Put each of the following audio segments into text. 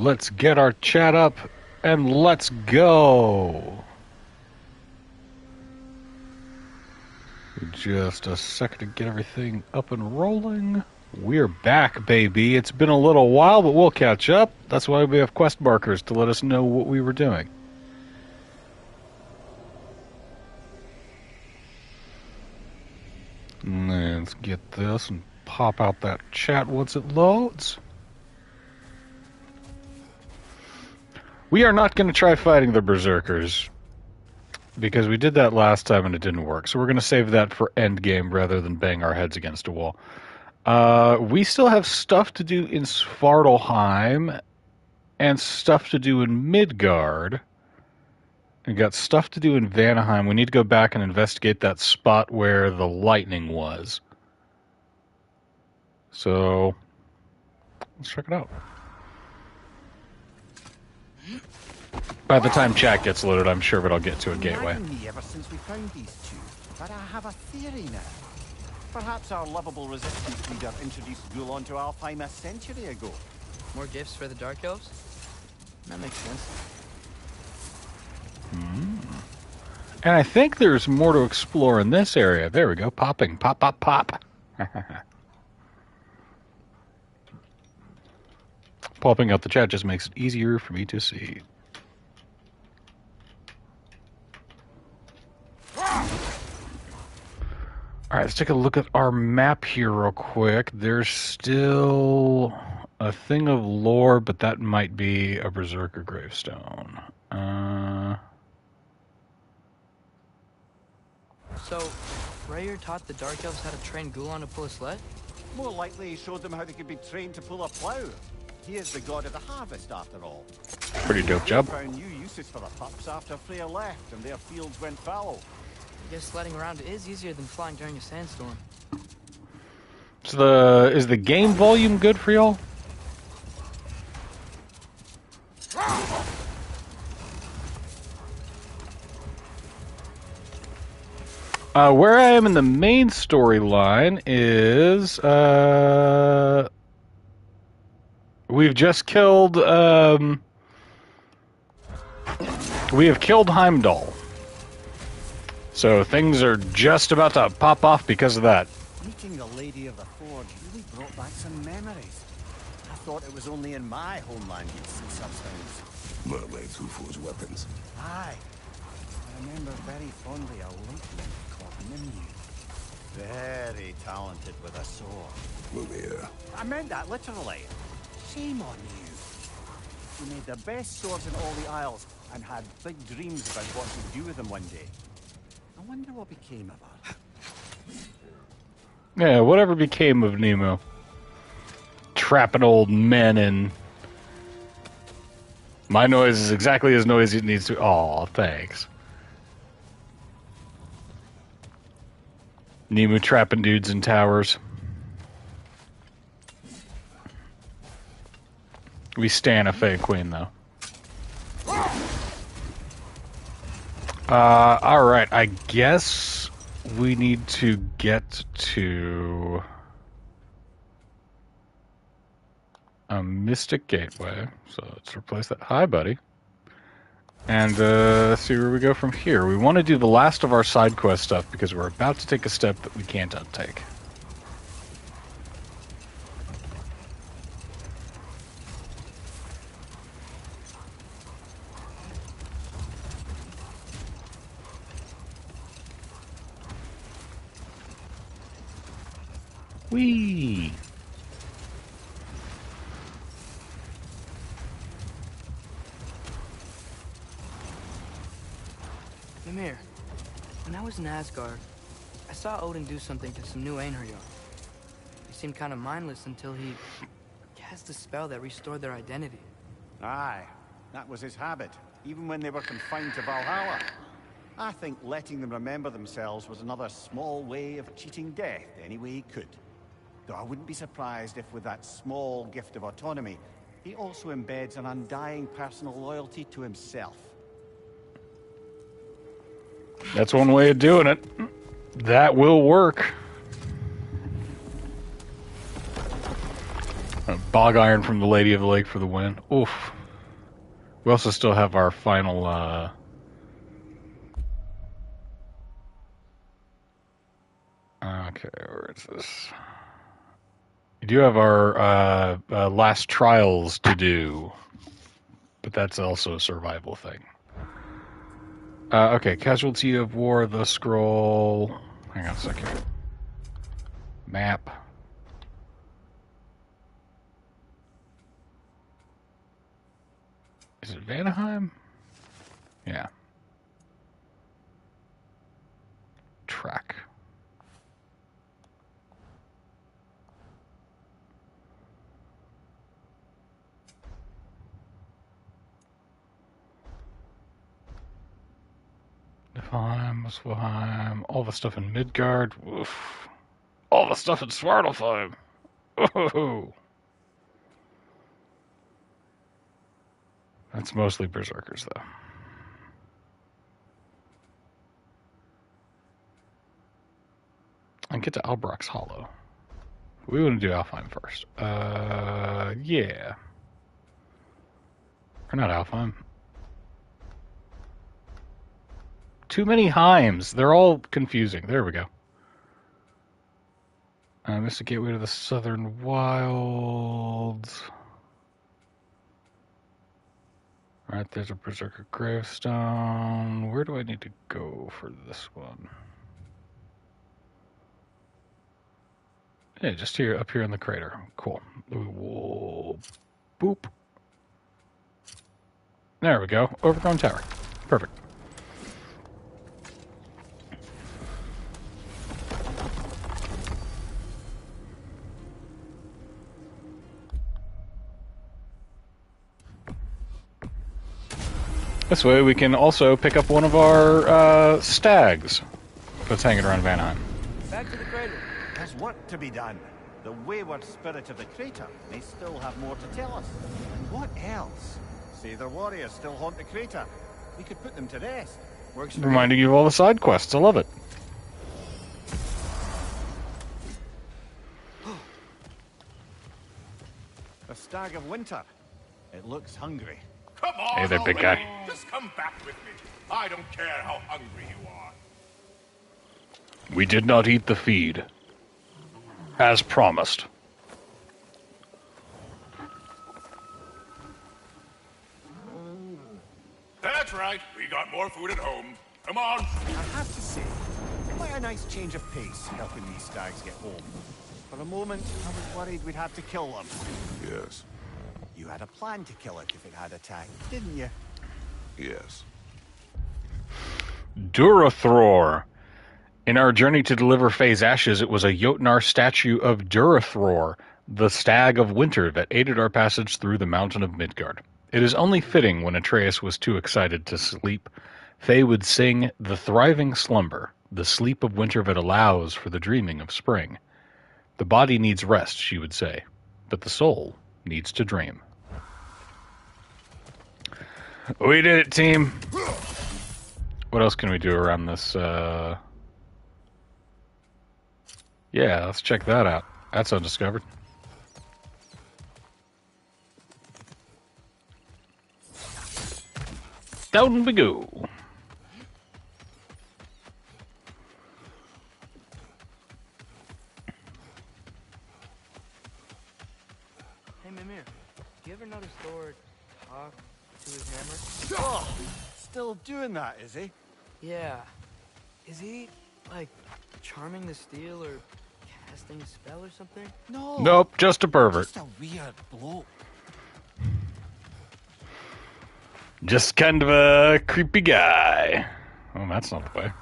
let's get our chat up and let's go. Just a second to get everything up and rolling. We're back, baby. It's been a little while, but we'll catch up. That's why we have quest markers to let us know what we were doing. Let's get this and pop out that chat once it loads. We are not going to try fighting the berserkers, because we did that last time and it didn't work. So we're going to save that for endgame rather than bang our heads against a wall. We still have stuff to do in Svartalfheim and stuff to do in Midgard. We got stuff to do in Vanaheim. We need to go back and investigate that spot where the lightning was. So let's check it out. By the time chat gets loaded, I'm sure it'll get to a gateway. Me ever since we found these two, but I have a theory now. Perhaps our lovable resistance leader introduced GoW onto Alfheim a century ago. More gifts for the Dark Elves? That makes sense. And I think there's more to explore in this area. There we go. Popping. Pop, pop, pop. Popping out the chat just makes it easier for me to see. Alright, let's take a look at our map here real quick. There's still a thing of lore, but that might be a Berserker gravestone. So, Freya taught the Dark Elves how to train GoW to pull a sled? More likely he showed them how they could be trained to pull a plough. He is the god of the harvest, after all. Pretty dope job. They found new uses for the pups after Freya left and their fields went fallow. I guess sledding around is easier than flying during a sandstorm. So is the game volume good for y'all? Where I am in the main storyline is we've just killed we have killed Heimdall. So things are just about to pop off because of that. Meeting the Lady of the Forge really brought back some memories. I thought it was only in my homeland you'd see such things. Mermaids who forge weapons. Aye. I remember very fondly a lady called Nimue. Very talented with a sword. Mumia. I meant that literally. Shame on you. You made the best swords in all the Isles and had big dreams about what you'd do with them one day. I wonder what became of her. Yeah, whatever became of Nemo. Trapping old men in... My noise is exactly as noisy as it needs to... Aw, thanks. Nemo trapping dudes in towers. We stan a Fey Queen, though. Alright, I guess we need to get to a Mystic Gateway. So let's replace that. Hi, buddy. And see where we go from here. We want to do the last of our side quest stuff because we're about to take a step that we can't untake. Whee! Mimir, when I was in Asgard, I saw Odin do something to some new Einherjar. They seemed kind of mindless until he cast a spell that restored their identity. Aye, that was his habit, even when they were confined to Valhalla. I think letting them remember themselves was another small way of cheating death any way he could. Though I wouldn't be surprised if with that small gift of autonomy, he also embeds an undying personal loyalty to himself. That's one way of doing it. That will work. Bog iron from the Lady of the Lake for the win. Oof. We also still have our final. Okay, where is this? We do have our last trials to do, but that's also a survival thing. Okay, casualty of war, the scroll. Hang on a second. Map. Is it Vanaheim? Yeah. Track. Niflheim, Muspelheim, all the stuff in Midgard. Oof. All the stuff in Svartalfheim. Oh. That's mostly Berserkers, though. And get to Albrox Hollow. We want to do Alfheim first. Yeah. Or not Alfheim. Too many Heims. They're all confusing. There we go. This is a gateway to the Southern Wilds. Alright, there's a Berserker gravestone. Where do I need to go for this one? Yeah, just here, up here in the crater. Cool. Whoa. Boop. There we go. Overgrown tower. Perfect. This way we can also pick up one of our stags that's hanging around Vanaheim. Back to the crater. There's work to be done. The wayward spirit of the crater may still have more to tell us. And what else? Say their warriors still haunt the crater. We could put them to rest. Works for Reminding you of all the side quests. I love it. a stag of winter. It looks hungry. Come on, Hey there, big guy. Just come back with me. I don't care how hungry you are. We did not eat the feed. As promised. That's right. We got more food at home. Come on. I have to say, quite a nice change of pace helping these stags get home. For a moment, I was worried we'd have to kill them. Yes. You had a plan to kill it if it had attacked, didn't you? Yes. Durathror. In our journey to deliver Faye's ashes, it was a Jotnar statue of Durathror, the stag of winter, that aided our passage through the mountain of Midgard. It is only fitting when Atreus was too excited to sleep, Faye would sing the thriving slumber, the sleep of winter that allows for the dreaming of spring. The body needs rest, she would say, but the soul needs to dream. We did it, team. What else can we do around this? Yeah, let's check that out. That's undiscovered. Down we go. Hey, Mimir, do you ever notice Thor talk to his hammer? Oh, still doing that, is he? Yeah. Is he, like, charming the steel or casting a spell or something? No. Nope, just a pervert. Just a weird bloke. Just kind of a creepy guy. Oh, that's not the way.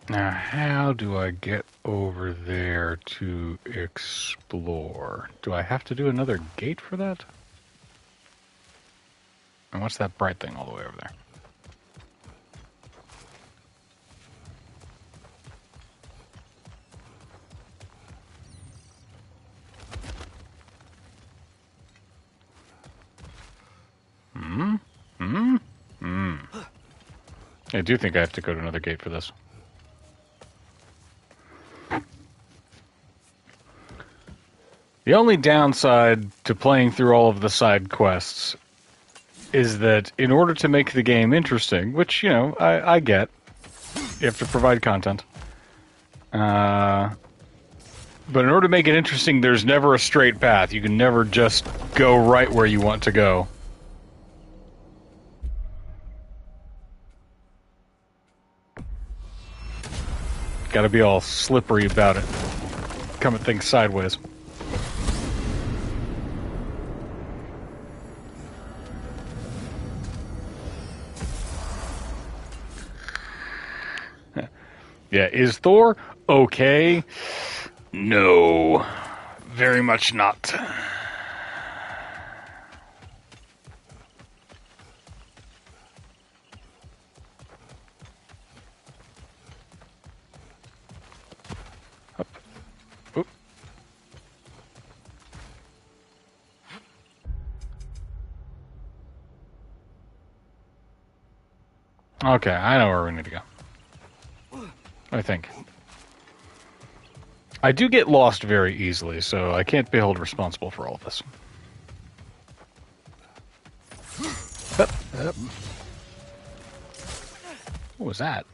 Now, how do I get over there to explore? Do I have to do another gate for that? And what's that bright thing all the way over there? I do think I have to go to another gate for this. The only downside to playing through all of the side quests is that in order to make the game interesting, which, you know, I get, you have to provide content. But in order to make it interesting, there's never a straight path. You can never just go right where you want to go. Gotta be all slippery about it. Come at things sideways. Yeah, is Thor okay? No. Very much not. Up. Oop. Okay, I know where we need to go. I think. I do get lost very easily, so I can't be held responsible for all of this. Up, up. What was that?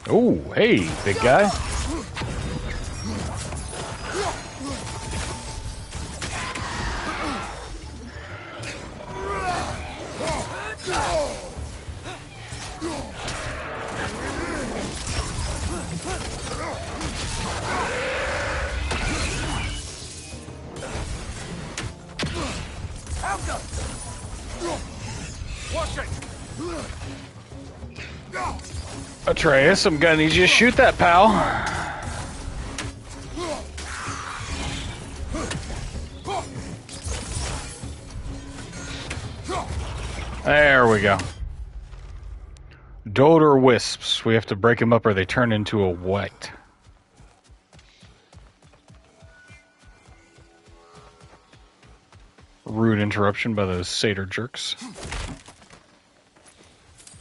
Oh, hey, big guy. Atreus, I'm gonna need you to shoot that, pal. There we go. Doder wisps. We have to break them up or they turn into a white. Rude interruption by those satyr jerks.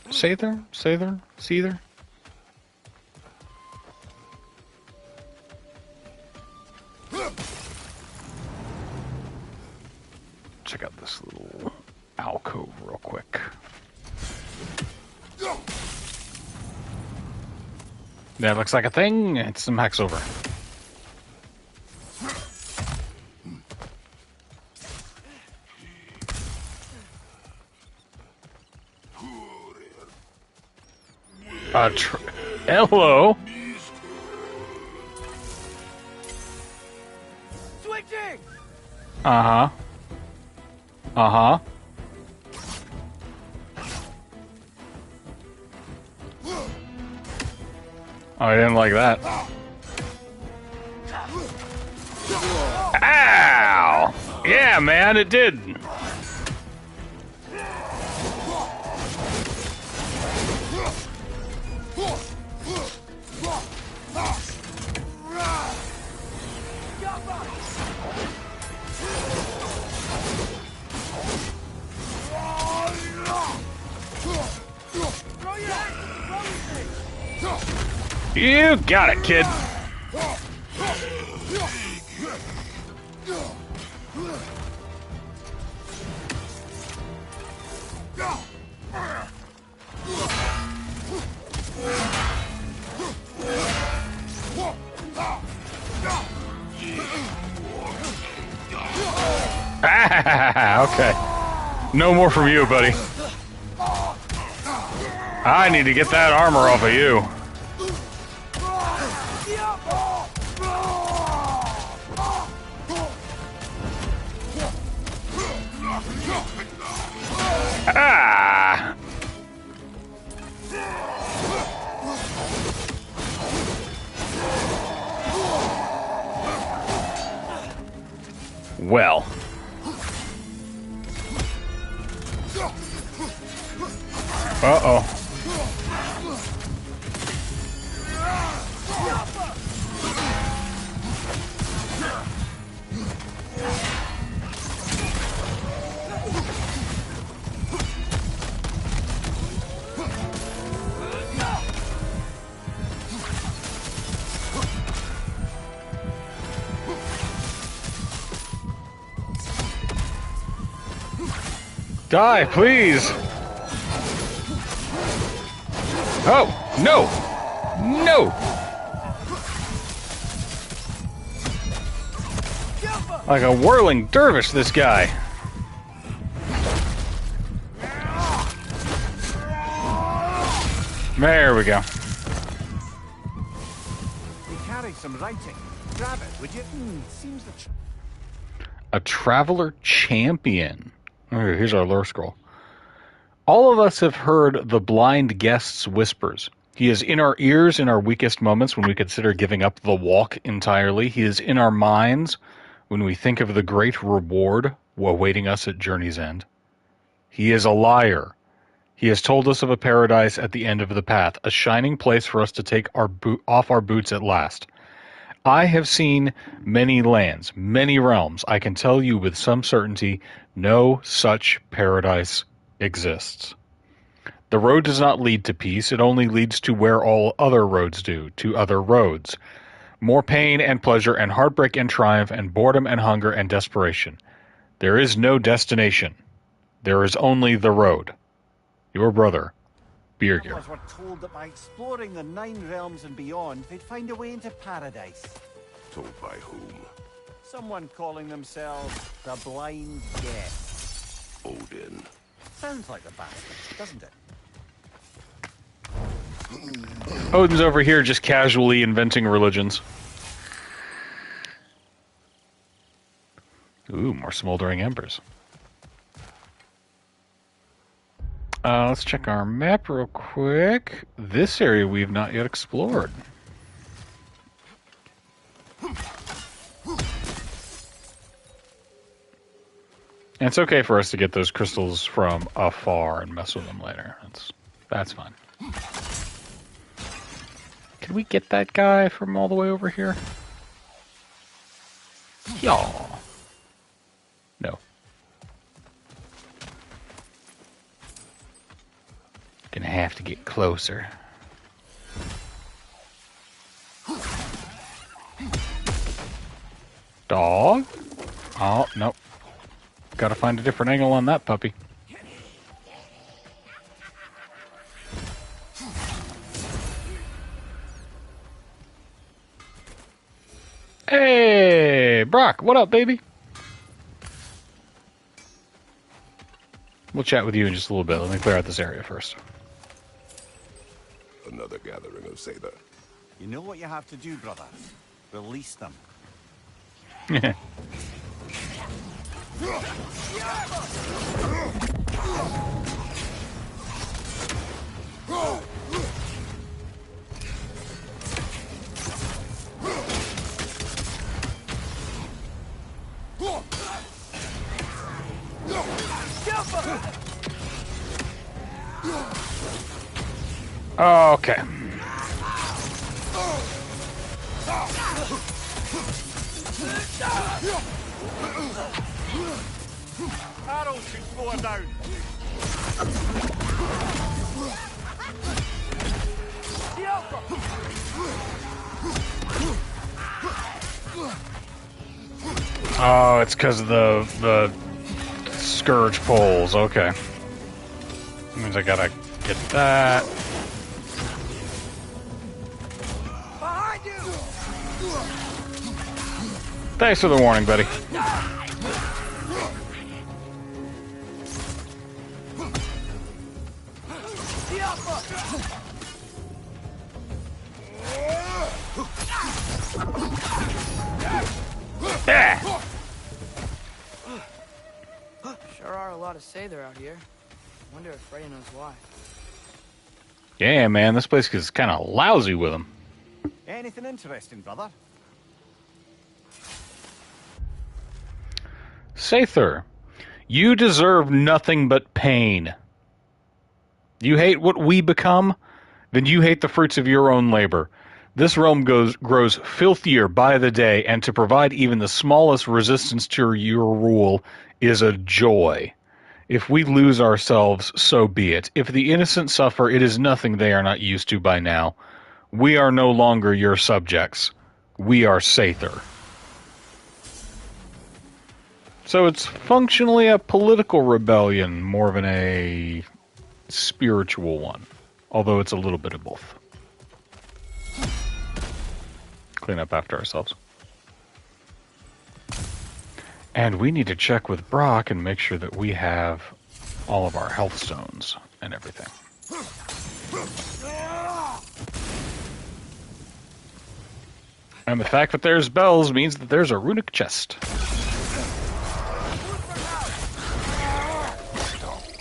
Sather? Sather? Seether? Check out this little alcove real quick. That looks like a thing. It's some hacks over. Hello. Switching. Uh-huh. Uh-huh. Oh, I didn't like that. Ow! Yeah, man, it did. You got it, kid. Okay. No more from you, buddy. I need to get that armor off of you. Ah! Well. Uh-oh. Die, please! Oh, no! No! Like a whirling dervish, this guy. There we go. They carry some writing. Grab it, would you? Seems the... A traveler champion. Oh, here's our lore scroll. All of us have heard the blind guest's whispers. He is in our ears in our weakest moments when we consider giving up the walk entirely. He is in our minds when we think of the great reward awaiting us at journey's end. He is a liar. He has told us of a paradise at the end of the path, a shining place for us to take off our boots at last. I have seen many lands, many realms. I can tell you with some certainty, no such paradise exists. The road does not lead to peace. It only leads to where all other roads do, to other roads. More pain and pleasure and heartbreak and triumph and boredom and hunger and desperation. There is no destination. There is only the road. Your brother, Birgir. Travelers were told that by exploring the 9 realms and beyond, they'd find a way into paradise. Told by whom? Someone calling themselves the Blind Guest. Odin. Sounds like the bastard, doesn't it? Odin's over here just casually inventing religions. Ooh, more smoldering embers. Let's check our map real quick. This area we've not yet explored. And it's okay for us to get those crystals from afar and mess with them later. That's fine. Can we get that guy from all the way over here? Yaw. No. Gonna have to get closer. Dog? Oh, nope. Gotta find a different angle on that puppy. Hey, Brock, what up, baby? We'll chat with you in just a little bit. Let me clear out this area first. Another gathering of Sather. You know what you have to do, brother? Release them. Okay. Arrows should slow her down. Oh, it's because of the scourge poles. Okay. Means I gotta get that. Behind you! Thanks for the warning, buddy. Ah! Sure are a lot of Sather out here. Wonder if Freya knows why. Yeah, man, this place is kind of lousy with them. Anything interesting, brother? Sather, you deserve nothing but pain. You hate what we become? Then you hate the fruits of your own labor. This realm grows filthier by the day, and to provide even the smallest resistance to your rule is a joy. If we lose ourselves, so be it. If the innocent suffer, it is nothing they are not used to by now. We are no longer your subjects. We are Sather. So it's functionally a political rebellion more than a spiritual one. Although it's a little bit of both. Clean up after ourselves. And we need to check with Brock and make sure that we have all of our health stones and everything. And the fact that there's bells means that there's a runic chest.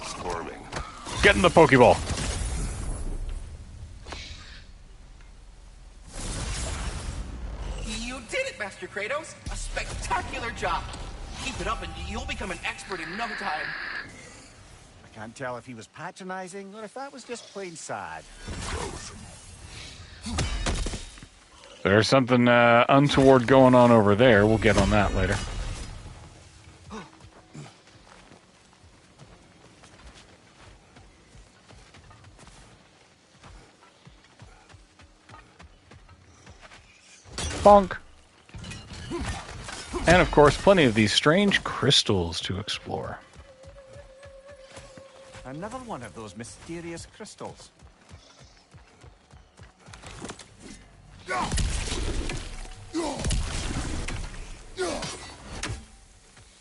Storming. Get in the Pokeball. You did it, Master Kratos! A spectacular job! Keep it up and you'll become an expert in no time. I can't tell if he was patronizing or if that was just plain sad. There's something untoward going on over there. We'll get on that later. Bonk. And of course, plenty of these strange crystals to explore. Another one of those mysterious crystals.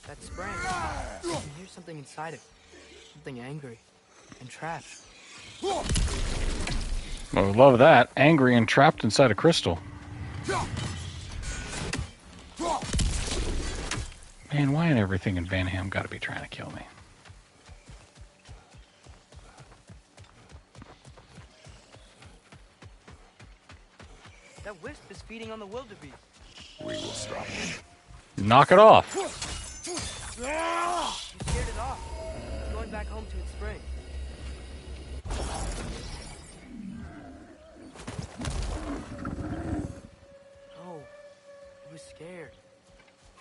That spring. I can hear something inside it. Something angry and trapped. Well, we love that. Angry and trapped inside a crystal. Man, why ain't everything in Van Ham got to be trying to kill me? That wisp is feeding on the wildebeest. We will stop it. Knock it off. You scared it off. It's going back home to its spring. Oh, it was scared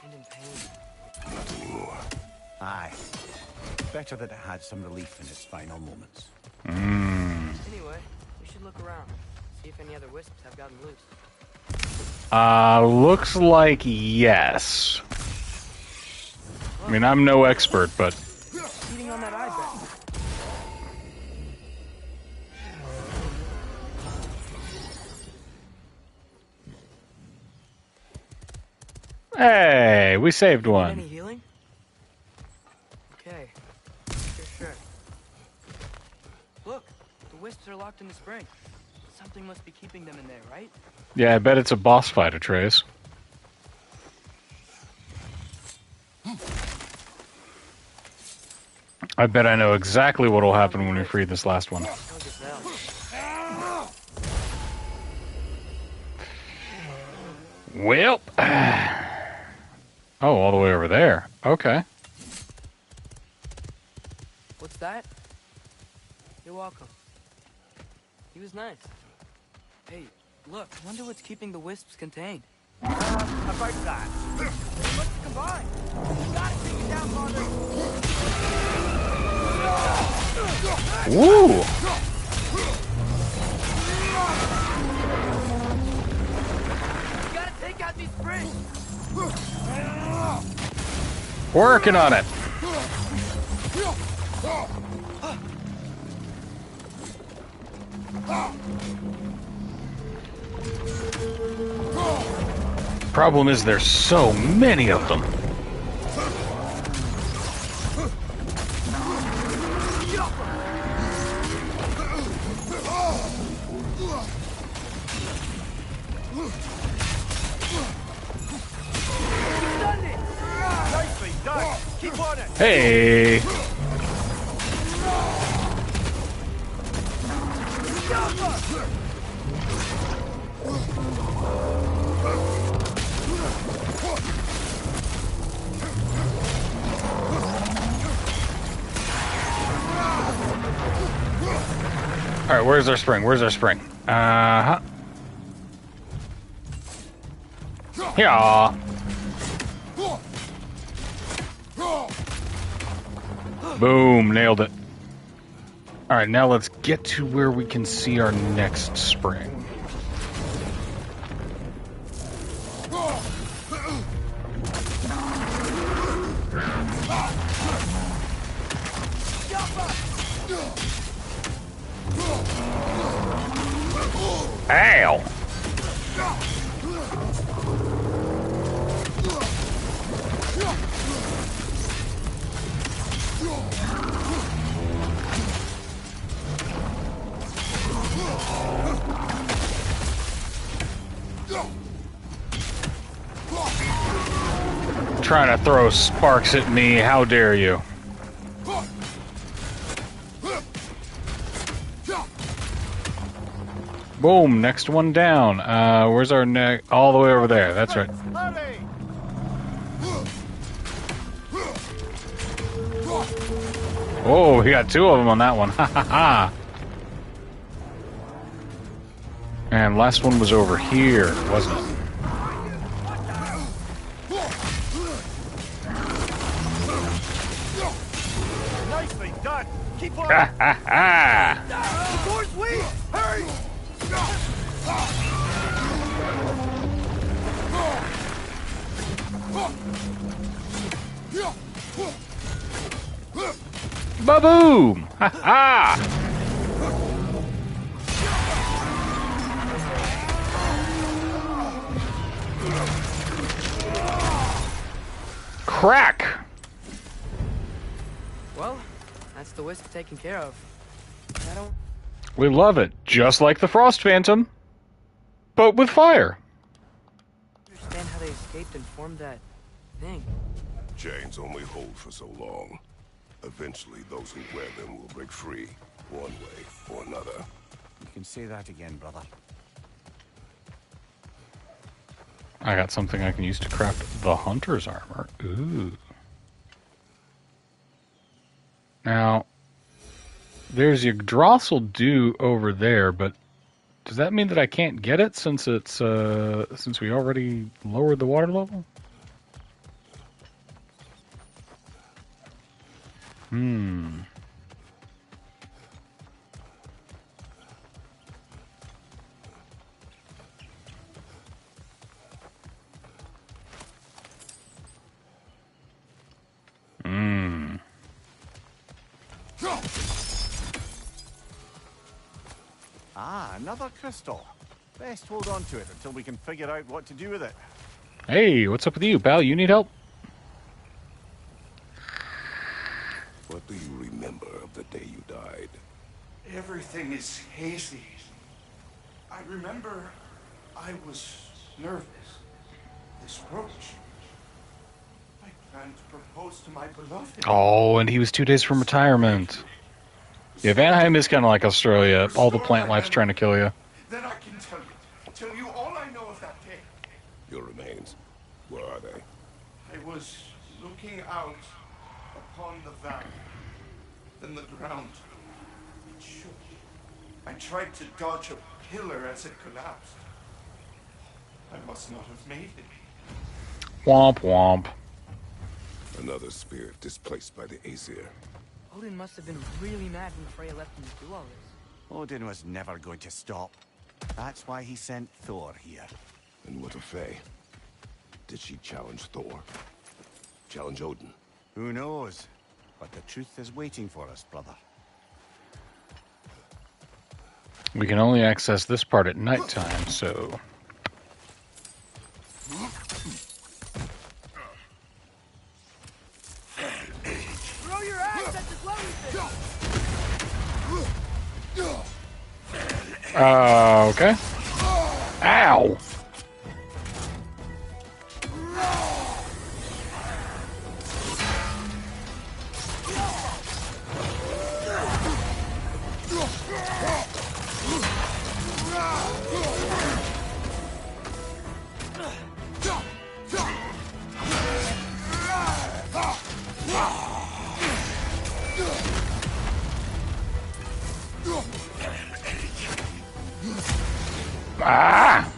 and in pain. Not anymore. Aye. Better that it had some relief in its final moments. Anyway, we should look around. See if any other wisps have gotten loose. Looks like yes. I mean, I'm no expert, but... Feeding on that eye bet. Hey, we saved Any one. healing? Okay. Sure. Look, the wisps are locked in the spring. Something must be keeping them in there, right? Yeah, I bet it's a boss fight, Atreus. I bet I know exactly what will happen when we free this last one. How's it now? Well... Oh, all the way over there. Okay. What's that? You're welcome. He was nice. Hey, look, I wonder what's keeping the wisps contained. About that. Let's combine! You gotta take it down, Father! Woo! You gotta take out these springs! Working on it. Problem is there's so many of them. Nicely done. Keep on it. Hey! Alright, where's our spring? Where's our spring? Uh-huh. Yeah. Boom, nailed it. Alright, now let's get to where we can see our next spring. Trying to throw sparks at me. How dare you? Boom, next one down. Where's our next? All the way over there. That's right. Hurry! Oh, he got two of them on that one. Ha ha ha. And last one was over here, wasn't it? Nicely done! Keep on! Ha ha ha. The door's weak! Hurry! Ba-boom! Ha ha! Crack! Well, that's the wisp taken care of. I don't We love it, just like the Frost Phantom, but with fire. understand how they escaped and formed that thing. Chains only hold for so long. Eventually, those who wear them will break free, one way or another. You can say that again, brother. I got something I can use to craft the Hunter's armor. Ooh. Now, there's Yggdrasil Dew over there, but does that mean that I can't get it since it's since we already lowered the water level? Hmm. Hmm. Ah, another crystal. Best hold on to it until we can figure out what to do with it. Hey, what's up with you, pal? You need help? What do you remember of the day you died? Everything is hazy. I remember I was nervous. This brooch. I planned to propose to my beloved. Oh, and he was 2 days from retirement. Yeah, Vanaheim is kind of like Australia. All the plant life's trying to kill you. Then I can tell you all I know of that day. Your remains. Where are they? I was looking out upon the valley. Then the ground it shook. I tried to dodge a pillar as it collapsed. I must not have made it. Womp womp. Another spirit displaced by the Aesir. Odin must have been really mad when Freya left him to do all this. Odin was never going to stop. That's why he sent Thor here. And what of Faye? Did she challenge Thor? Challenge Odin? Who knows? But the truth is waiting for us, brother. We can only access this part at nighttime, so... Throw your axe at the glowing thing! Okay. Ow! Ah!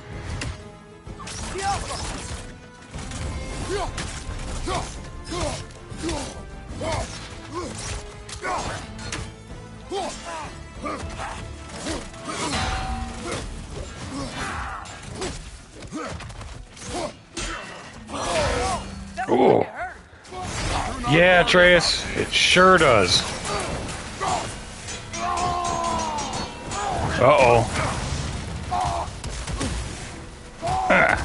Ooh. Yeah, Atreus, it sure does. Uh-oh.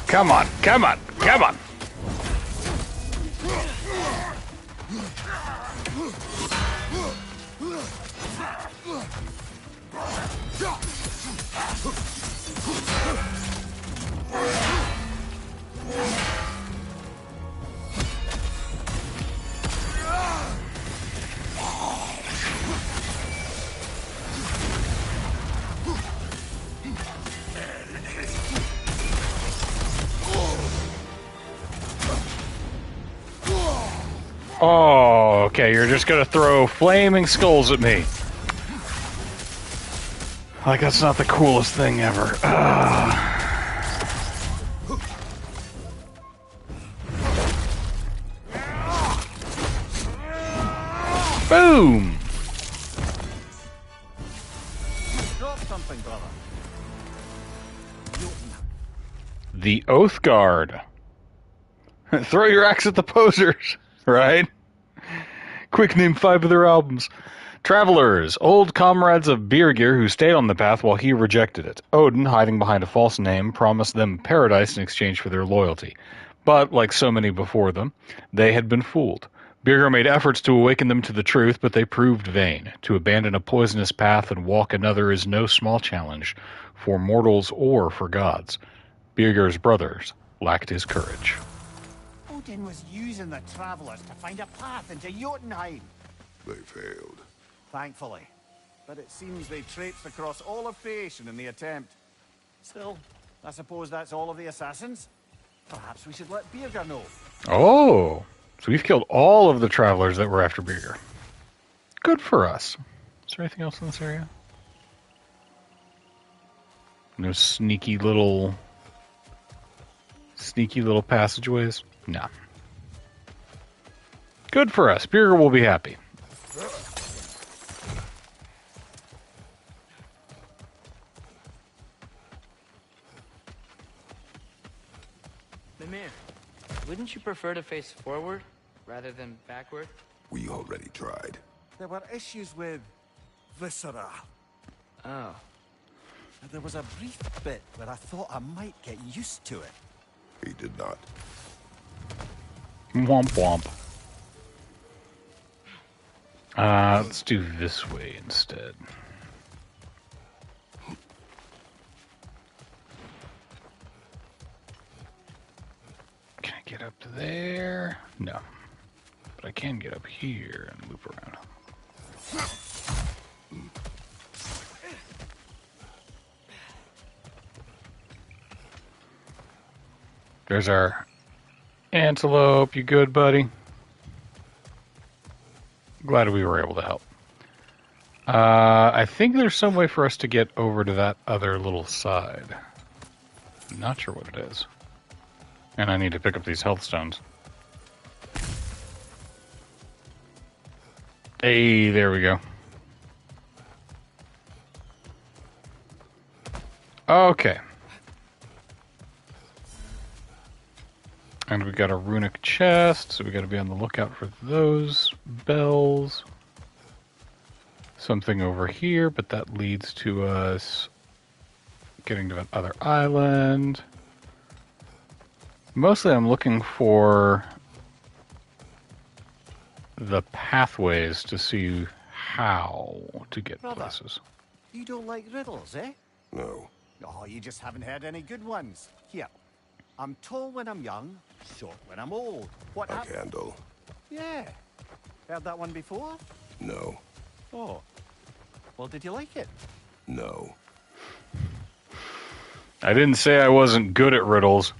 Come on, come on, come on. Oh, okay, you're just gonna throw flaming skulls at me. Like, that's not the coolest thing ever. Boom! Drop something, brother. The Oath Guard. Throw your axe at the posers, right? Quick, name 5 of their albums. Travelers, old comrades of Birgir who stayed on the path while he rejected it. Odin, hiding behind a false name, promised them paradise in exchange for their loyalty. But, like so many before them, they had been fooled. Birgir made efforts to awaken them to the truth, but they proved vain. To abandon a poisonous path and walk another is no small challenge, for mortals or for gods. Birgir's brothers lacked his courage. Odin was using the travelers to find a path into Jotunheim. They failed. Thankfully. But it seems they traipsed across all of creation in the attempt. Still, I suppose that's all of the assassins? Perhaps we should let Birgir know. Oh, so we've killed all of the travelers that were after Birgir. Good for us. Is there anything else in this area? No sneaky little passageways? No. Good for us. Birgir will be happy. Mimir, wouldn't you prefer to face forward rather than backward? We already tried. There were issues with viscera. Oh. There was a brief bit where I thought I might get used to it. He did not. Womp womp. Let's do this way instead. Can I get up to there? No. But I can get up here and loop around. There's our antelope. You good, buddy? Glad we were able to help. I think there's some way for us to get over to that other little side. Not sure what it is. And I need to pick up these health stones. Hey, there we go. Okay. And we got a runic chest, so we got to be on the lookout for those bells. Something over here, but that leads to us getting to another island. Mostly I'm looking for the pathways to see how to get places. You don't like riddles, eh? No. Oh, you just haven't heard any good ones. Here. I'm tall when I'm young, short when I'm old. What A happened? candle. Yeah. Heard that one before? No. Oh. Well, did you like it? No. I didn't say I wasn't good at riddles.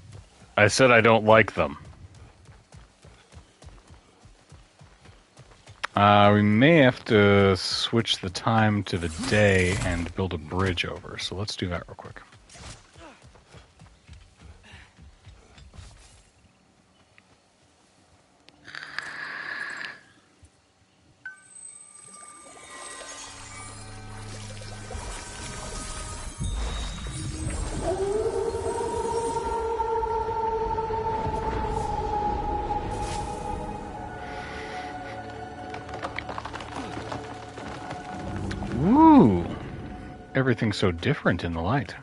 I said I don't like them. We may have to switch the time to the day and build a bridge over, so let's do that real quick. Ooh, everything's so different in the light.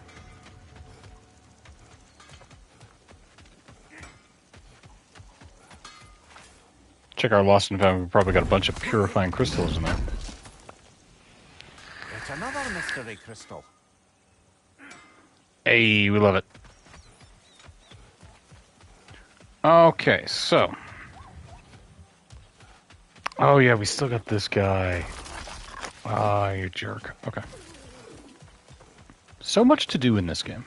Check our lost and found. We've probably got a bunch of purifying crystals in there. It's another mystery crystal. Hey, we love it. Okay, so. Oh yeah, we still got this guy. Ah, you jerk. Okay. So much to do in this game.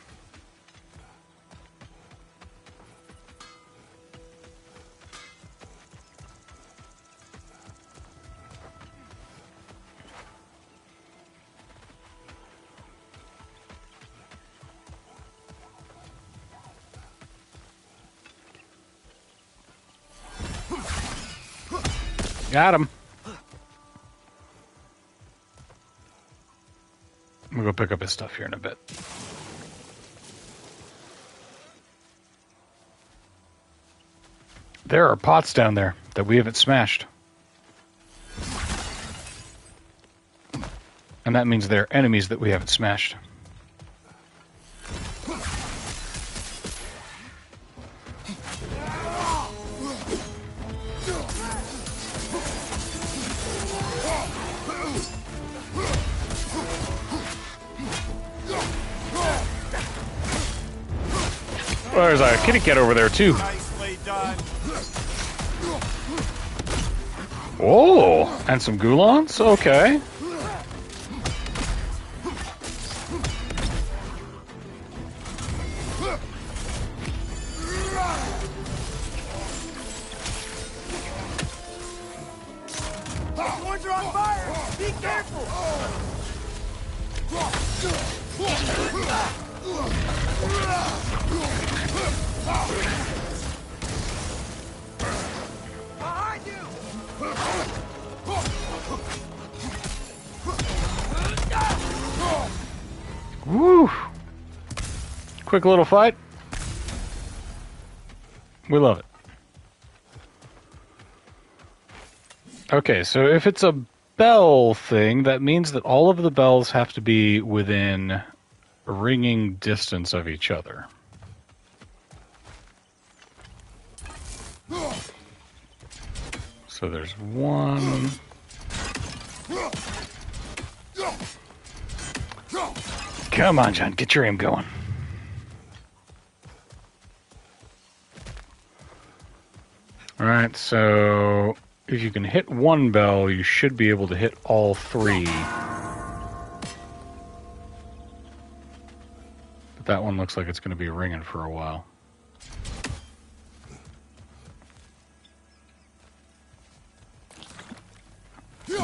Got him. We'll go pick up his stuff here in a bit. There are pots down there that we haven't smashed. And that means they're enemies that we haven't smashed. Well, there's a kitty cat over there, too. Nicely done. Oh, and some goulons? Okay. Horns are on fire! Be careful! Behind you! Woo! Quick little fight. We love it. Okay, so if it's a bell thing, that means that all of the bells have to be within ringing distance of each other. So there's one. Come on, John, get your aim going. Alright, so if you can hit one bell, you should be able to hit all three. But that one looks like it's going to be ringing for a while.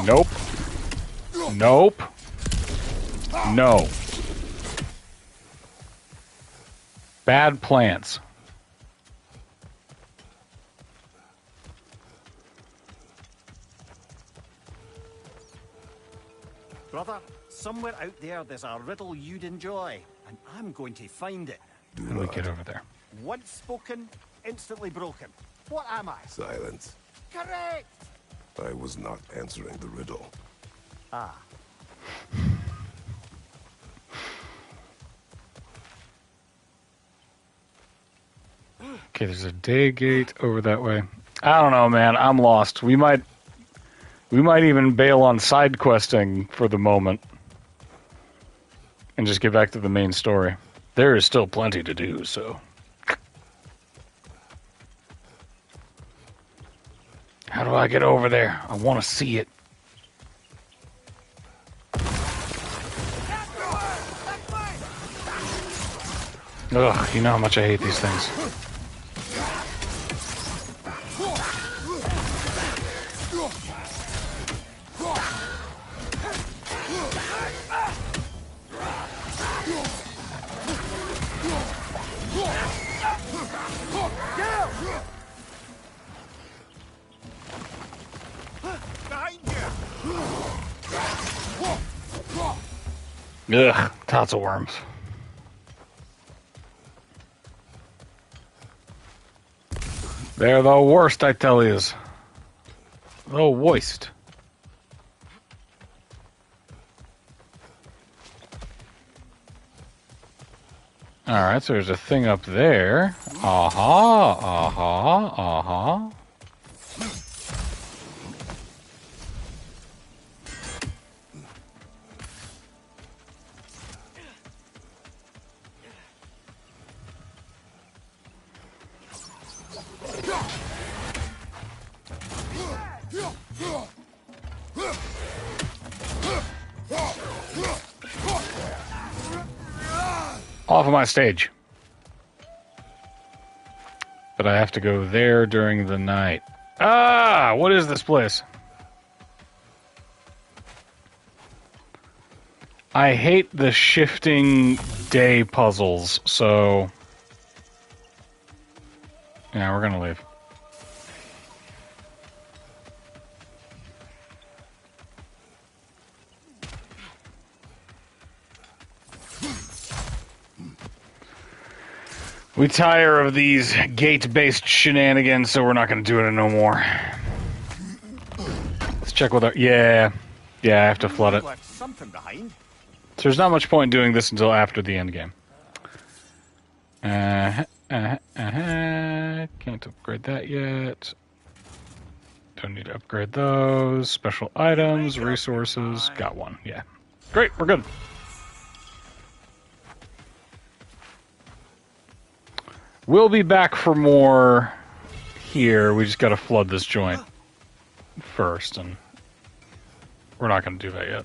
Nope. Nope. No. Bad plants. Brother, somewhere out there's a riddle you'd enjoy, and I'm going to find it. How do we get over there? Once spoken, instantly broken. What am I? Silence. Correct! I was not answering the riddle. Ah. Okay, there's a day gate over that way. I don't know, man. I'm lost. We might even bail on side questing for the moment and just get back to the main story. There is still plenty to do, so. How do I get over there? I want to see it. Ugh, you know how much I hate these things. Ugh, tots of worms. They're the worst, I tell yous. The worst. Alright, so there's a thing up there. Aha, aha, aha. Off of my stage. But I have to go there during the night. Ah, what is this place? I hate the shifting day puzzles, so... Yeah, we're gonna leave. We tire of these gate-based shenanigans, so we're not going to do it no more. Let's check with our... Yeah, I have to flood it. Left something behind. So there's not much point in doing this until after the end game. Can't upgrade that yet. Don't need to upgrade those. Special items, resources. Got one, yeah. Great, we're good. We'll be back for more here. We just gotta flood this joint first, and we're not gonna do that yet.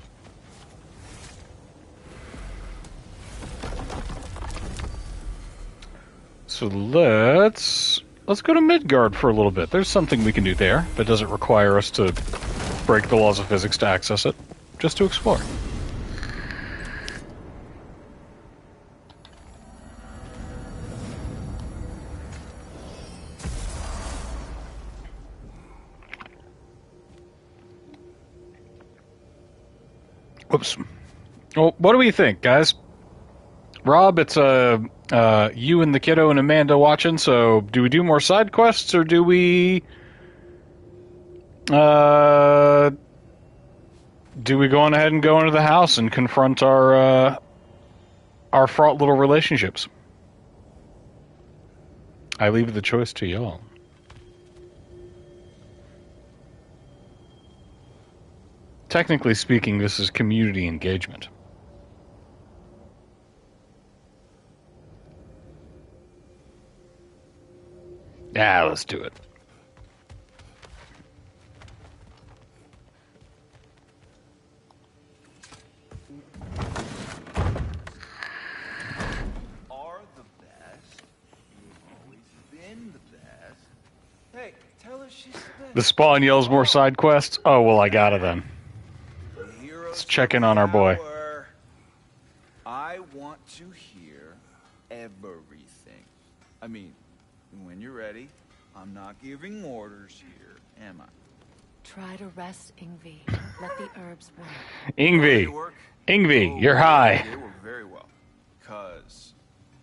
So let's go to Midgard for a little bit. There's something we can do there that doesn't require us to break the laws of physics to access it, just to explore. Whoops. Well, what do we think, guys? Rob, it's you and the kiddo and Amanda watching, so do we do more side quests, or do we go on ahead and go into the house and confront our fraught little relationships? I leave the choice to y'all. Technically speaking, this is community engagement. Yeah, let's do it. Are the best. You've always been the best. Hey, tell her she's the best. The spawn yells more side quests? Oh, well, I got it then. Let's check in on our boy. I want to hear everything. I mean, when you're ready, I'm not giving orders here, am I? Try to rest, Ingvi. Let the herbs work. Ingvi, Oh, you're high. They work very well, because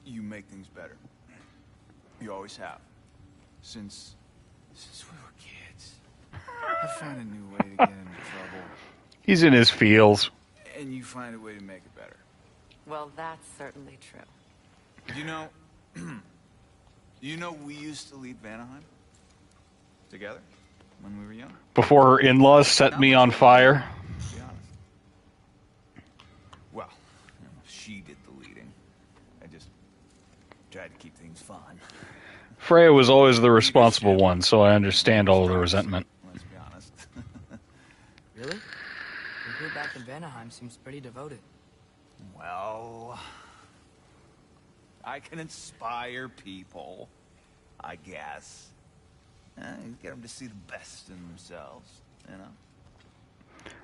you make things better. You always have. Since we were kids. I found a new way to get into trouble. He's in his feels. And you find a way to make it better. Well, that's certainly true. You know we used to lead Vanaheim together when we were young. Before her in-laws set me on fire. To be honest. Well, she did the leading. I just tried to keep things fun. Freya was always the responsible one, so I understand all of the resentment. Let's be honest. Really? The crew back in Vanaheim seems pretty devoted. Well, I can inspire people, I guess. Get them to see the best in themselves, you know?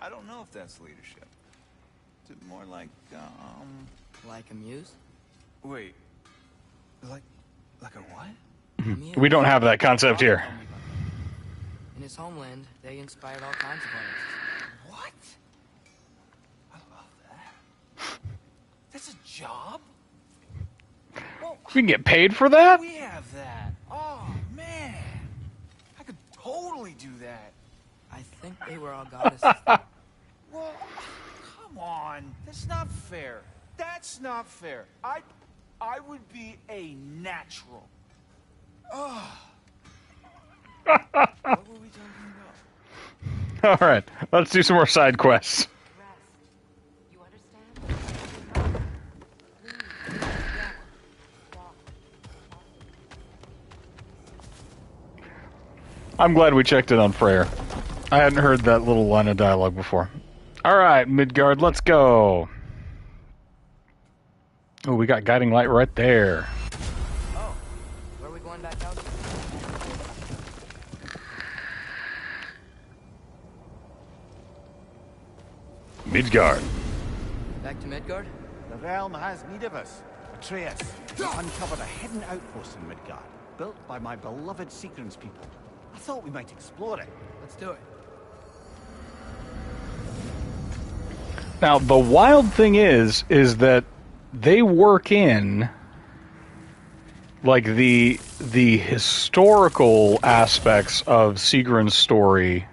I don't know if that's leadership. It's more like, Like a muse? wait, like a what? A muse. We don't have that concept here. In his homeland, they inspired all kinds of artists. What? I love that. That's a job? Well, We can get paid for that? we have that. Oh, man. I could totally do that. I think they were all goddesses. Well, come on. That's not fair. That's not fair. I would be a natural. Oh. What were we talking about? All right, let's do some more side quests. Rest. You understand? I'm glad we checked in on Freya. I hadn't heard that little line of dialogue before. All right, Midgard, let's go. Oh, we got guiding light right there. Oh, where are we going back out to? Midgard. Back to Midgard? The realm has need of us. Atreus, we've uncovered a hidden outpost in Midgard, built by my beloved Sequence people. I thought we might explore it. Let's do it. Now, the wild thing is that they work in like the historical aspects of Sigrun's story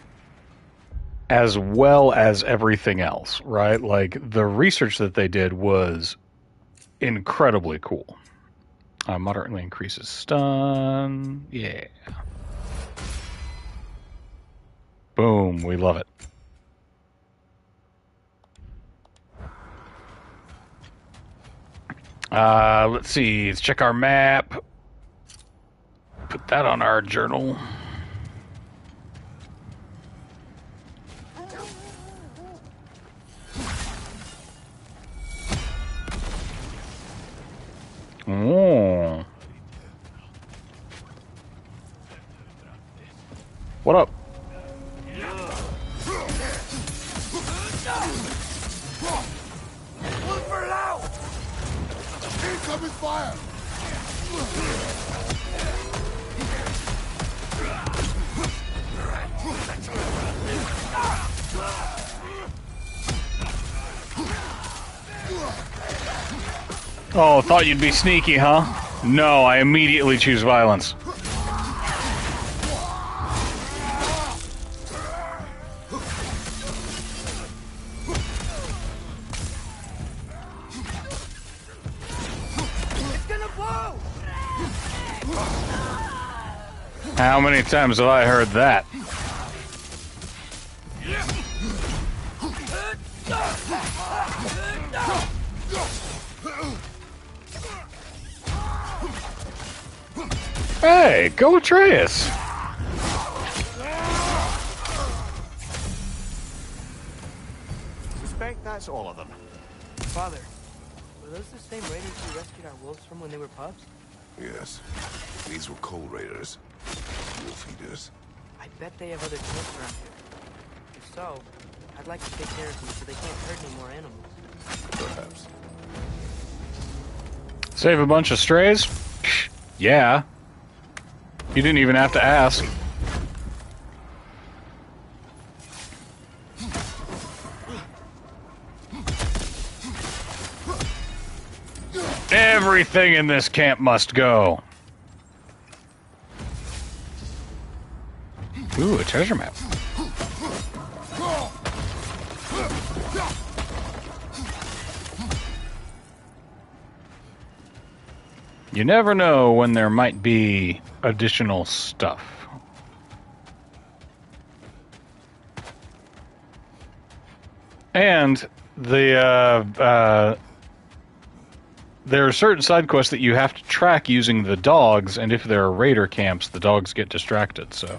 as well as everything else, right? Like the research that they did was incredibly cool. Moderately increases stun. Yeah. Boom. We love it. Let's see. Let's check our map. Put that on our journal. Oh. What up? Incoming fire! Oh, thought you'd be sneaky, huh? No, I immediately choose violence. How many times have I heard that? Hey, go Atreus! Suspect that's all of them. Father, were those the same raiders we rescued our wolves from when they were pups? Yes. These were coal raiders. Wolf eaters. I bet they have other camps around here. If so, I'd like to take care of them so they can't hurt any more animals. Perhaps. Save a bunch of strays? Yeah. You didn't even have to ask. Everything in this camp must go. Ooh, a treasure map. You never know when there might be additional stuff. And there are certain side quests that you have to track using the dogs, and if there are raider camps, the dogs get distracted, so. I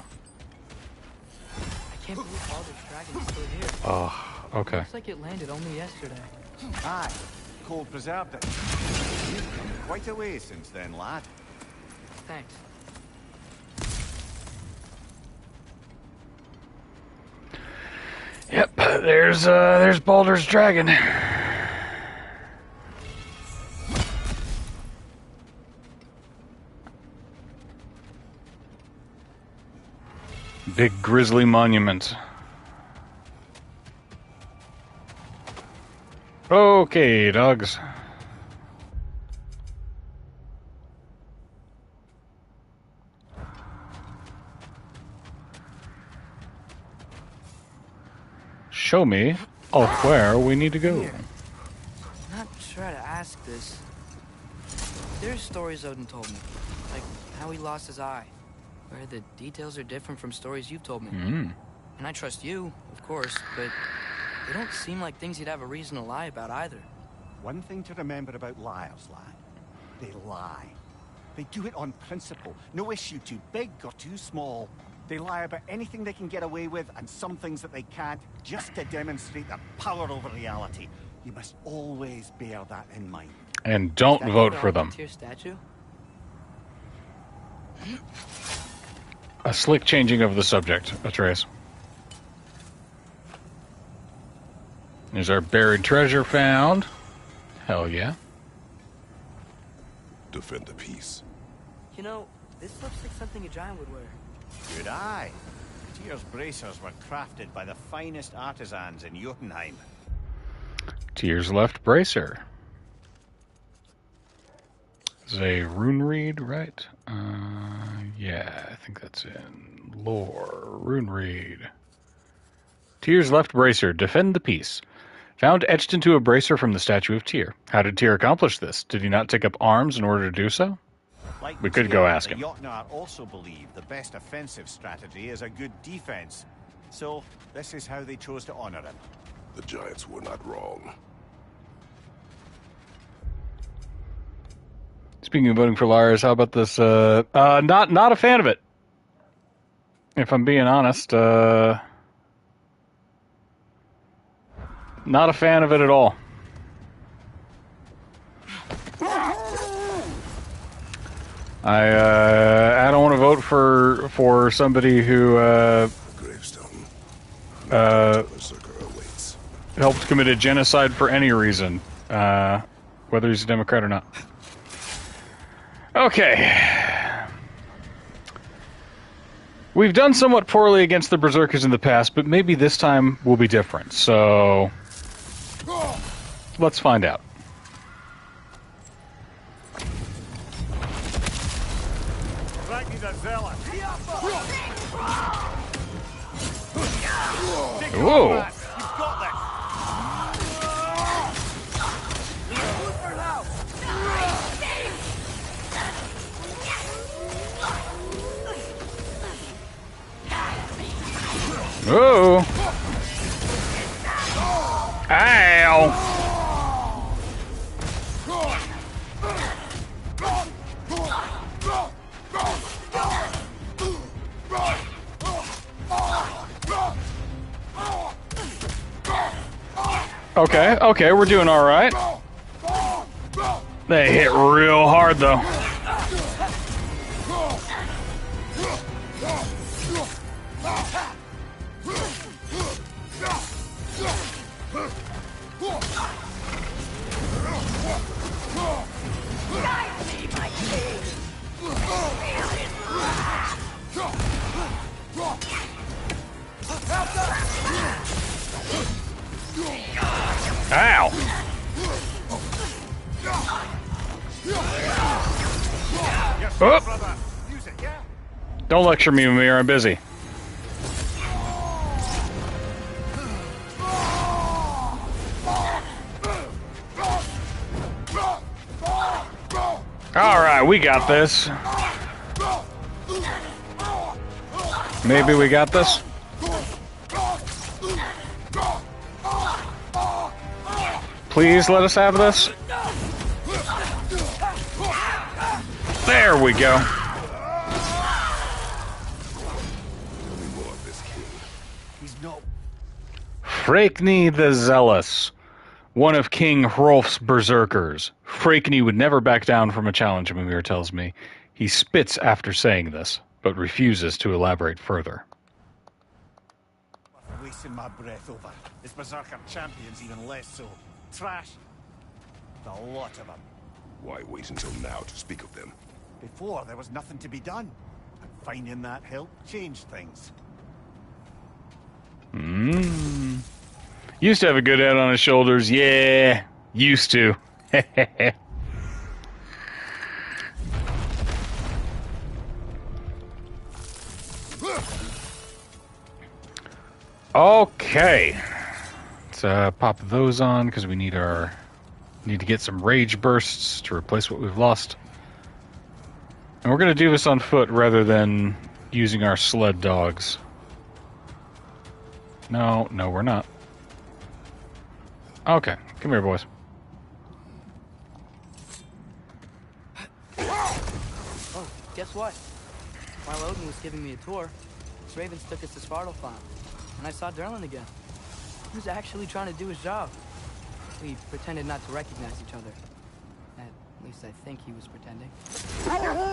can't believe all this dragon's still here. Oh, okay. Looks like it landed only yesterday. Aye, cold preserved it. You've come quite a way since then, lad. Thanks. Yep, there's Baldur's Dragon. Big grizzly monument. Okay, dogs. Show me of where we need to go. I'm not sure how to ask this. There's stories Odin told me, like how he lost his eye, where the details are different from stories you've told me. And I trust you, of course, but they don't seem like things you'd have a reason to lie about either. One thing to remember about liars, lad. They lie. They do it on principle. No issue too big or too small. They lie about anything they can get away with and some things that they can't, just to demonstrate their power over reality. You must always bear that in mind. And don't vote for them. To your statue? A slick changing of the subject, Atreus. There's our buried treasure found. Hell yeah. Defend the peace. You know, this looks like something a giant would wear. Good eye. Tyr's bracers were crafted by the finest artisans in Jotunheim. Tyr's left bracer. This is a rune read, right? Yeah, I think that's in lore. Rune read. Tyr's left bracer. Defend the peace. Found etched into a bracer from the statue of Tyr. How did Tyr accomplish this? Did he not take up arms in order to do so? Like We could Tyr, go ask the him. Jotnar also believe the best offensive strategy is a good defense. So, this is how they chose to honor him. The Giants were not wrong. Speaking of voting for Lars, how about this? Not a fan of it. If I'm being honest, not a fan of it at all. I don't want to vote for somebody who Gravestone. uh, Berserker awaits. helped commit a genocide for any reason, whether he's a Democrat or not. Okay. We've done somewhat poorly against the Berserkers in the past, but maybe this time will be different. So, let's find out. Whoa! Whoa! Ow! Okay, we're doing all right. They hit real hard, though. Ow! Oh. Don't lecture me, Mimir. I'm busy. All right, we got this. Maybe we got this. Please let us have this. There we go. He's not. Freya the Zealous, one of King Hrolf's berserkers. Freya would never back down from a challenge, Mimir tells me. He spits after saying this, but refuses to elaborate further. Wasting my breath over. This berserker champion's even less so. Trash. A lot of them. Why wait until now to speak of them? Before, there was nothing to be done. And finding that help changed things. Used to have a good head on his shoulders. Yeah, used to. Okay. Let's pop those on because we need to get some rage bursts to replace what we've lost. And we're going to do this on foot rather than using our sled dogs. No, we're not. Okay, come here, boys. Oh, guess what? While Odin was giving me a tour, his ravens took us to Svartalfheim, and I saw Derlin again. He was actually trying to do his job. We pretended not to recognize each other. At least I think he was pretending.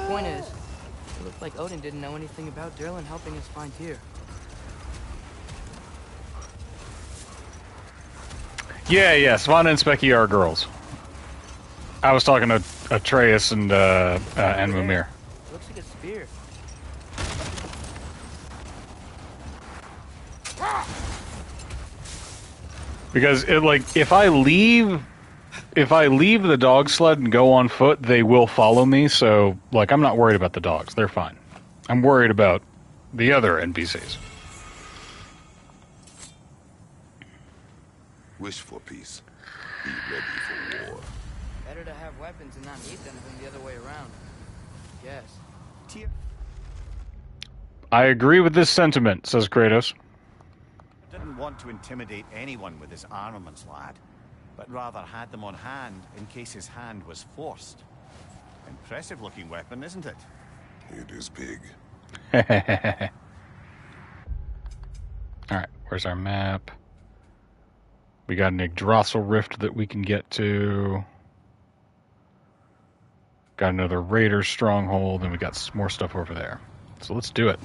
Point is, it looked like Odin didn't know anything about Derlin helping us find Tyr. Yeah, Svanna and Specky are girls. I was talking to Atreus and Mimir. Looks like a spear. Because if I leave if I leave the dog sled and go on foot, they will follow me. So, like, I'm not worried about the dogs. They're fine. I'm worried about the other NPCs. Wish for peace. Be ready for war. Better to have weapons and not need them than the other way around. Yes. Tyr I agree with this sentiment, says Kratos. didn't want to intimidate anyone with his armaments, lad, but rather had them on hand in case his hand was forced. Impressive-looking weapon, isn't it? It is big. Alright, where's our map? We got an Yggdrasil rift that we can get to. Got another raider stronghold, and we got some more stuff over there. So let's do it.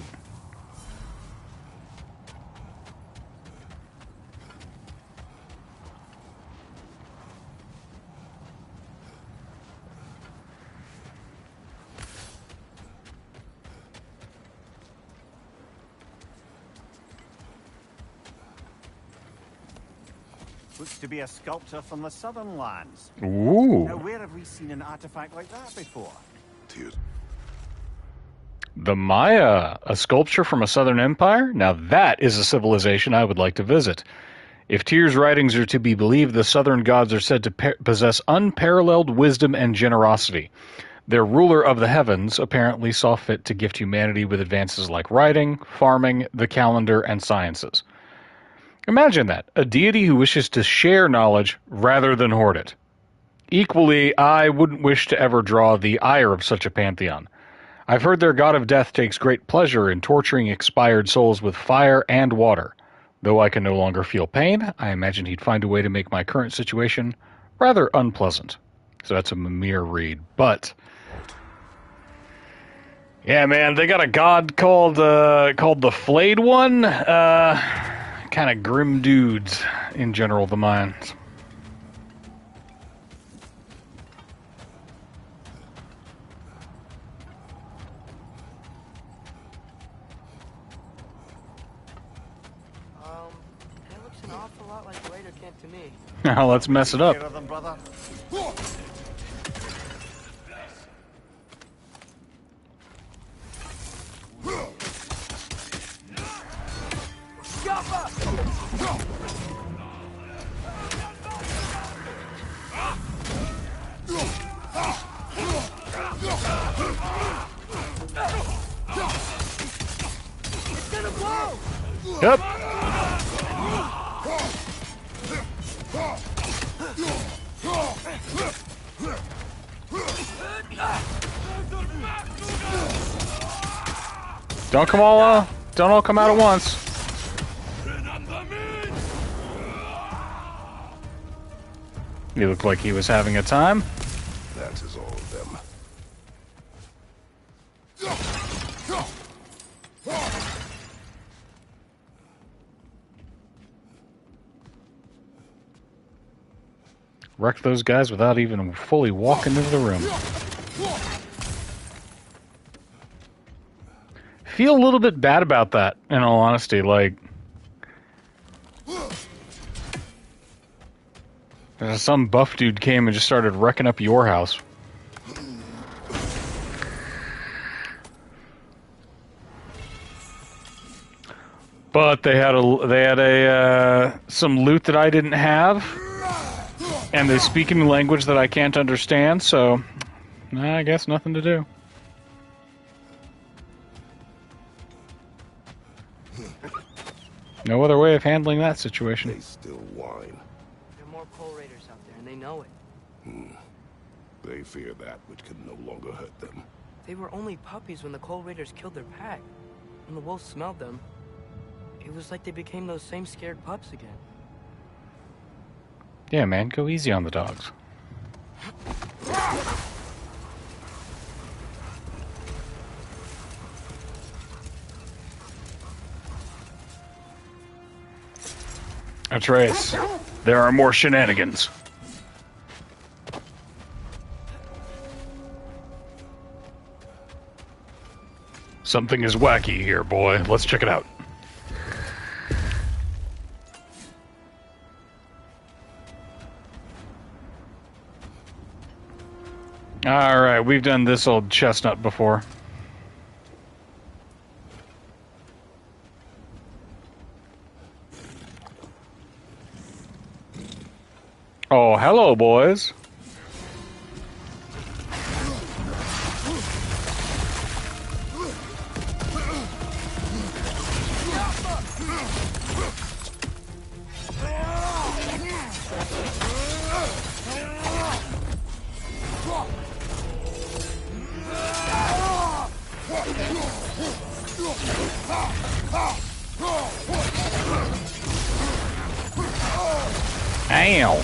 Looks to be a sculpture from the southern lands. Now, Ooh. where have we seen an artifact like that before? Tears. The Maya, a sculpture from a southern empire? Now that is a civilization I would like to visit. If Tyr's writings are to be believed, the southern gods are said to possess unparalleled wisdom and generosity. Their ruler of the heavens apparently saw fit to gift humanity with advances like writing, farming, the calendar, and sciences. Imagine that, a deity who wishes to share knowledge rather than hoard it. Equally, I wouldn't wish to ever draw the ire of such a pantheon. I've heard their god of death takes great pleasure in torturing expired souls with fire and water. Though I can no longer feel pain, I imagine he'd find a way to make my current situation rather unpleasant. So that's a Mimir read. But yeah, man, they got a god called the Flayed One. Kind of grim dudes in general, the Mayans. That looks an awful lot like the raider camp to me. Now let's mess it up. Care of them, brother? Yep. Don't all come out at once. He looked like he was having a time. That is all of them. Wrecked those guys without even fully walking into the room. Feel a little bit bad about that, in all honesty. Like, some buff dude came and just started wrecking up your house. But they had some loot that I didn't have, and they speak in a language that I can't understand. So, I guess nothing to do. No other way of handling that situation. They still whine. There are more coal raiders out there, and they know it. They fear that which can no longer hurt them. They were only puppies when the coal raiders killed their pack. When the wolves smelled them, it was like they became those same scared pups again. Yeah, man, go easy on the dogs. Atreus, there are more shenanigans. Something is wacky here, boy. Let's check it out. Alright, we've done this old chestnut before. Oh, hello, boys. Ow.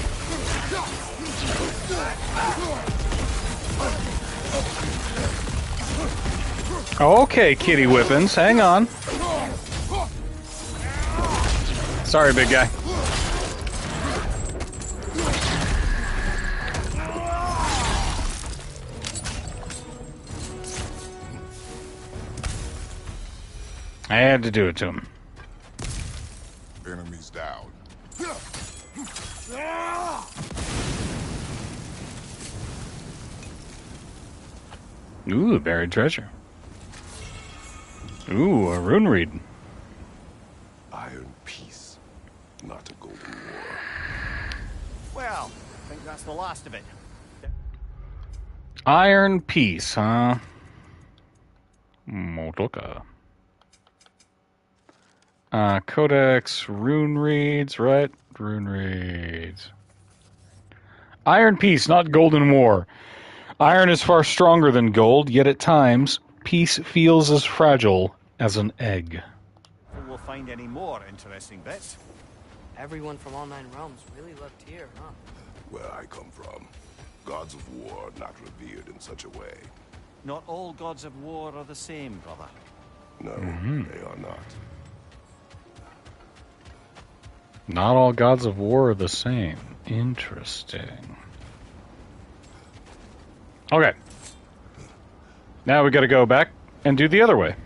Okay, kitty whippings, hang on. Sorry, big guy. I had to do it to him. Enemies down. Ooh, buried treasure. Ooh, a rune read. Iron peace, not a golden war. Well, I think that's the last of it. Iron piece, huh? Motoka. Codex, rune reads, right? Rune reads. Iron peace, not golden war. Iron is far stronger than gold, yet at times, peace feels as fragile as an egg. We'll find any more interesting bits. Everyone from all 9 realms really loved Tyr, huh? Where I come from, gods of war are not revered in such a way. Not all gods of war are the same, brother. No, they are not. Not all gods of war are the same. Interesting. Okay. Now we gotta go back and do the other way.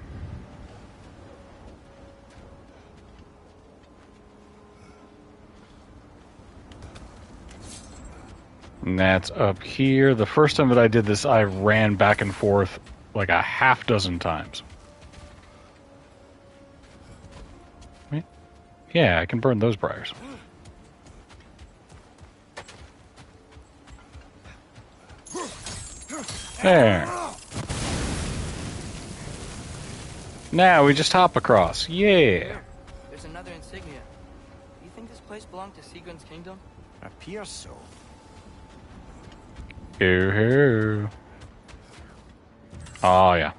And that's up here. The first time that I did this, I ran back and forth like a half dozen times. Yeah, I can burn those briars. There. Now we just hop across. Yeah. There's another insignia. Do you think this place belonged to Sigrun's kingdom? Appears so. Hoo-hoo. Oh, yeah.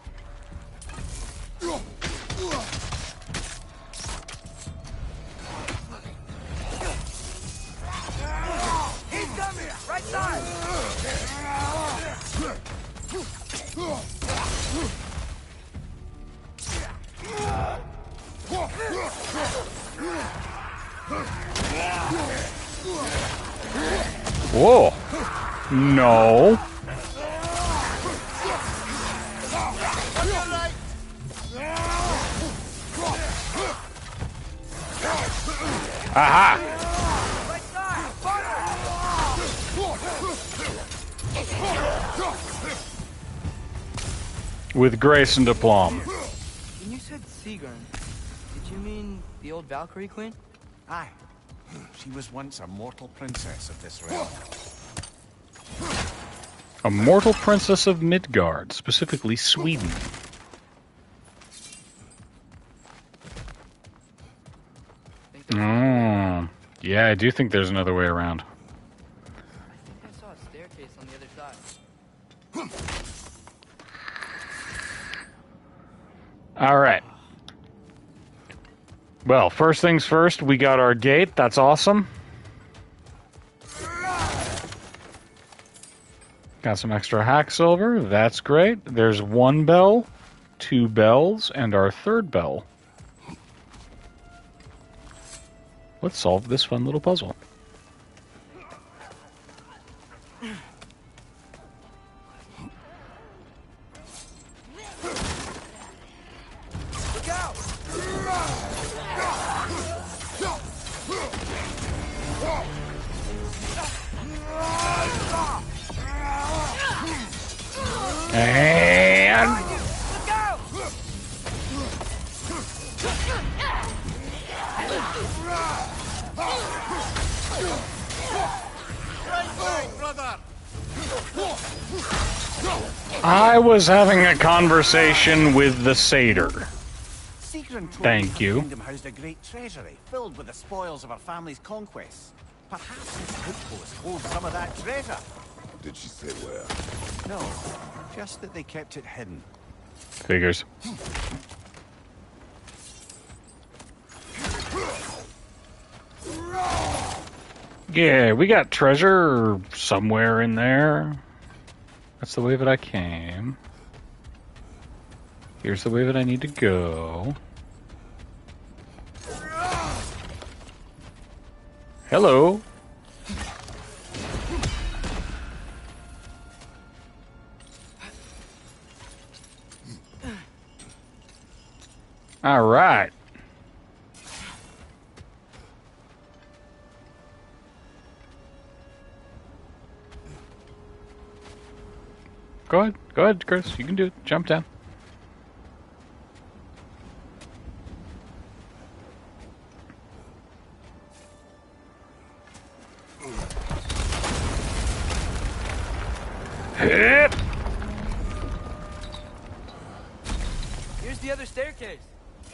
He's coming! Right side! Whoa. No. Aha! With grace and aplomb. When you said Sigrun, did you mean the old Valkyrie queen? Aye. She was once a mortal princess of this realm. A mortal princess of Midgard, specifically Sweden. Oh, yeah, I do think there's another way around. I think I saw a staircase on the other side. All right. Well, first things first, we got our gate. That's awesome. Got some extra hack silver. That's great. There's 1 bell, 2 bells, and our 3rd bell. Let's solve this fun little puzzle. Look out! And Look out! I was having a conversation with the satyr. Sigrun told Thank me her you. kingdom housed a great treasury filled with the spoils of her family's conquests. Perhaps this outpost holds some of that treasure. Did she say where? No, just that they kept it hidden. Figures. Yeah, we got treasure somewhere in there. That's the way that I came. Here's the way that I need to go. Hello. All right. Go ahead, Chris. You can do it. Jump down. Hit. Here's the other staircase.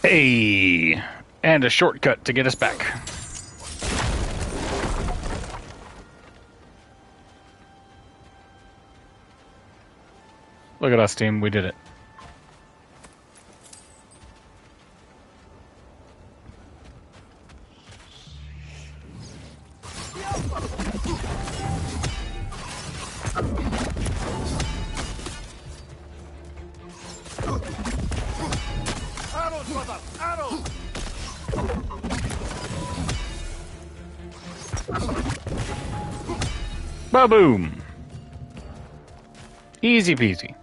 Hey, and a shortcut to get us back. Look at us, team. We did it. Arrows, brother! Arrows! Ba-boom. Easy peasy.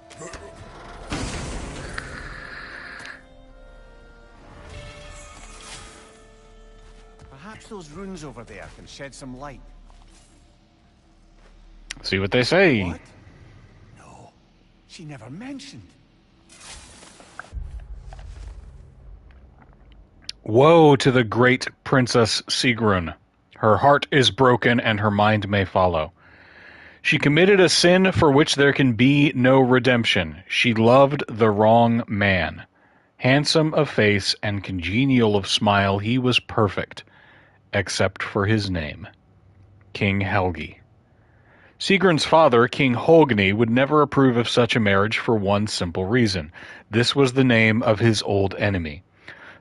Perhaps those runes over there can shed some light. See what they say. What? No, she never mentioned. Woe to the great Princess Sigrun. Her heart is broken and her mind may follow. She committed a sin for which there can be no redemption. She loved the wrong man. Handsome of face and congenial of smile, he was perfect, except for his name, King Helgi. Sigrun's father, King Holgni, would never approve of such a marriage for one simple reason. This was the name of his old enemy.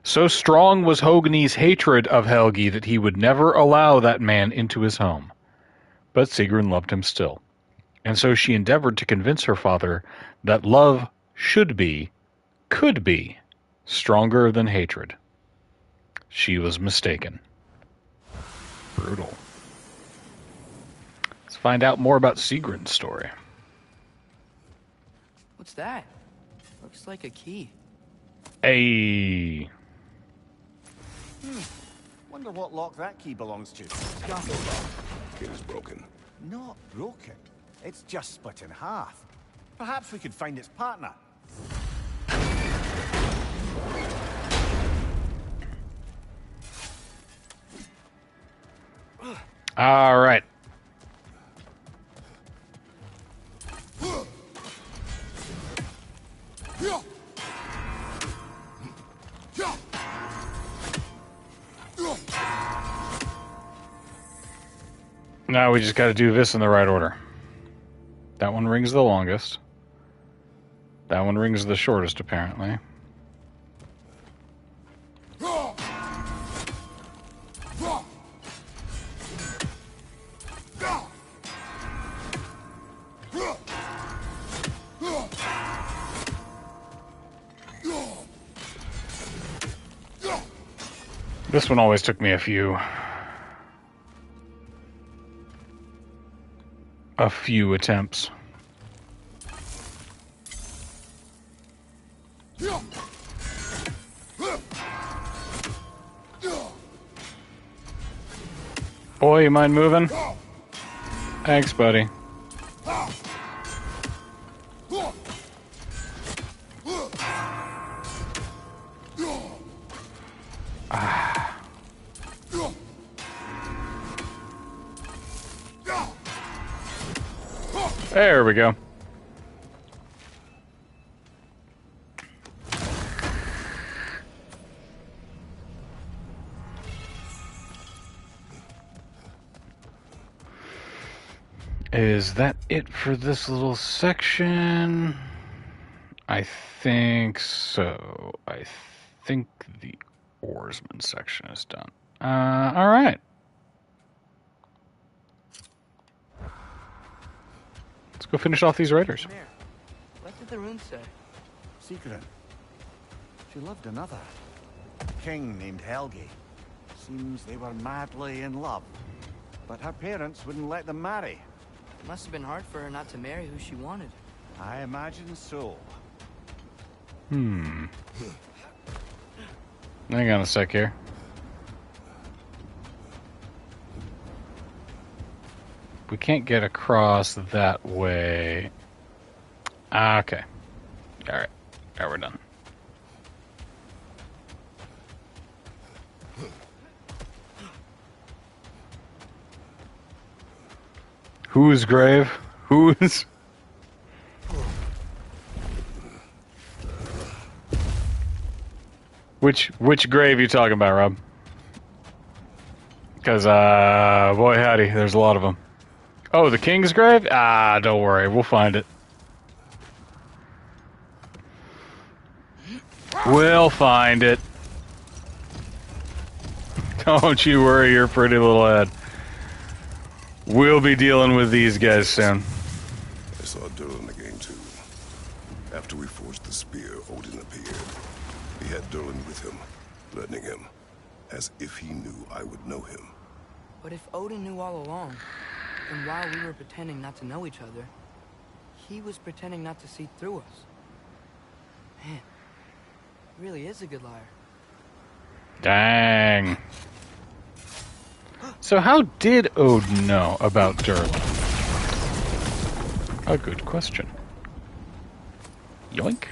So strong was Holgni's hatred of Helgi that he would never allow that man into his home. But Sigrun loved him still, and so she endeavored to convince her father that love should be, could be, stronger than hatred. She was mistaken. Brutal. Let's find out more about Sigrun's story. What's that? Looks like a key. Hey. Wonder what lock that key belongs to. Kid is broken. Not broken. It's just split in half. Perhaps we could find its partner. All right. Now we just got to do this in the right order. That one rings the longest. That one rings the shortest, apparently. This one always took me a few attempts. Boy, you mind moving? Thanks, buddy. There we go. Is that it for this little section? I think so. I think the oarsman section is done. All right. Let's go finish off these raiders. Come here. What did the rune say? Secret. She loved another. A king named Helgi. Seems they were madly in love. But her parents wouldn't let them marry. It must have been hard for her not to marry who she wanted. I imagine so. Hang on a sec here. We can't get across that way. Okay. Alright. Now we're done. Whose grave? Whose? Which grave you talking about, Rob? Because, boy howdy, there's a lot of them. Oh, the king's grave? Ah, don't worry, we'll find it. We'll find it. Don't you worry your pretty little head. We'll be dealing with these guys soon. I saw Durlin again, too. After we forged the spear, Odin appeared. He had Durlin with him, threatening him, as if he knew I would know him. But if Odin knew all along, then while we were pretending not to know each other, he was pretending not to see through us. Man, he really is a good liar. Dang. So how did Odin know about Durlin? A good question. Yoink.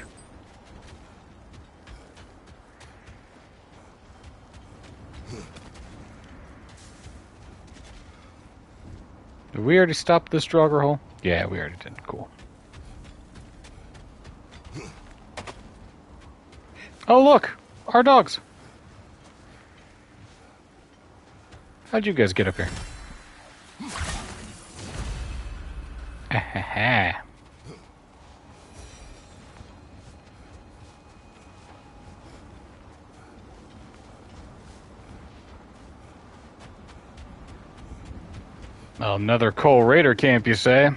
Did we already stop this Draugr hole? Yeah, we already did. Cool. Oh, look! Our dogs! How'd you guys get up here? Ahaha. Another coal raider camp, you say?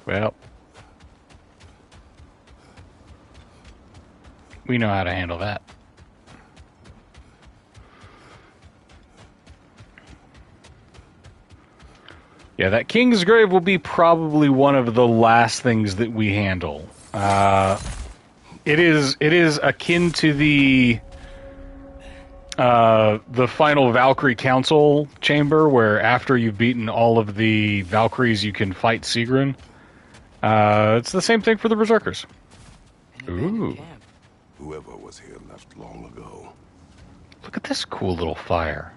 Well, we know how to handle that. Yeah, that King's Grave will be probably one of the last things that we handle. It is akin to the final Valkyrie Council chamber, where after you've beaten all of the Valkyries, you can fight Sigrun. It's the same thing for the Berserkers. Ooh. Whoever was here left long ago. Look at this cool little fire.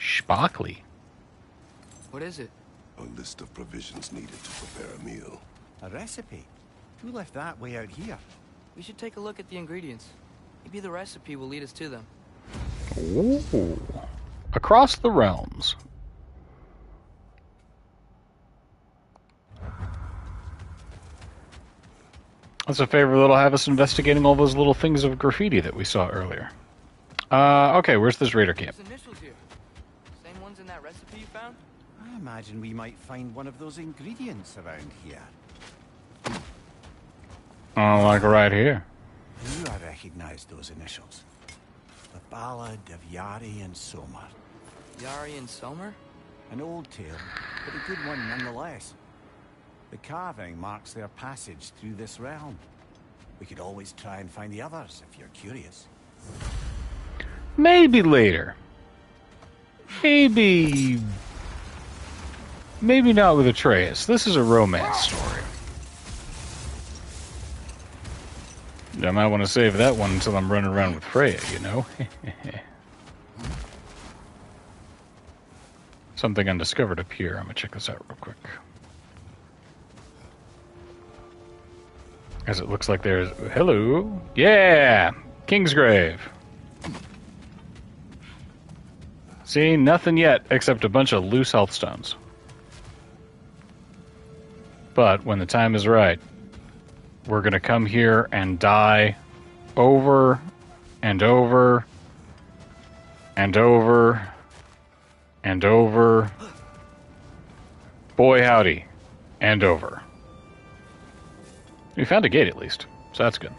Sparkly. What is it? A list of provisions needed to prepare a meal. A recipe? Who left that way out here? We should take a look at the ingredients. Maybe the recipe will lead us to them. Ooh. Across the realms. That's a favor that'll have us investigating all those little things of graffiti that we saw earlier. Okay, where's this raider camp? There's initials here. Same ones in that recipe you found? I imagine we might find one of those ingredients around here. Oh, like right here. Ooh, I recognize those initials. The Ballad of Yari and Somar. Yari and Somer? An old tale, but a good one nonetheless. The carving marks their passage through this realm. We could always try and find the others if you're curious. Maybe later. Maybe not with Atreus. This is a romance story. I might want to save that one until I'm running around with Freya, you know? something undiscovered up here. I'm gonna check this out real quick. As it looks like there's... Hello! Yeah! Kingsgrave! See, nothing yet except a bunch of loose health stones. But when the time is right, we're gonna come here and die over and over and over and over. Boy howdy. And over. We found a gate at least, so that's good.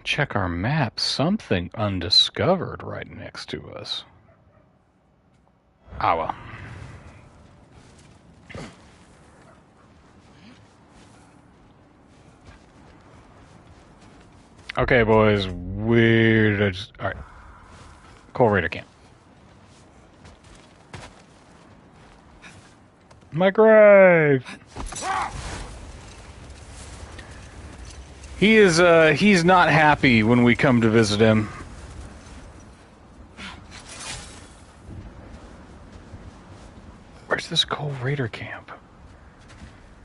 Check our map. Something undiscovered right next to us. Ah, well. Okay, boys. We're just... Alright. Coal Raider camp. My grave! He's not happy when we come to visit him. Where's this Coal Raider camp?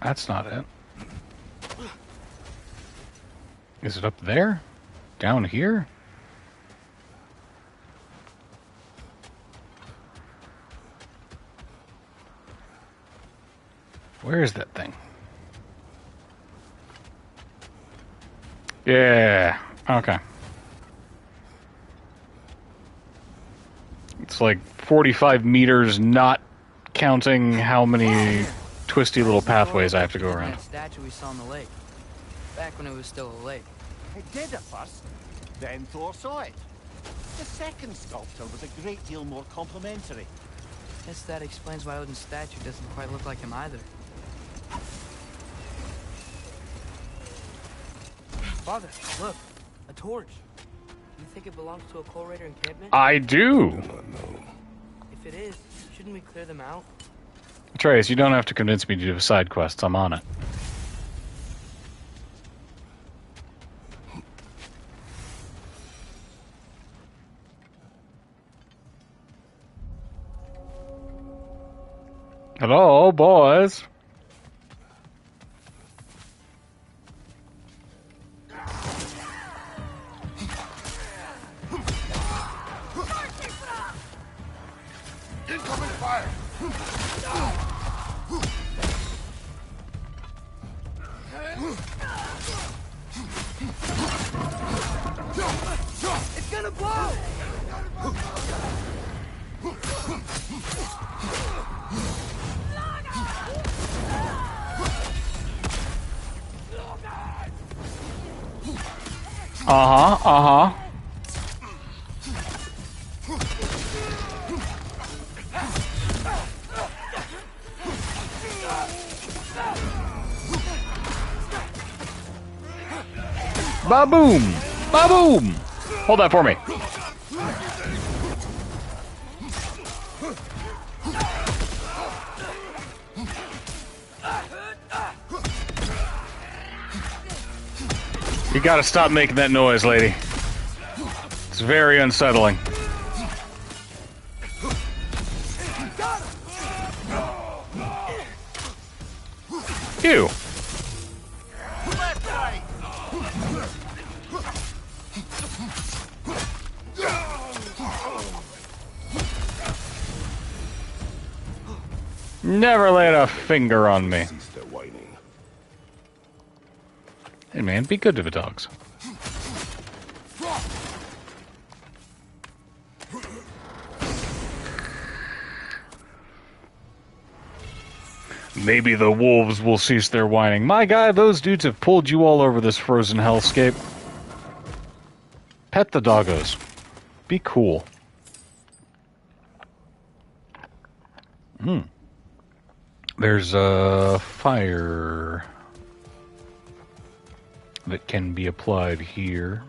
That's not it. Is it up there? Down here? Where is that thing? Yeah, okay. It's like 45 meters, not counting how many twisty little pathways I have to go around. That statue we saw in the lake. Back when it was still a lake. It did at first. Then Thor saw it. The second sculpture was a great deal more complimentary. Guess that explains why Odin's statue doesn't quite look like him either. Father, look, a torch. You think it belongs to a Coal Raider encampment? I do. If it is, shouldn't we clear them out? Atreus, you don't have to convince me to do side quests. I'm on it. Hello, boys. Incoming fire! It's gonna blow! Uh-huh. Ba-boom! Ba-boom! Hold that for me. You gotta stop making that noise, lady. It's very unsettling. Ew. Never laid a finger on me. Hey man, be good to the dogs. Maybe the wolves will cease their whining. My guy, those dudes have pulled you all over this frozen hellscape. Pet the doggos. Be cool. There's a fire that can be applied here.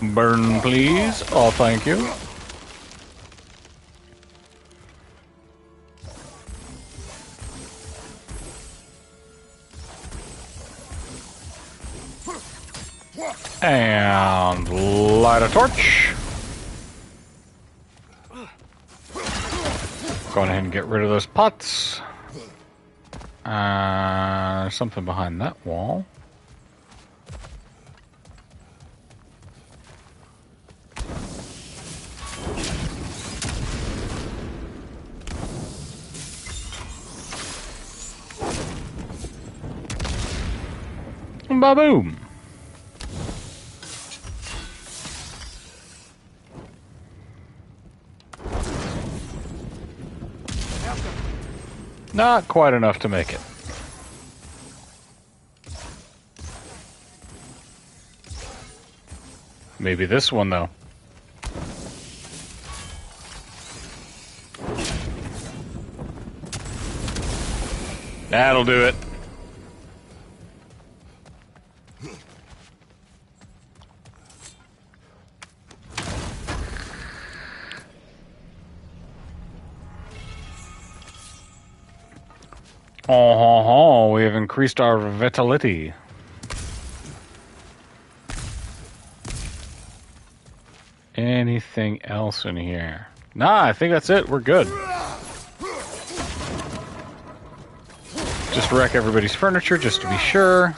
Burn, please. Oh, thank you. And light a torch. Go ahead and get rid of those pots. Something behind that wall. Ba-boom! Not quite enough to make it. Maybe this one, though. That'll do it. Oh, we have increased our vitality. Anything else in here? Nah, I think that's it. We're good. Just wreck everybody's furniture just to be sure.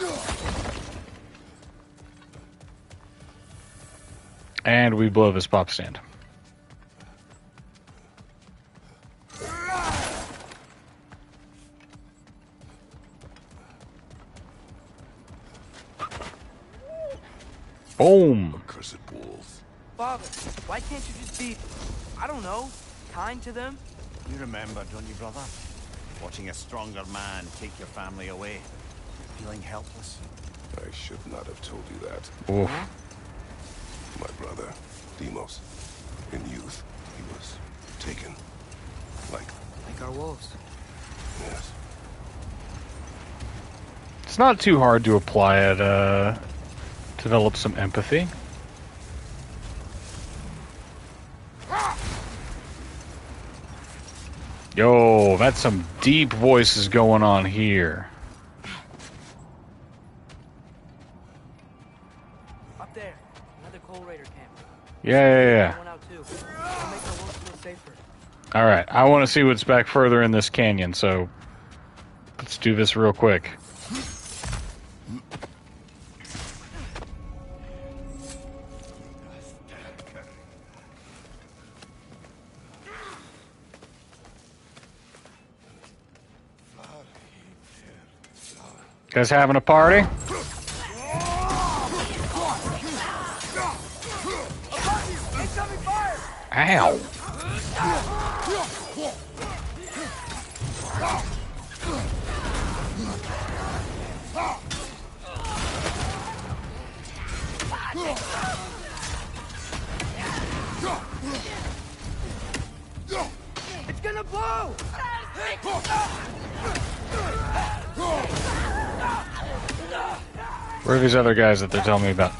And we blow this pop stand. Boom. Accursed wolves. Father, why can't you just be, I don't know, kind to them? You remember, don't you, brother? Watching a stronger man take your family away. Feeling helpless. I should not have told you that. Oof. My brother, Demos. In youth, he was taken. Like Like our wolves. yes. It's not too hard to apply it, develop some empathy. Yo, that's some deep voices going on here. Up there, another coal raider camp. Yeah. One out too. It'll make our wolves feel safer. All right, I want to see what's back further in this canyon, so let's do this real quick. Guys having a party? Ow. It's gonna blow! Where are these other guys that they're telling me about?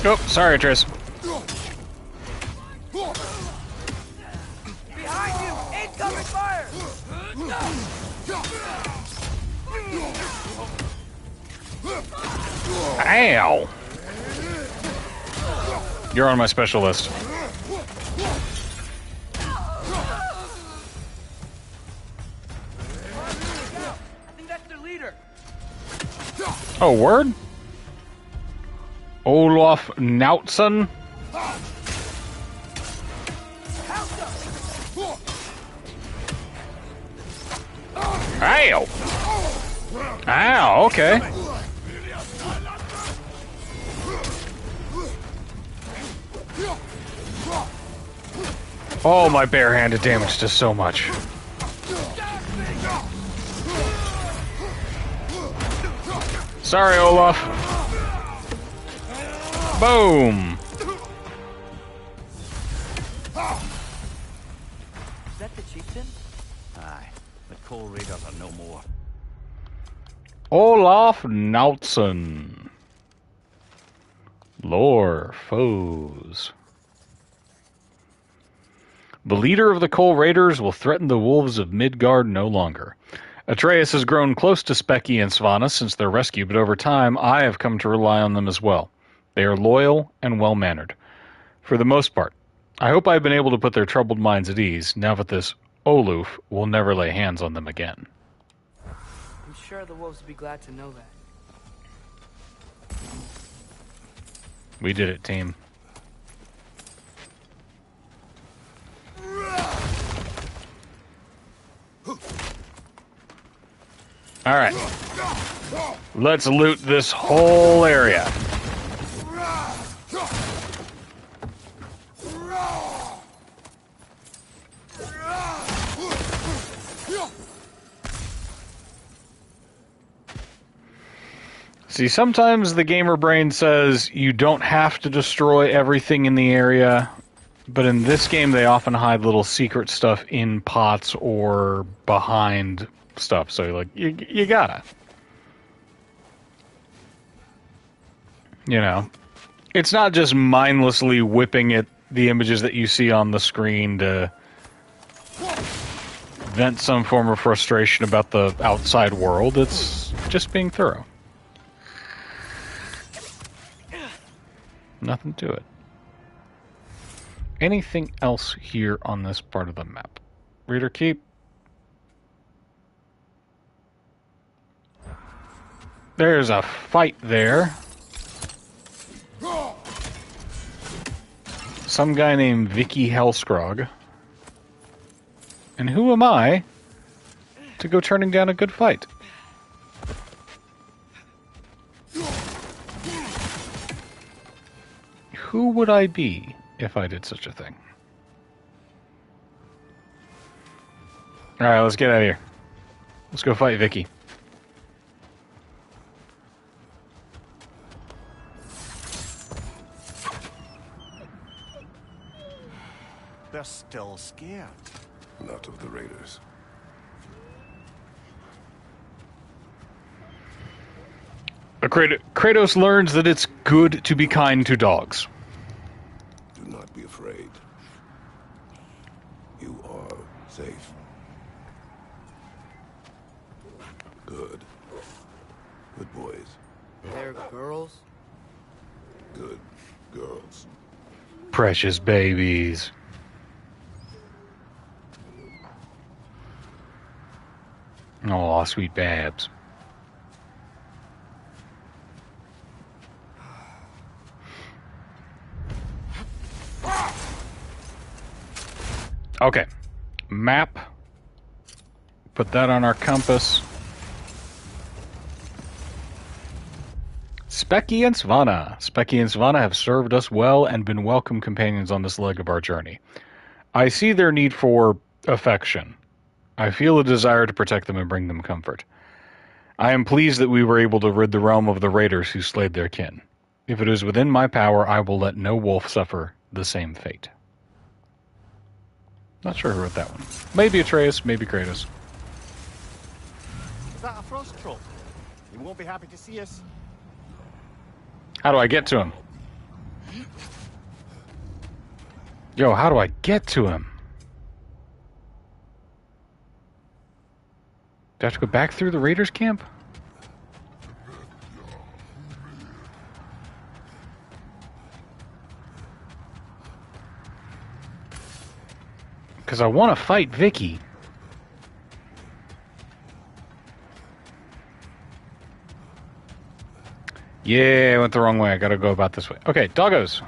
Oh, sorry, Tris. Behind you! Incoming fire! Ow! You're on my special list. I think that's their leader. Oh, word? Olaf Knutson? Ow! Ow, okay. Oh, my barehanded damage does so much. Sorry, Olaf. Boom. Is that the chieftain? Aye, the coal raiders are no more. Olaf Knutson. Lore foes. The leader of the Coal Raiders will threaten the wolves of Midgard no longer. Atreus has grown close to Specky and Svanna since their rescue, but over time I have come to rely on them as well. They are loyal and well-mannered. For the most part. I hope I've been able to put their troubled minds at ease, now that this Oluf will never lay hands on them again. I'm sure the wolves would be glad to know that. We did it, team. Alright. Let's loot this whole area. See, sometimes the gamer brain says you don't have to destroy everything in the area, but in this game they often hide little secret stuff in pots or behind stuff, so like, you gotta. You know, it's not just mindlessly whipping at the images that you see on the screen to vent some form of frustration about the outside world. It's just being thorough. Nothing to it. Anything else here on this part of the map? Reader keep. There's a fight there. Some guy named Vicky Hellscrog. And who am I to go turning down a good fight? Who would I be if I did such a thing? Alright, let's get out of here. Let's go fight Vicky. They're still scared. Not of the raiders. Kratos learns that it's good to be kind to dogs. Do not be afraid. You are safe. Good. Good boys. They're girls? Good girls. Precious babies. Oh, sweet babs. Okay. Map. Put that on our compass. Specky and Svanna. Specky and Svanna have served us well and been welcome companions on this leg of our journey. I see their need for affection. I feel a desire to protect them and bring them comfort. I am pleased that we were able to rid the realm of the raiders who slayed their kin. If it is within my power, I will let no wolf suffer the same fate. Not sure who wrote that one. Maybe Atreus, maybe Kratos. Is that a frost troll? He won't be happy to see us. How do I get to him? Yo, how do I get to him? Do I have to go back through the raiders camp? Because I want to fight Vicky. Yeah, I went the wrong way. I gotta go about this way. Okay, doggos.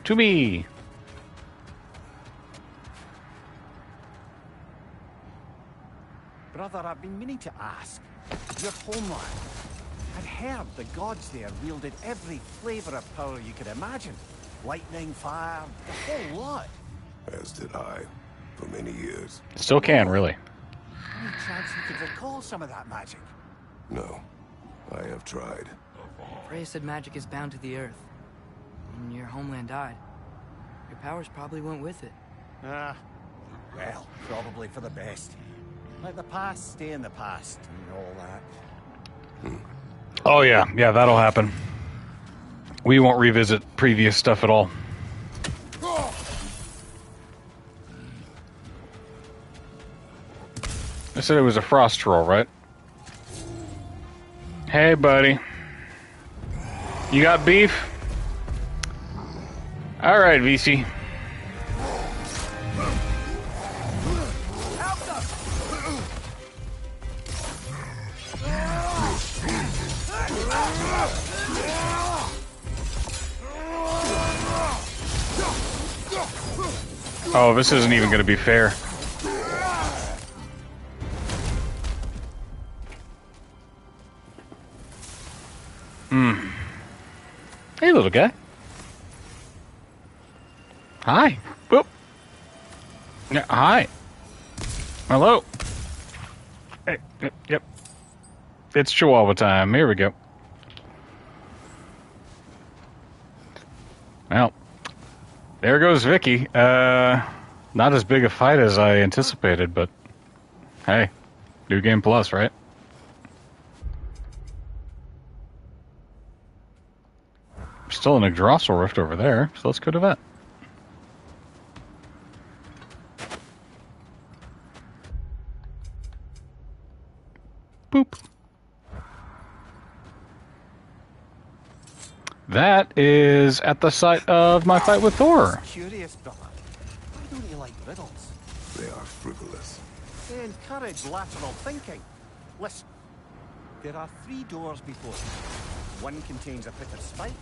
To me. Brother, I've been meaning to ask. Your homeland. I'd heard the gods there wielded every flavor of power you could imagine. Lightning, fire, the whole lot. As did I, for many years. Still can, really. Any chance you could recall some of that magic? No, I have tried. Freya said magic is bound to the earth. When your homeland died, your powers probably went with it. Well, probably for the best. Let the past stay in the past and all that. Oh yeah, that'll happen. We won't revisit previous stuff at all. said it was a frost troll, right? Hey, buddy. You got beef? All right, VC. Oh, this isn't even going to be fair. Hey, little guy. Hi. Whoop. Yeah, hi. Hello. Hey, yep. It's Chihuahua time. Here we go. Well, there goes Vicky. Not as big a fight as I anticipated, but hey, new game plus, right? Still an Yggdrasil rift over there, so let's go to that. Boop. That is at the site of my fight with Thor. Curious, brother. Why don't you like riddles? They are frivolous. They encourage lateral thinking. Listen, there are 3 doors before you. One contains a pit of spikes,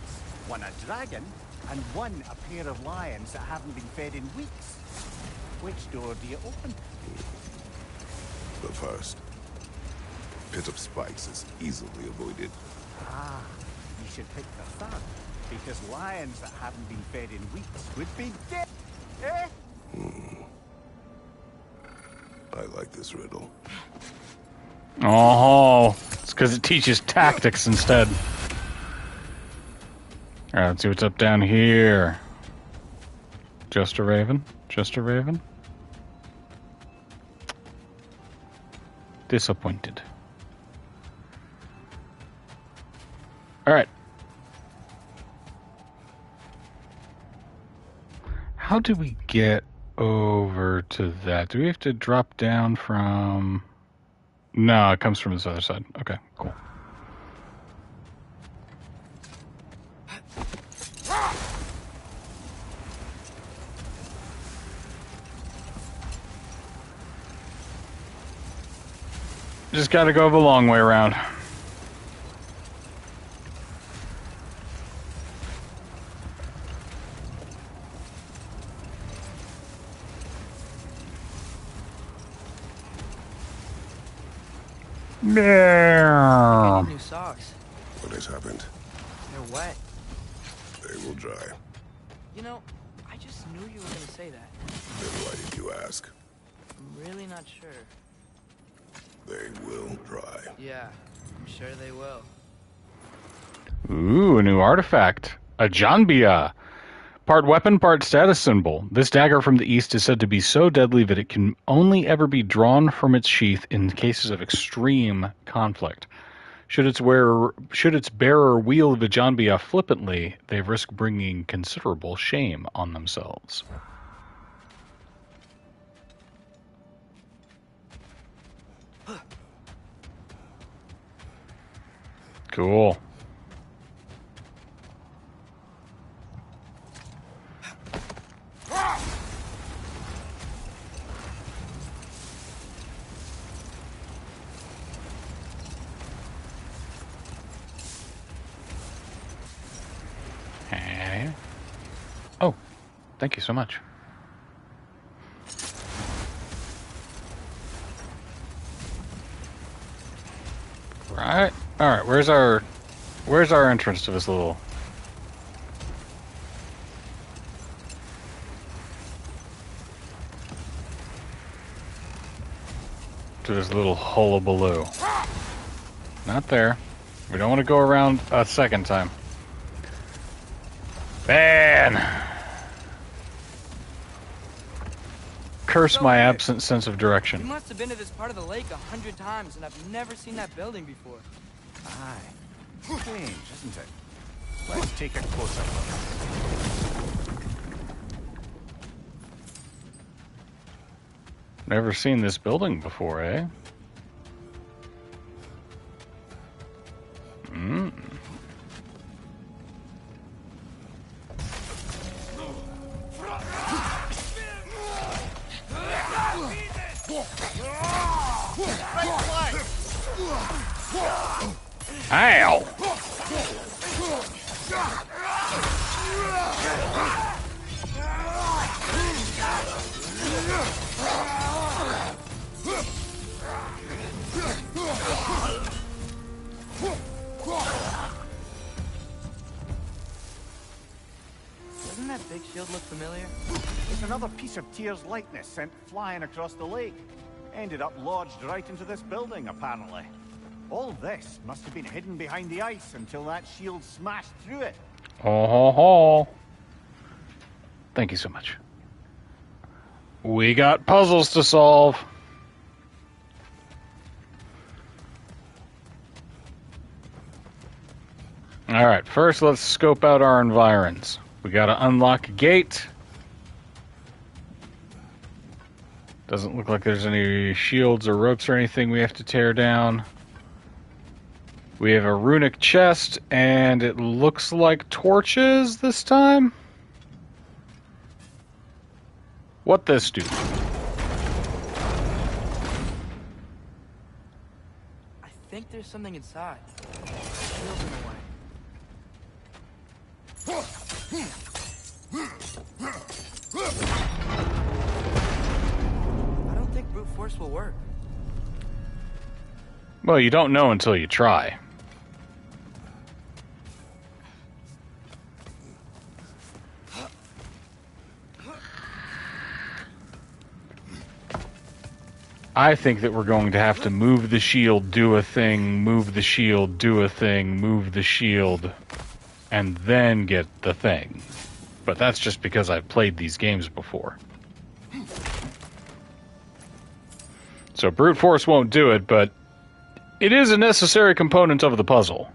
one a dragon, and one a pair of lions that haven't been fed in weeks. Which door do you open? The first. Pit of spikes is easily avoided. Ah, you should pick the third, because lions that haven't been fed in weeks would be dead. Eh? I like this riddle. Oh, it's because it teaches tactics instead. Alright, let's see what's up down here. Just a raven? Just a raven? Disappointed. Alright. How do we get over to that? Do we have to drop down from... No, it comes from this other side. Okay, cool. Just gotta go the long way around. I Yeah. need new socks. What has happened? They're wet. They will dry. You know, I just knew you were gonna say that. Then why did you ask? I'm really not sure. They will dry. Yeah, I'm sure they will. Ooh, a new artifact. A Janbia. Part weapon, part status symbol. This dagger from the east is said to be so deadly that it can only ever be drawn from its sheath in cases of extreme conflict. Should its bearer wield the Janbia flippantly, they risk bringing considerable shame on themselves. Cool. Oh, thank you so much. Right. All right. Where's our entrance to this little? To this little hullabaloo. Not there. We don't want to go around a second time. Man! Curse my absent sense of You direction. must have been to this part of the lake 100 times, and I've never seen that building before. Aye. Strange, isn't it? Let's take a closer look. Never seen this building before, eh? Ow! Doesn't that big shield look familiar? It's another piece of Tyr's likeness sent flying across the lake. Ended up lodged right into this building, apparently. All this must have been hidden behind the ice until that shield smashed through it. Ho ho ho. Thank you so much. We got puzzles to solve. Alright, first let's scope out our environs. We gotta unlock a gate. Doesn't look like there's any shields or ropes or anything we have to tear down. We have a runic chest, and it looks like torches this time? What this do? I think there's something inside. Shield's in the way. I don't think brute force will work. Well, you don't know until you try. I think that we're going to have to move the shield, do a thing, move the shield, do a thing, move the shield, and then get the thing. But that's just because I've played these games before. So brute force won't do it, but it is a necessary component of the puzzle.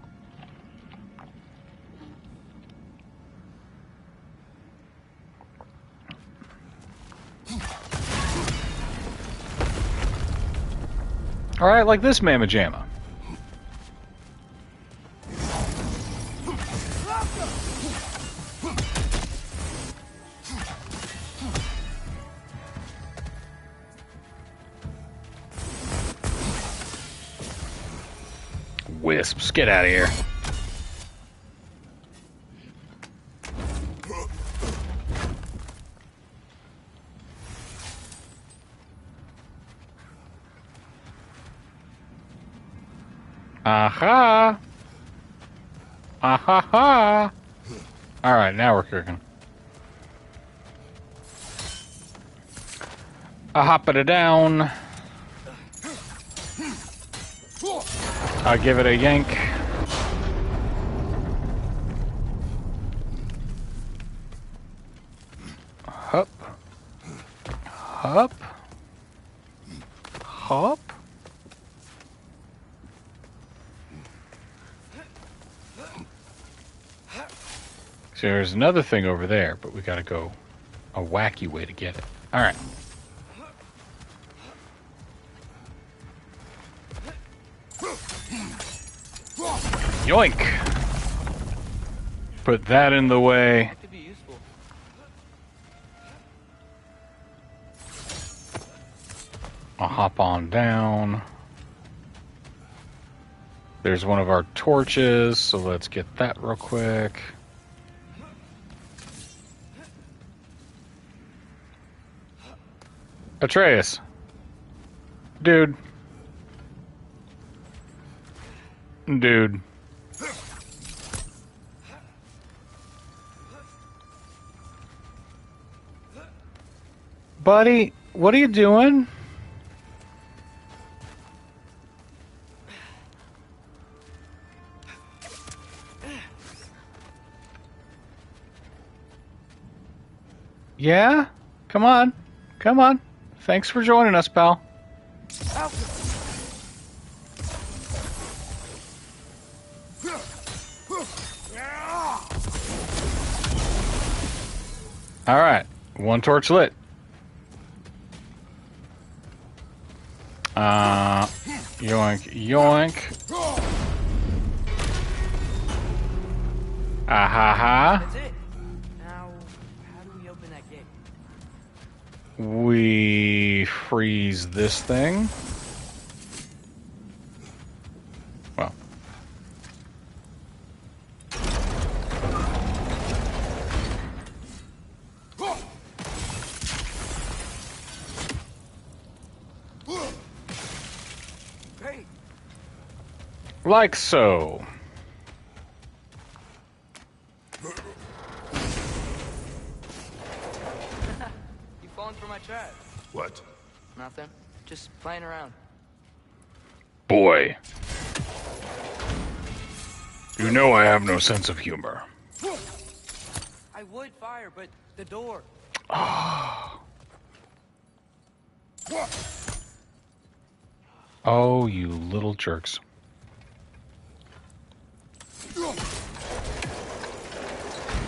Alright, like this mamma jamma. Wisps, get out of here. Aha! Aha! Alright, now we're cooking. I hop it down. I'll give it a yank. Hup. Hup. Hop. So there's another thing over there, but we gotta go a wacky way to get it. Alright. Yoink! Put that in the way. That could be useful. I'll hop on down. There's one of our torches, so let's get that real quick. Atreus. Dude. Dude. Buddy, what are you doing? Yeah? Come on. Come on. Thanks for joining us, pal. Ow. Alright. One torch lit. Yoink, yoink. Ah-ha-ha. That's it. Now, how do we open that gate? We freeze this thing. Well, Like so. You falling for my trap? What? Nothing. Just playing around. Boy. You know I have no sense of humor. I would fire, but the door. Oh, you little jerks.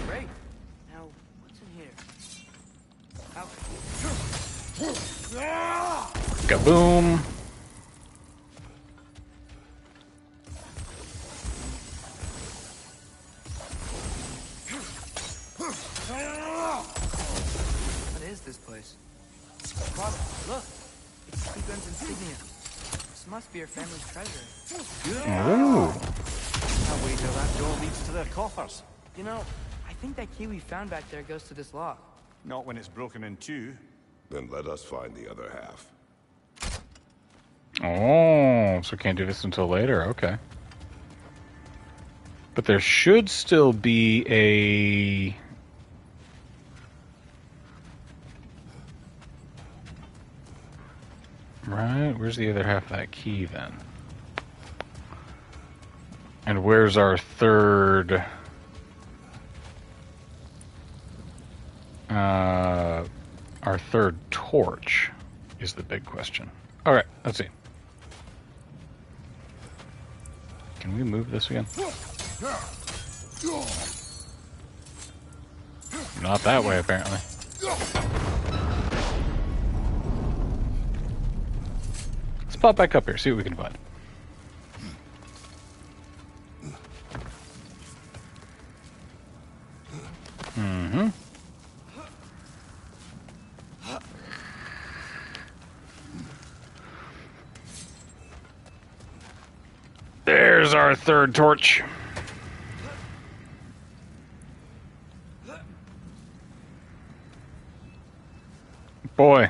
Great. Now, what's in here? Kaboom. What is this place? Father, look. It's Seagram's insignia. This must be her family's treasure. Ooh. I'll wager that door leads to their coffers. You know, I think that key we found back there goes to this lock. Not when it's broken in two. Then let us find the other half. Oh, so can't do this until later. Okay. But there should still be a... Right, where's the other half of that key then? And where's our third... our third torch is the big question. Alright, let's see. Can we move this again? Not that way, apparently. Let's pop back up here, see what we can find. Mm-hmm. There's our third torch. Boy.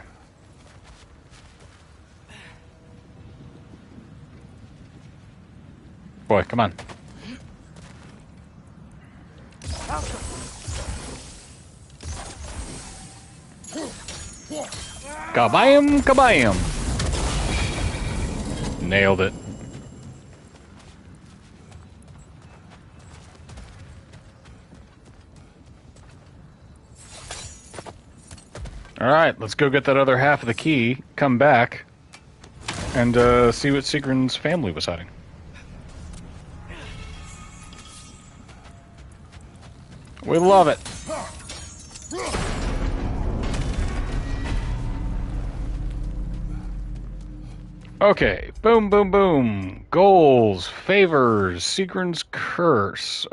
Boy, come on. Kabam, kabam. Nailed it. Alright, let's go get that other half of the key, come back, and see what Sigrun's family was hiding. We love it. Okay, boom, boom, boom. Goals, favors, Sigrun's curse.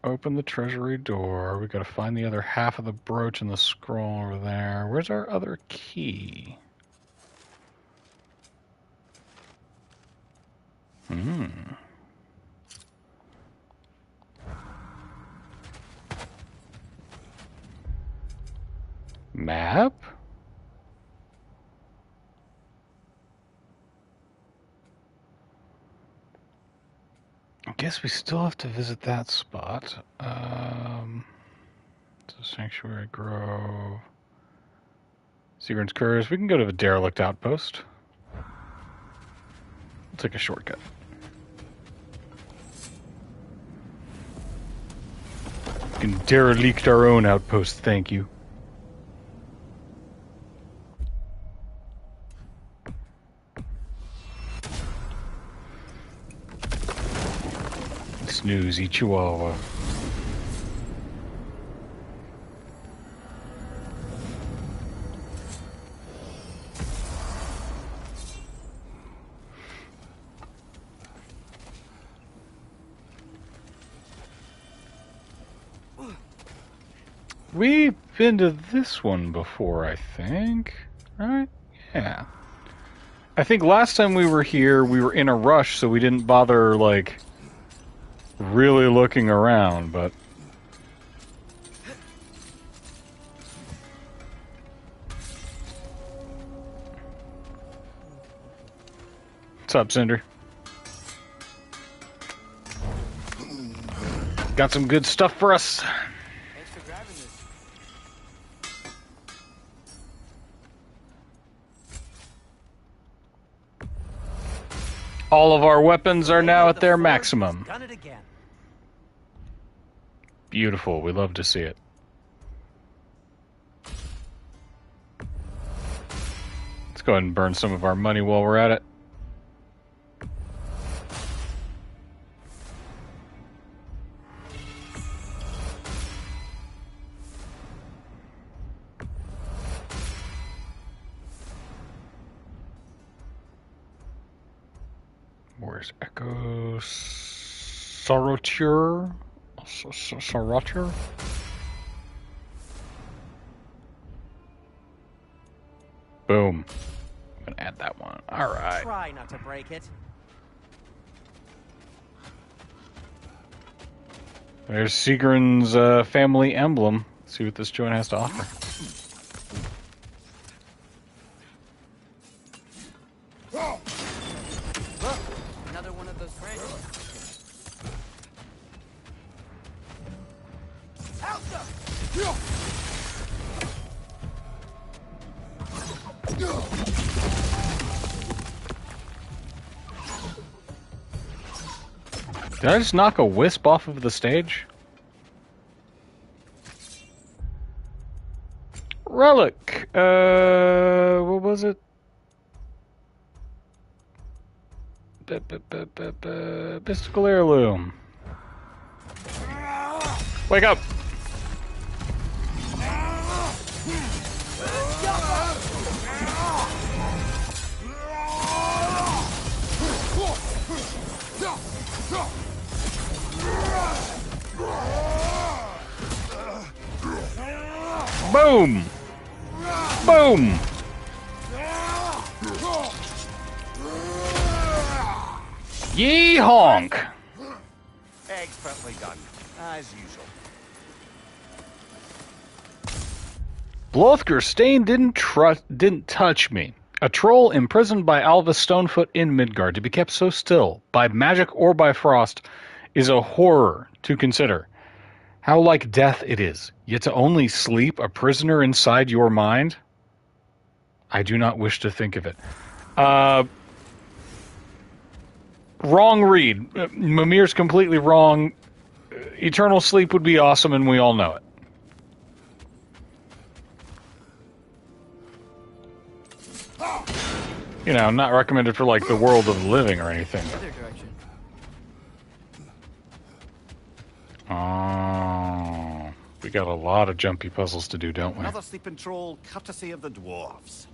Open the treasury door. We gotta find the other half of the brooch and the scroll over there. Where's our other key? Map? I guess we still have to visit that spot. It's a Sanctuary Grove. Sigrun's Curse. We can go to the derelict outpost. We'll take a shortcut. We can derelict our own outpost, thank you. Snoozy Chihuahua. We've been to this one before, I think. Right? Yeah. I think last time we were here, we were in a rush, so we didn't bother, like, really looking around, but... What's up, Cinder? Got some good stuff for us. Thanks for grabbing this. All of our weapons are now at their maximum. Done it again. Beautiful. We love to see it. Let's go ahead and burn some of our money while we're at it. Where's Echo Sorotur? Sorotur? Boom. I'm gonna add that one. Alright. Try not to break it. There's Sigrun's family emblem. Let's see what this joint has to offer. Look, another one of those friends. Did I just knock a wisp off of the stage? Relic! What was it? Mystical heirloom. Wake up! Boom! Boom! Yee honk! Expertly done, as usual. Blothger Stain didn't touch me. A troll imprisoned by Alva Stonefoot in Midgard to be kept so still, by magic or by frost, is a horror to consider. How like death it is, yet to only sleep a prisoner inside your mind? I do not wish to think of it. Wrong read. Mimir's completely wrong. Eternal sleep would be awesome, and we all know it. You know, not recommended for, like, the world of the living or anything. The other direction. Oh, we got a lot of jumpy puzzles to do, don't we? Another sleeping troll, courtesy of the dwarves.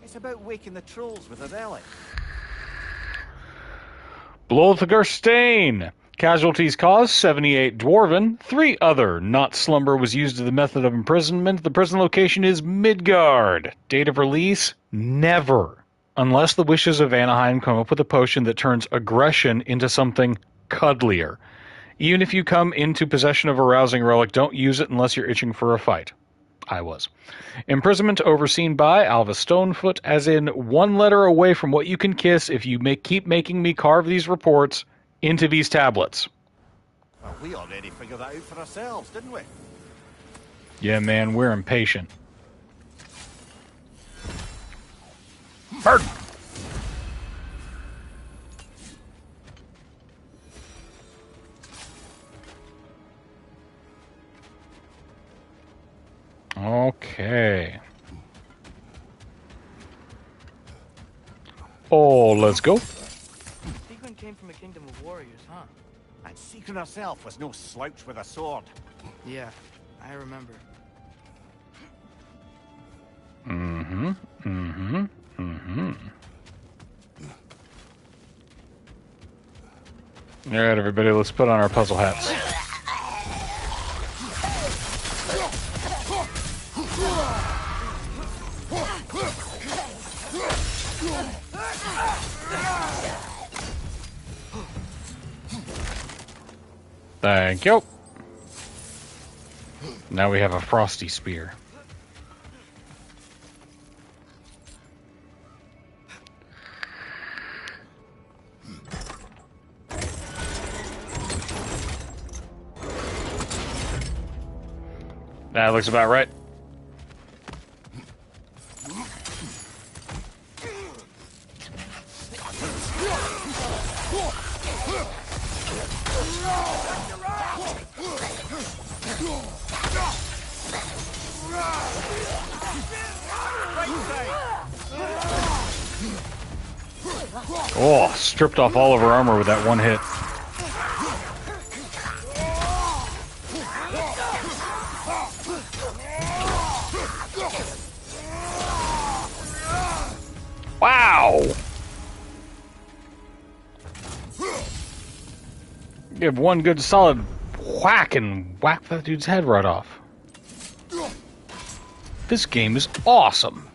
It's about waking the trolls with a relic. Blothger Stain. Casualties caused 78 dwarven. 3 other. Not slumber was used as the method of imprisonment. The prison location is Midgard. Date of release? Never. Unless the wishes of Anaheim come up with a potion that turns aggression into something cuddlier. Even if you come into possession of a rousing relic, don't use it unless you're itching for a fight. I was. Imprisonment overseen by Alva Stonefoot, as in 1 letter away from what you can kiss if you keep making me carve these reports into these tablets. Well, we already figured that out for ourselves, didn't we? Yeah, man, we're impatient. Bird! Okay. Oh, let's go. Sigrun came from a kingdom of warriors, huh? And Sigrun herself was no slouch with a sword. Yeah, I remember. Mm-hmm. Mm-hmm. Mm-hmm. All right, everybody, let's put on our puzzle hats. Thank you. Now we have a frosty spear. That looks about right. Oh, stripped off all of her armor with that one hit. Wow! Give one good solid whack and whack that dude's head right off. This game is awesome.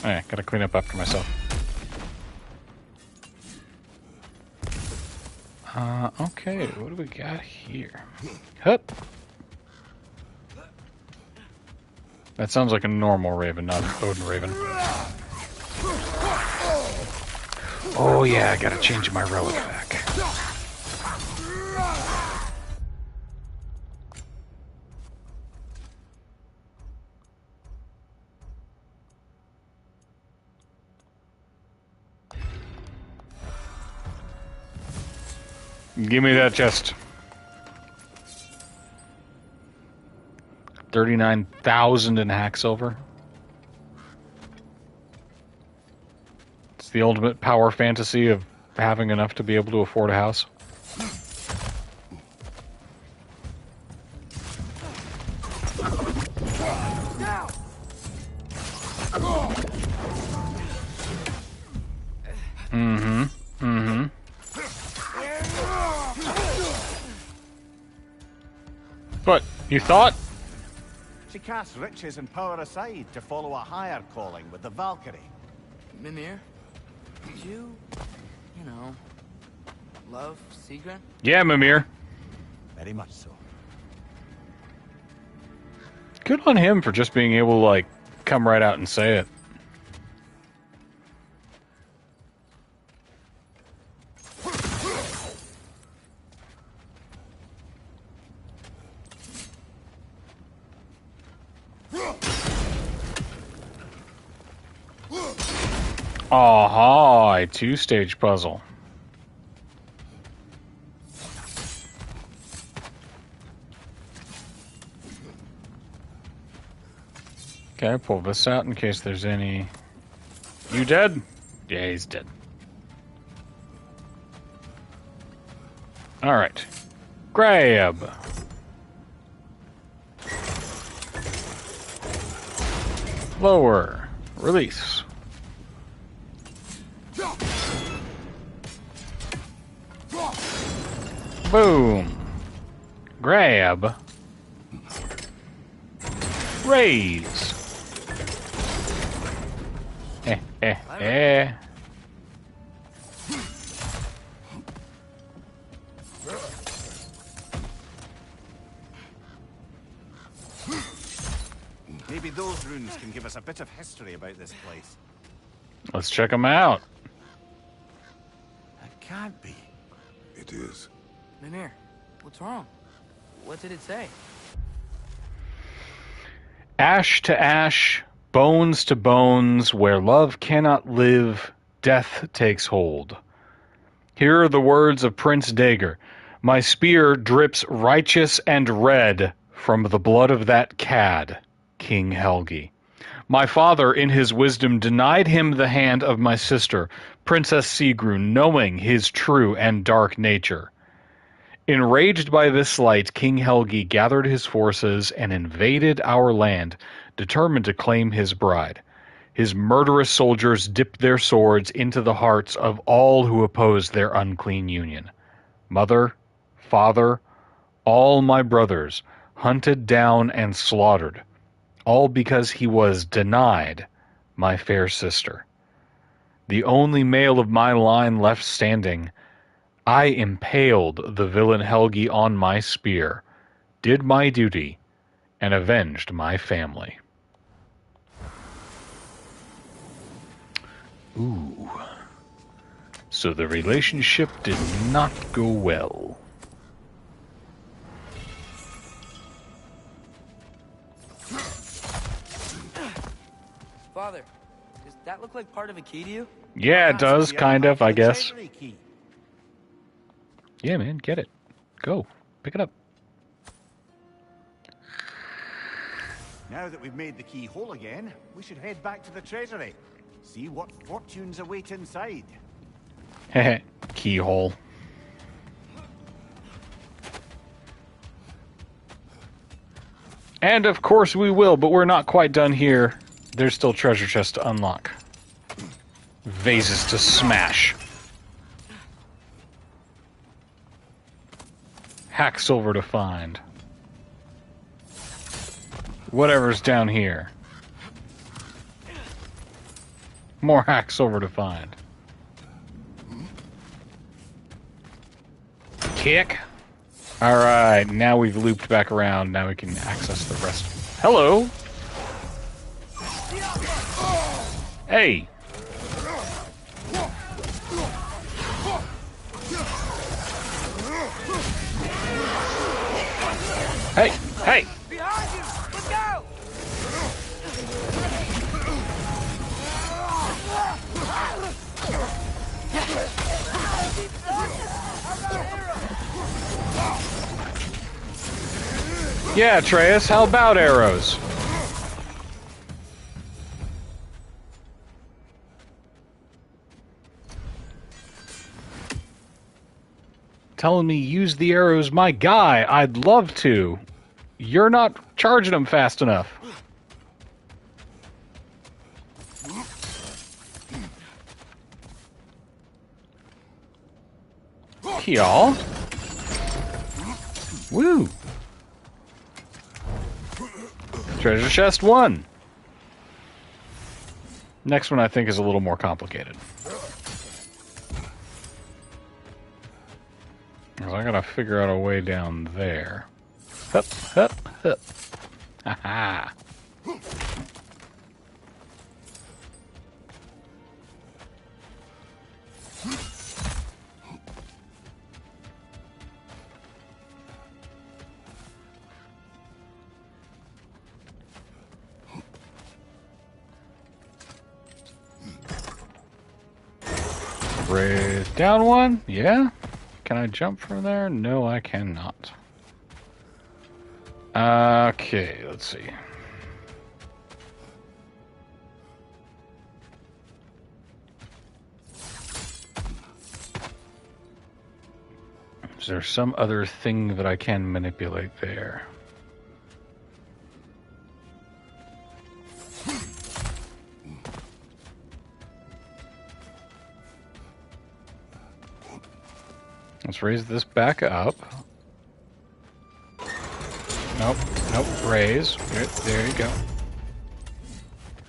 Alright, gotta clean up after myself. Okay, what do we got here? Hup. That sounds like a normal raven, not an Odin raven. Oh yeah, I gotta change my relic back. Give me that chest. 39,000 in hack silver. It's the ultimate power fantasy of having enough to be able to afford a house. What? You thought? She casts riches and power aside to follow a higher calling with the Valkyrie. Mimir, did you know, love Sigrun? Yeah, Mimir. Very much so. Good on him for just being able to, like, come right out and say it. Aha, a two-stage puzzle. Okay, pull this out in case there's any... You dead? Yeah, he's dead. Alright. Grab. Lower. Release. Boom. Grab. Raise. Eh. Maybe those runes can give us a bit of history about this place. Let's check them out. It can't be. It is. Mimir, what's wrong? What did it say? Ash to ash, bones to bones, where love cannot live, death takes hold. Here are the words of Prince Dager. My spear drips righteous and red from the blood of that cad, King Helgi. My father, in his wisdom, denied him the hand of my sister, Princess Sigrun, knowing his true and dark nature. Enraged by this slight, King Helgi gathered his forces and invaded our land, determined to claim his bride. His murderous soldiers dipped their swords into the hearts of all who opposed their unclean union. Mother, father, all my brothers, hunted down and slaughtered, all because he was denied my fair sister. The only male of my line left standing, I impaled the villain Helgi on my spear, did my duty, and avenged my family. Ooh. So the relationship did not go well. Father, does that look like part of a key to you? Yeah, it does, The kind other of, half I the guess. treasury key. Yeah, man, get it. Go. Pick it up. Now that we've made the key whole again, we should head back to the treasury. See what fortunes await inside. Heh, keyhole. And of course we will, but we're not quite done here. There's still treasure chests to unlock. Vases to smash. Hack silver to find. Whatever's down here. More hack silver to find. Kick. Alright, now we've looped back around. Now we can access the rest. Hello! Hey! Hey! Hey! Behind you! Let's go! Yeah, Atreus, how about arrows? Telling me use the arrows, my guy. I'd love to. You're not charging them fast enough. Y'all. Woo. Treasure chest 1. Next one I think is a little more complicated. So I gotta figure out a way down there. Hup, hup, hup. Haha. Raise down 1, yeah. Can I jump from there? No, I cannot. Okay, let's see. Is there some other thing that I can manipulate there? Let's raise this back up. Nope, nope, raise. There you go.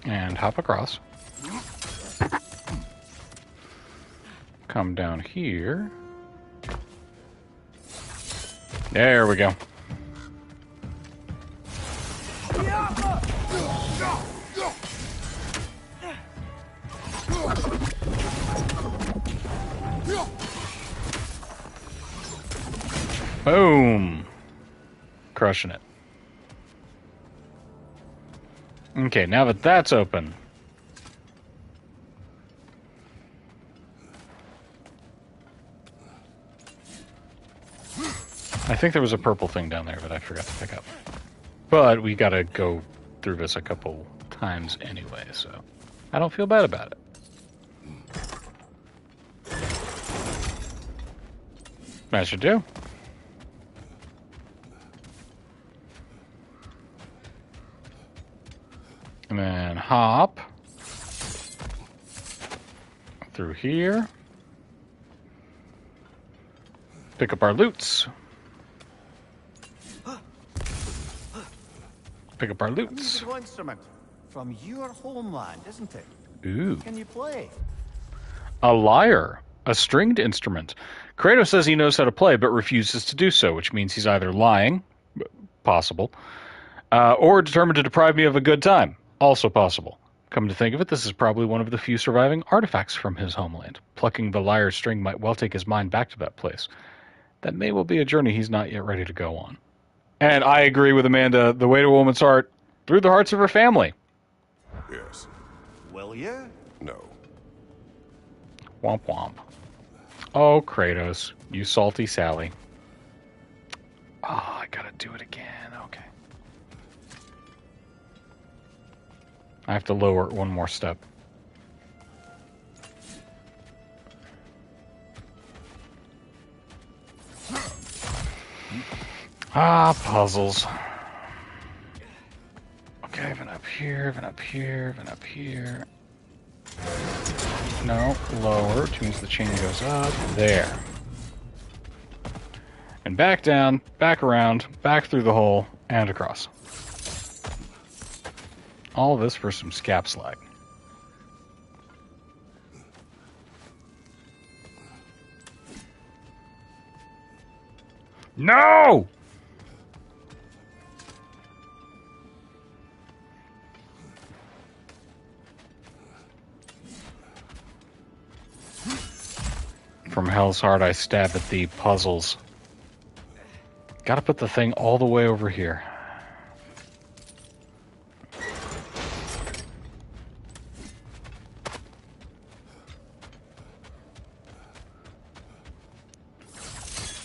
And hop across. Come down here. There we go. Boom. Crushing it. Okay, now that that's open. I think there was a purple thing down there that I forgot to pick up. But we gotta go through this a couple times anyway, so I don't feel bad about it. That should do. And then hop through here. Pick up our loots. Pick up our loots. Musical instrument from your homeland, isn't it? Ooh. Can you play? A lyre. A stringed instrument. Kratos says he knows how to play, but refuses to do so, which means he's either lying, possible, or determined to deprive me of a good time, also possible. Come to think of it, this is probably one of the few surviving artifacts from his homeland. Plucking the lyre's string might well take his mind back to that place. That may well be a journey he's not yet ready to go on. And I agree with Amanda. The way to a woman's heart, through the hearts of her family. Yes. Will you? No. Womp womp. Oh, Kratos, you salty Sally. Oh, I gotta do it again. Okay. I have to lower it one more step. Ah, puzzles. Okay, even up here, even up here, even up here. No, lower, which means the chain goes up. There. And back down, back around, back through the hole, and across. All of this for some scap slag. No! From Hell's Heart, I stab at the puzzles. Gotta put the thing all the way over here.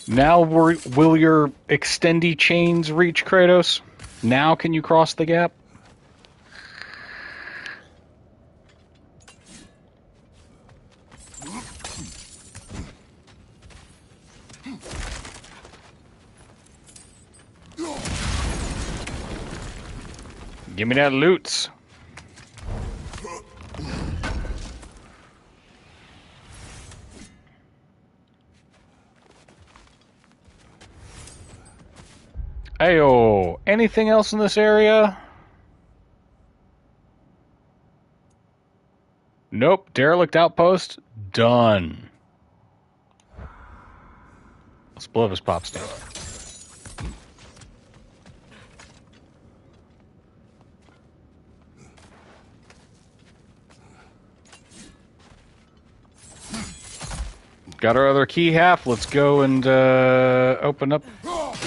Now, will your extendy chains reach, Kratos? Now can you cross the gap? Give me that loot. Ayo, anything else in this area? Nope, derelict outpost, done. Let's blow up his pop stand. Got our other key half. Let's go and open up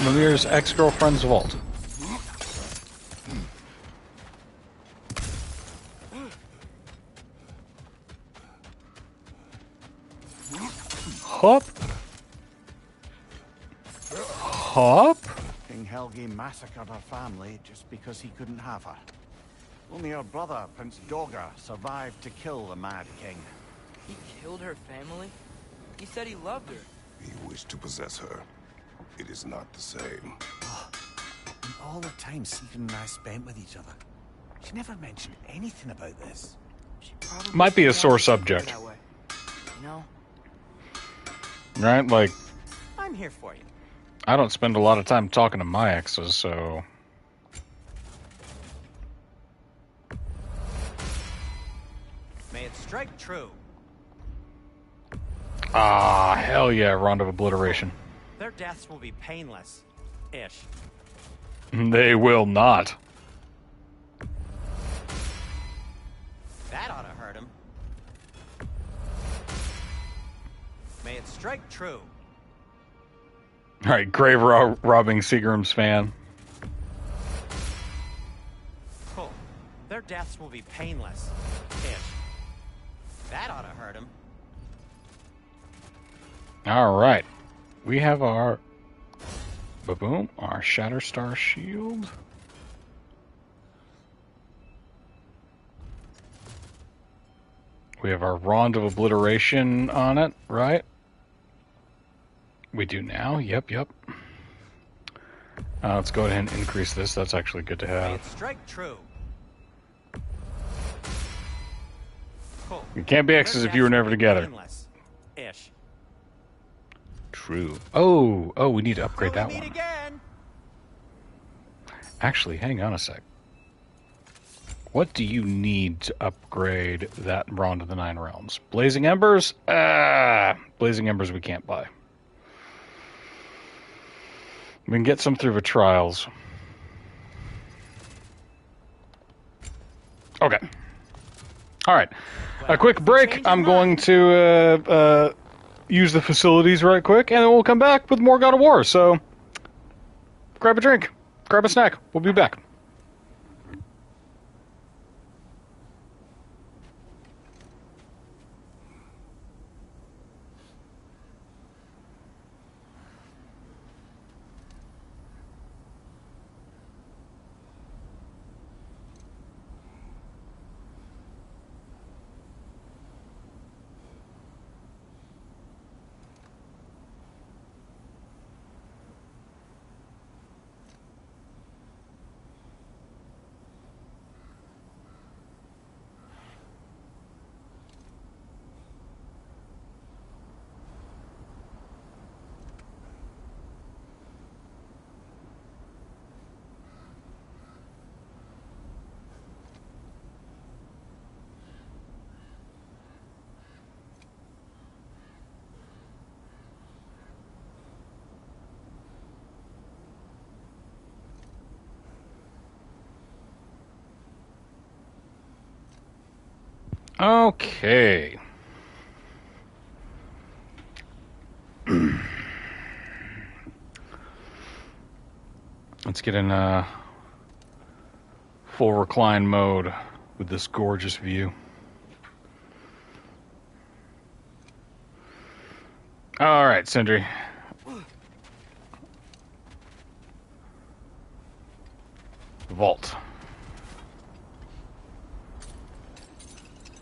Mimir's ex-girlfriend's vault. Hop. Hop. King Helgi massacred her family just because he couldn't have her. Only her brother, Prince Dogger, survived to kill the Mad King. He killed her family? He said he loved her. He wished to possess her. It is not the same. And all the time Sigrun and I spent with each other, she never mentioned anything about this. She probably Might be a sore wanted to keep her subject. that way. You know? Right? Like, I'm here for you. I don't spend a lot of time talking to my exes, so... May it strike true. Ah, hell yeah, Round of Obliteration. Their deaths will be painless. Ish. They will not. That ought to hurt him. May it strike true. Alright, grave robbing Seagram's fan. Cool. Their deaths will be painless. Ish. That ought to hurt him. Alright. We have our... Ba-boom. Our Shatterstar Shield. We have our Rond of Obliteration on it, right? We do now. Yep. Let's go ahead and increase this. That's actually good to May have. it strike true. Cool. You can't be exes if you were never together. Painless. Ish. True. Oh, we need to upgrade Till that we meet one. again. Actually, hang on a sec. What do you need to upgrade that Rond of the Nine Realms? Blazing Embers? Blazing Embers we can't buy. We can get some through the trials. Okay. All right. A quick break. I'm going to use the facilities right quick, and then we'll come back with more God of War. So grab a drink, grab a snack. We'll be back. Okay. Let's get in full recline mode with this gorgeous view. All right, Sindri. Vault.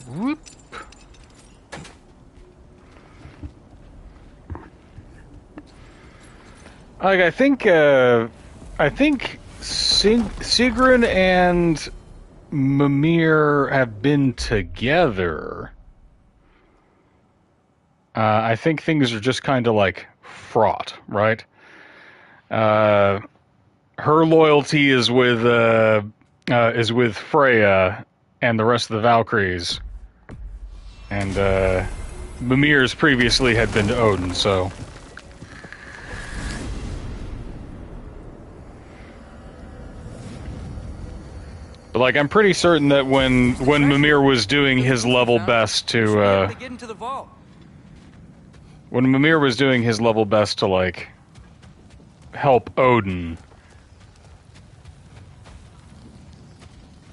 Whoop. Like, I think Sigrun and Mimir have been together. I think things are just kind of like fraught, right? Her loyalty is with Freya and the rest of the Valkyries, and Mimir's previously had been to Odin, so. But like, I'm pretty certain that when Mimir was doing his level best to when Mimir was doing his level best to like help Odin,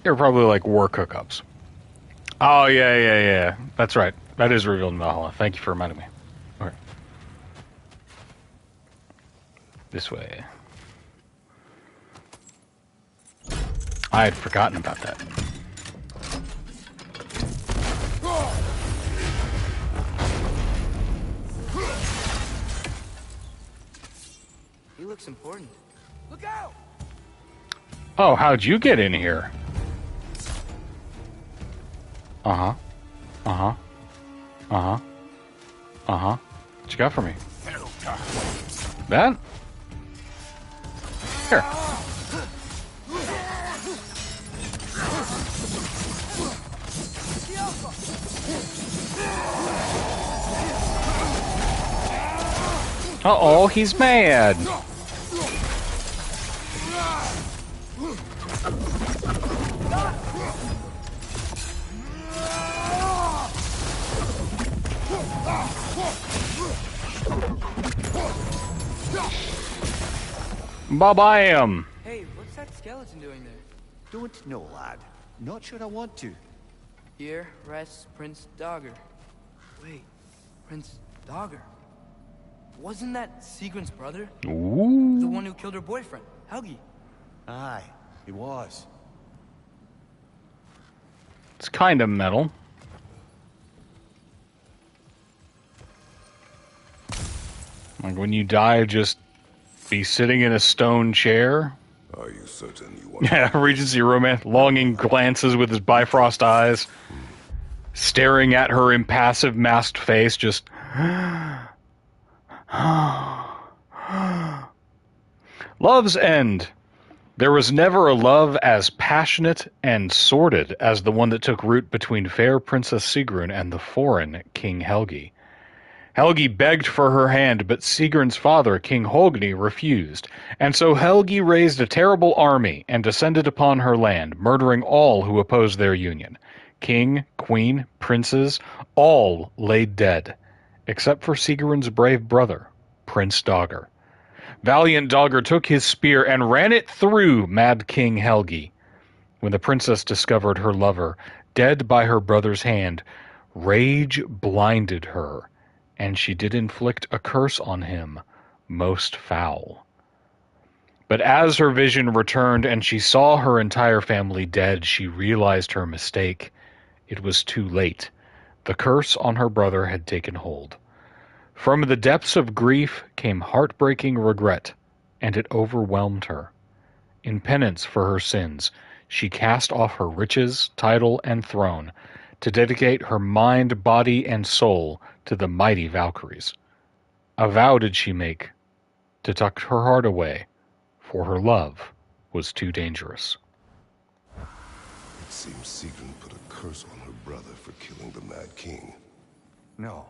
they were probably like work hookups. Oh yeah. That's right. That is revealed in Valhalla. Thank you for reminding me. All right. This way. I had forgotten about that. He looks important. Look out! Oh, how'd you get in here? Uh-huh. Uh-huh. Uh-huh. Uh-huh. What you got for me? That? Here. Uh-oh, he's mad. Bye-bye. Hey, what's that skeleton doing there? Don't know, lad. Not sure I want to. Here rests Prince Dagger. Wait, Prince Dagger? Wasn't that Sigrun's brother? Ooh. The one who killed her boyfriend, Helgi? Aye, he was. It's kind of metal. Like when you die, just be sitting in a stone chair. Are you certain you want? Yeah, Regency romance. Longing glances with his Bifrost eyes, staring at her impassive masked face, just. Love's end. There was never a love as passionate and sordid as the one that took root between fair Princess Sigrun and the foreign King Helgi. Helgi begged for her hand, but Sigrun's father, King Hogni, refused, and so Helgi raised a terrible army and descended upon her land, murdering all who opposed their union. King, queen, princes, all lay dead, except for Sigurd's brave brother, Prince Dagr. Valiant Dagr took his spear and ran it through mad King Helgi. When the princess discovered her lover dead by her brother's hand, rage blinded her, and she did inflict a curse on him, most foul. But as her vision returned and she saw her entire family dead, she realized her mistake. It was too late. The curse on her brother had taken hold. From the depths of grief came heartbreaking regret, and it overwhelmed her. In penance for her sins, she cast off her riches, title, and throne to dedicate her mind, body, and soul to the mighty Valkyries. A vow did she make to tuck her heart away, for her love was too dangerous. It seems Sigrun put a curse on her brother for killing the Mad King. No.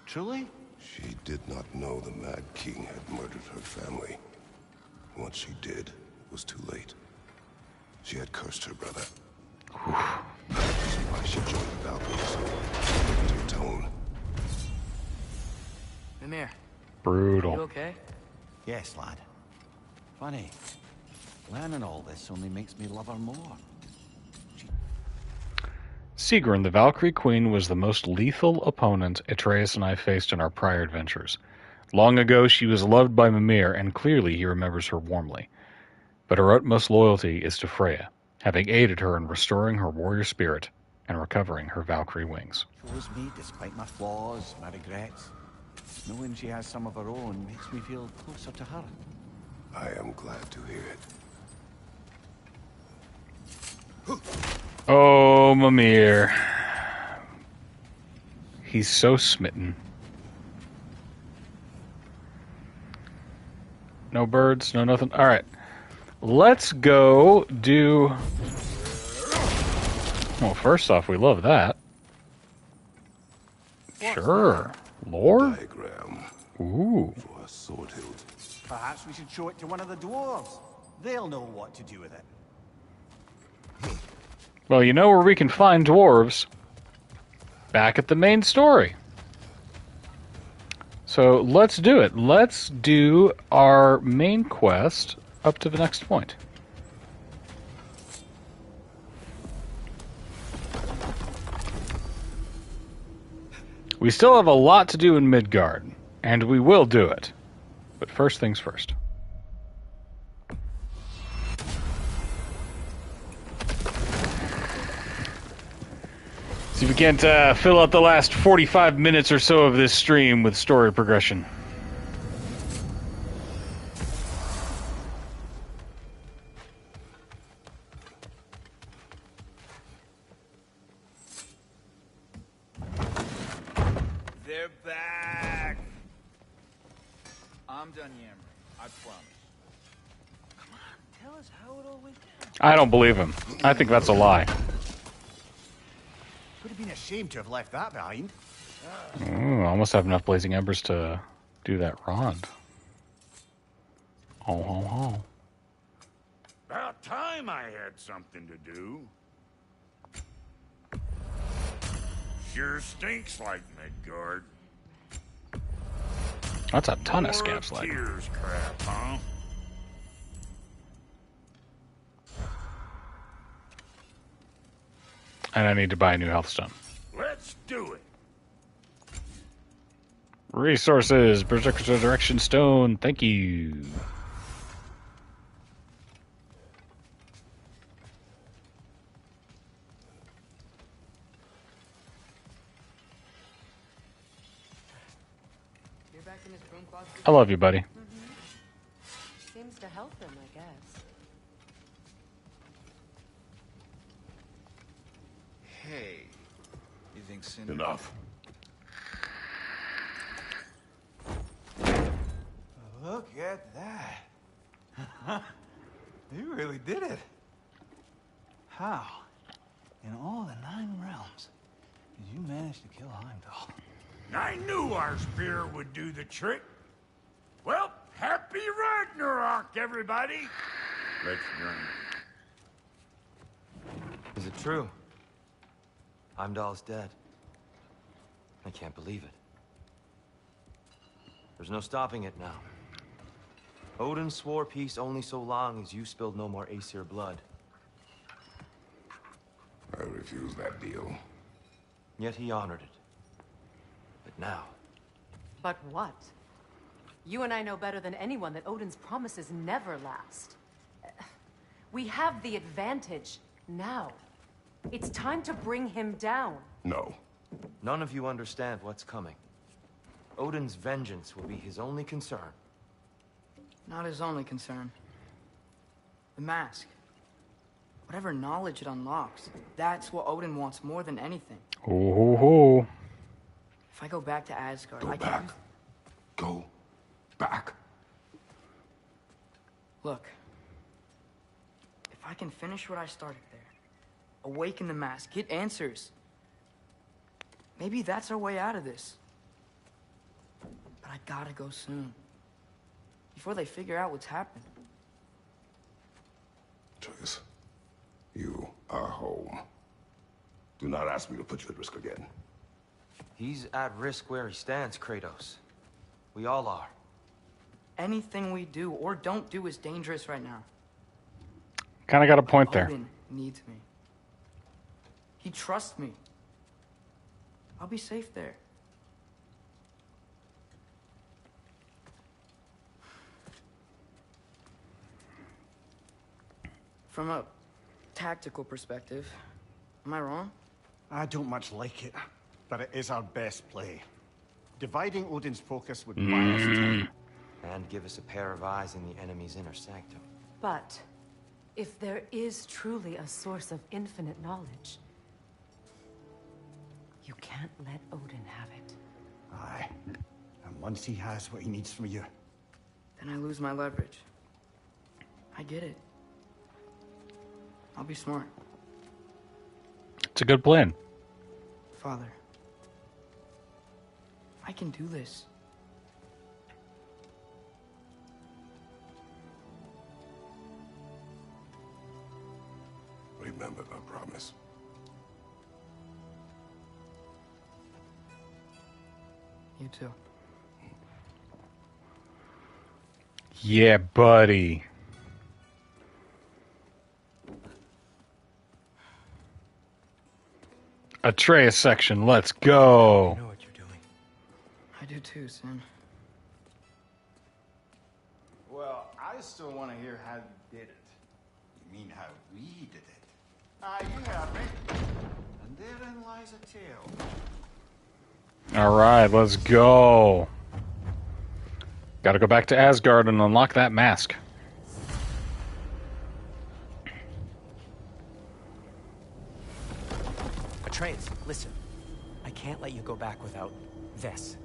Truly? She did not know the Mad King had murdered her family. Once she did, it was too late. She had cursed her brother. That's why she joined the Valkyries. To atone. Mimir, Brutal. you okay? Yes, lad. Funny. Learning all this only makes me love her more. Sigrun, the Valkyrie Queen, was the most lethal opponent Atreus and I faced in our prior adventures. Long ago, she was loved by Mimir, and clearly he remembers her warmly. But her utmost loyalty is to Freya, having aided her in restoring her warrior spirit and recovering her Valkyrie wings. Chose me despite my flaws, my regrets. Knowing she has some of her own makes me feel closer to her. I am glad to hear it. Oh, Mimir. He's so smitten. No birds, no nothing. All right. Let's go do... Well, first off, we love that. Sure. Lore? Diagram Ooh. for a sword hilt. Perhaps we should show it to one of the dwarves. They'll know what to do with it. Well, you know where we can find dwarves? Back at the main story. So let's do it. Let's do our main quest up to the next point. We still have a lot to do in Midgard, and we will do it. But first things first. See if we can't fill out the last 45 minutes or so of this stream with story progression. They're back! I'm done yammering, I promise. Come on, tell us how it all went down. I don't believe him. I think that's a lie. Would have been a shame to have left that behind. Ooh, I almost have enough blazing embers to do that rod. Ho ho ho. About time I had something to do. Sure stinks like Midgard. That's a ton of More scabs like. tears crap, huh? And I need to buy a new health stone. Let's do it. Resources, Berserker's Resurrection Stone, thank you. You're back in this broom closet? I love you, buddy. Seems to help him, I guess. Hey, you think Cinder... Enough. Look at that. You really did it. How? In all the 9 realms, did you manage to kill Heimdall? I knew our spear would do the trick. Well, happy Ragnarok, everybody. Let's drink. Is it true? Heimdall's dead. I can't believe it. There's no stopping it now. Odin swore peace only so long as you spilled no more Aesir blood. I refuse that deal. Yet he honored it. But now... But what? You and I know better than anyone that Odin's promises never last. We have the advantage now. It's time to bring him down. No. None of you understand what's coming. Odin's vengeance will be his only concern. Not his only concern. The mask. Whatever knowledge it unlocks, that's what Odin wants more than anything. Ho ho ho. If I go back to Asgard, Go I can... back. Go back. Look. If I can finish what I started there, awaken the mask, get answers, maybe that's our way out of this. But I gotta go soon. Before they figure out what's happened. Atreus, you are home. Do not ask me to put you at risk again. He's at risk where he stands, Kratos. We all are. Anything we do or don't do is dangerous right now. Kind of got a point there. Odin needs me. He trusts me. I'll be safe there. From a tactical perspective, am I wrong? I don't much like it, but it is our best play. Dividing Odin's focus would buy us time. And give us a pair of eyes in the enemy's inner sanctum. But if there is truly a source of infinite knowledge, you can't let Odin have it. Aye. And once he has what he needs from you... Then I lose my leverage. I get it. I'll be smart. It's a good plan. Father, I can do this. Remember our promise. You too. Yeah, buddy. Atreus section, let's go. I know what you're doing. I do too, Sam. Well, I still want to hear how you did it. You mean how we did it? Ah, you heard me. And therein lies a tale. All right, let's go. Got to go back to Asgard and unlock that mask. Atreus, listen. I can't let you go back without this.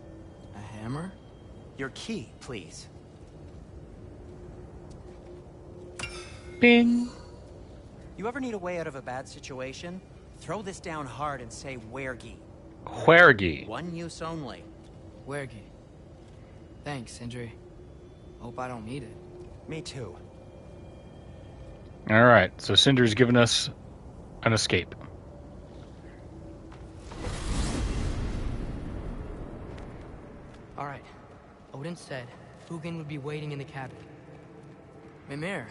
A hammer? Your key, please. Bing. You ever need a way out of a bad situation? Throw this down hard and say Wergi. Wergi. One use only. Wergi. Thanks, Sindri. Hope I don't need it. Me too. All right, so Cinder's given us an escape. All right. Odin said Hugin would be waiting in the cabin. Mimir,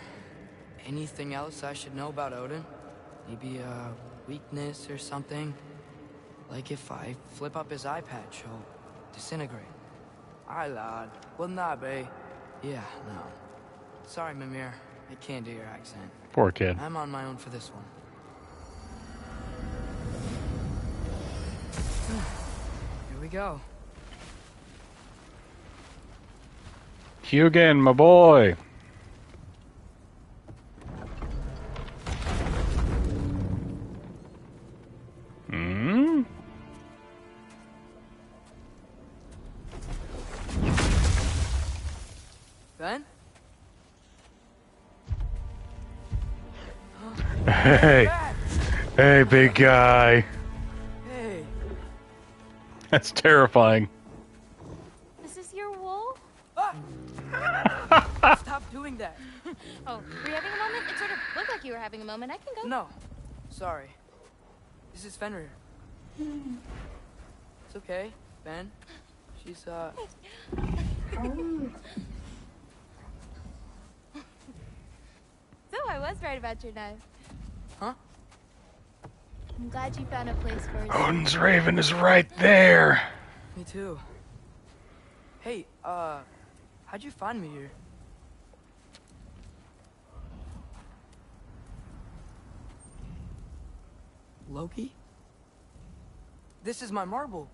anything else I should know about Odin? Maybe a weakness or something? Like if I flip up his eye patch, he'll disintegrate. Aye, lad. Wouldn't that be? Yeah, no. Sorry, Mimir. I can't do your accent. Poor kid. I'm on my own for this one. Here we go. Hugin, my boy. Hmm? Ben? Hey. Hey, big guy. Hey. That's terrifying. Is this your wool? Stop doing that. Oh, were you having a moment? It sort of looked like you were having a moment. I can go. No. Sorry. This is Fenrir. It's okay, Ben. She's, So I was right about your knife. Huh? I'm glad you found a place for it. Odin's Raven is right there. Me too. Hey, how'd you find me here? Loki? This is my marble.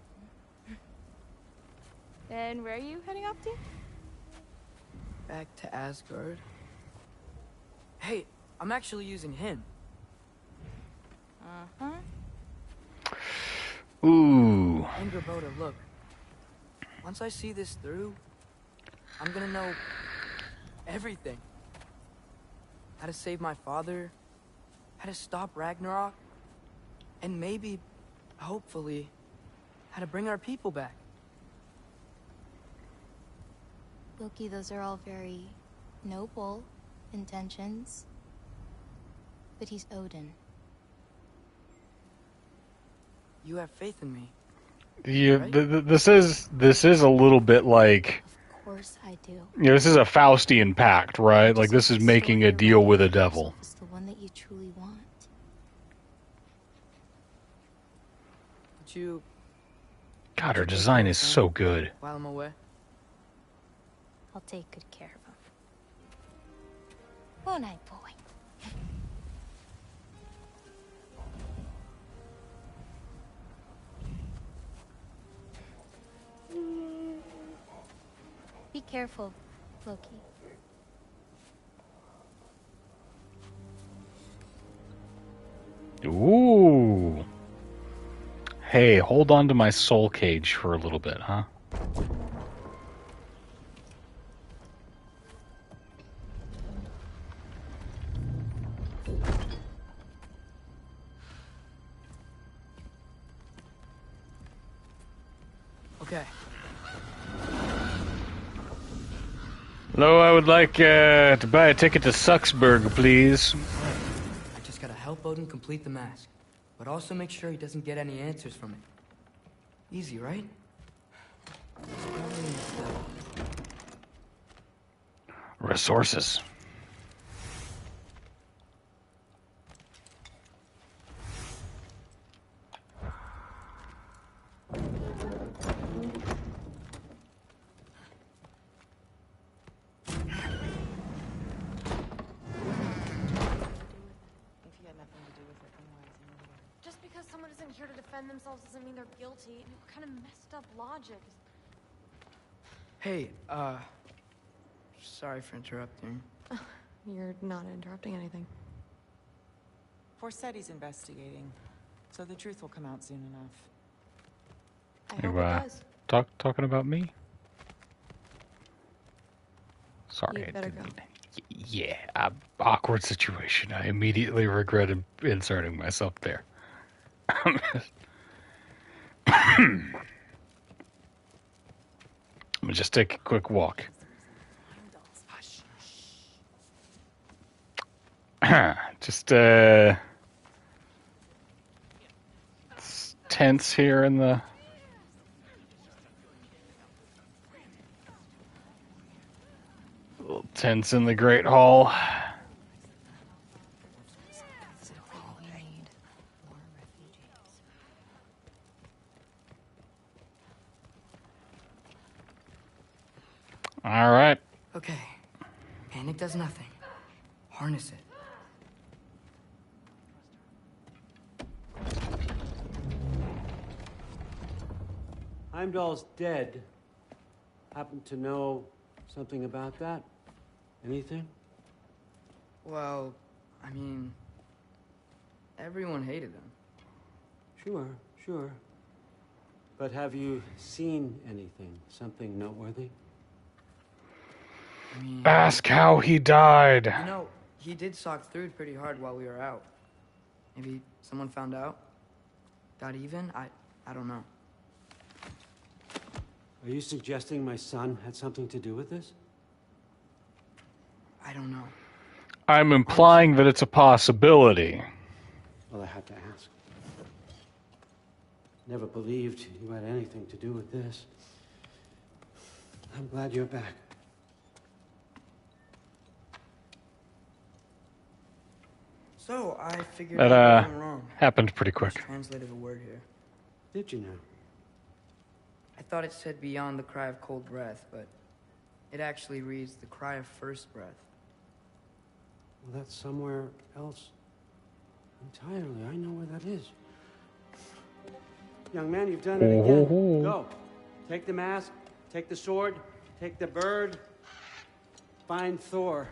And where are you heading off to? Back to Asgard. Hey, I'm actually using him. Uh-huh. Ooh. Angerboda, look. Once I see this through, I'm gonna know everything. How to save my father, how to stop Ragnarok, and maybe, hopefully, how to bring our people back. Loki, those are all very noble intentions. But he's Odin. You have faith in me. Yeah, Right? this is a little bit like, Of course I do. this is a Faustian pact, right? Like this is making a deal with a devil. It's the one that you truly want. Would you... God, her design is so good. While I'm away? I'll take good care of him. Won't I, boy? Be careful, Loki. Ooh. Hey, hold on to my soul cage for a little bit, huh? Okay. Hello, I would like to buy a ticket to Sucksburg, please. I just gotta help Odin complete the mask. But also make sure he doesn't get any answers from it. Easy, right? Resources. Just because someone isn't here to defend themselves doesn't mean they're guilty. What kind of messed up logic? Hey, sorry for interrupting. You're not interrupting anything. Forseti's investigating, so the truth will come out soon enough. I hope it does. Talking about me? Sorry. You better go. Yeah, awkward situation. I immediately regretted inserting myself there. I'm gonna just take a quick walk. Just it's tense here in the little tense in the Great Hall. All right. Okay. Panic does nothing. Harness it. Heimdall's dead. Happen to know something about that? Anything? Well, I mean, everyone hated him. Sure. But have you seen anything? Something noteworthy? I mean, Ask how he died. you know, he did sock through it pretty hard while we were out. Maybe someone found out? Got even? I don't know. Are you suggesting my son had something to do with this? I don't know. I'm implying that it's a possibility. Well, I had to ask. Never believed you had anything to do with this. I'm glad you're back. So, I figured That I went wrong. happened pretty I quick. translated a word here. Did you now? I thought it said beyond the cry of cold breath, but it actually reads the cry of first breath. Well, that's somewhere else entirely. I know where that is. Young man, you've done it again. Go. Take the mask, take the sword, take the bird, find Thor.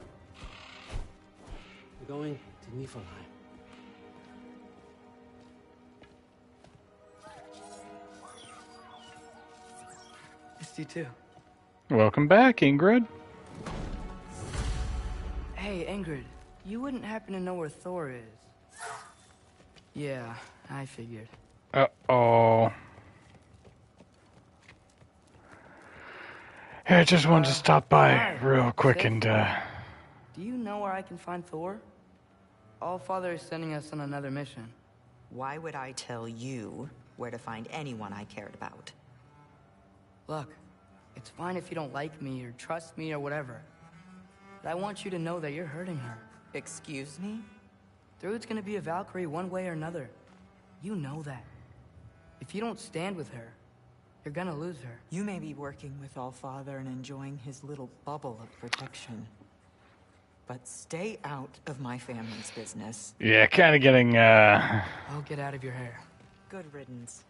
We're going to Niflheim. Missed you too. Welcome back, Ingrid. Hey, Ingrid, you wouldn't happen to know where Thor is? Yeah, I figured. Uh-oh. Hey, I just wanted to stop by Hi, real quick Sif. and, Do you know where I can find Thor? Allfather is sending us on another mission. Why would I tell you where to find anyone I cared about? Look, it's fine if you don't like me or trust me or whatever. But I want you to know that you're hurting her. Excuse me? Thrud's gonna be a Valkyrie one way or another. You know that. If you don't stand with her, you're gonna lose her. You may be working with Allfather and enjoying his little bubble of protection. But stay out of my family's business. yeah, kind of getting, I'll get out of your hair. Good riddance.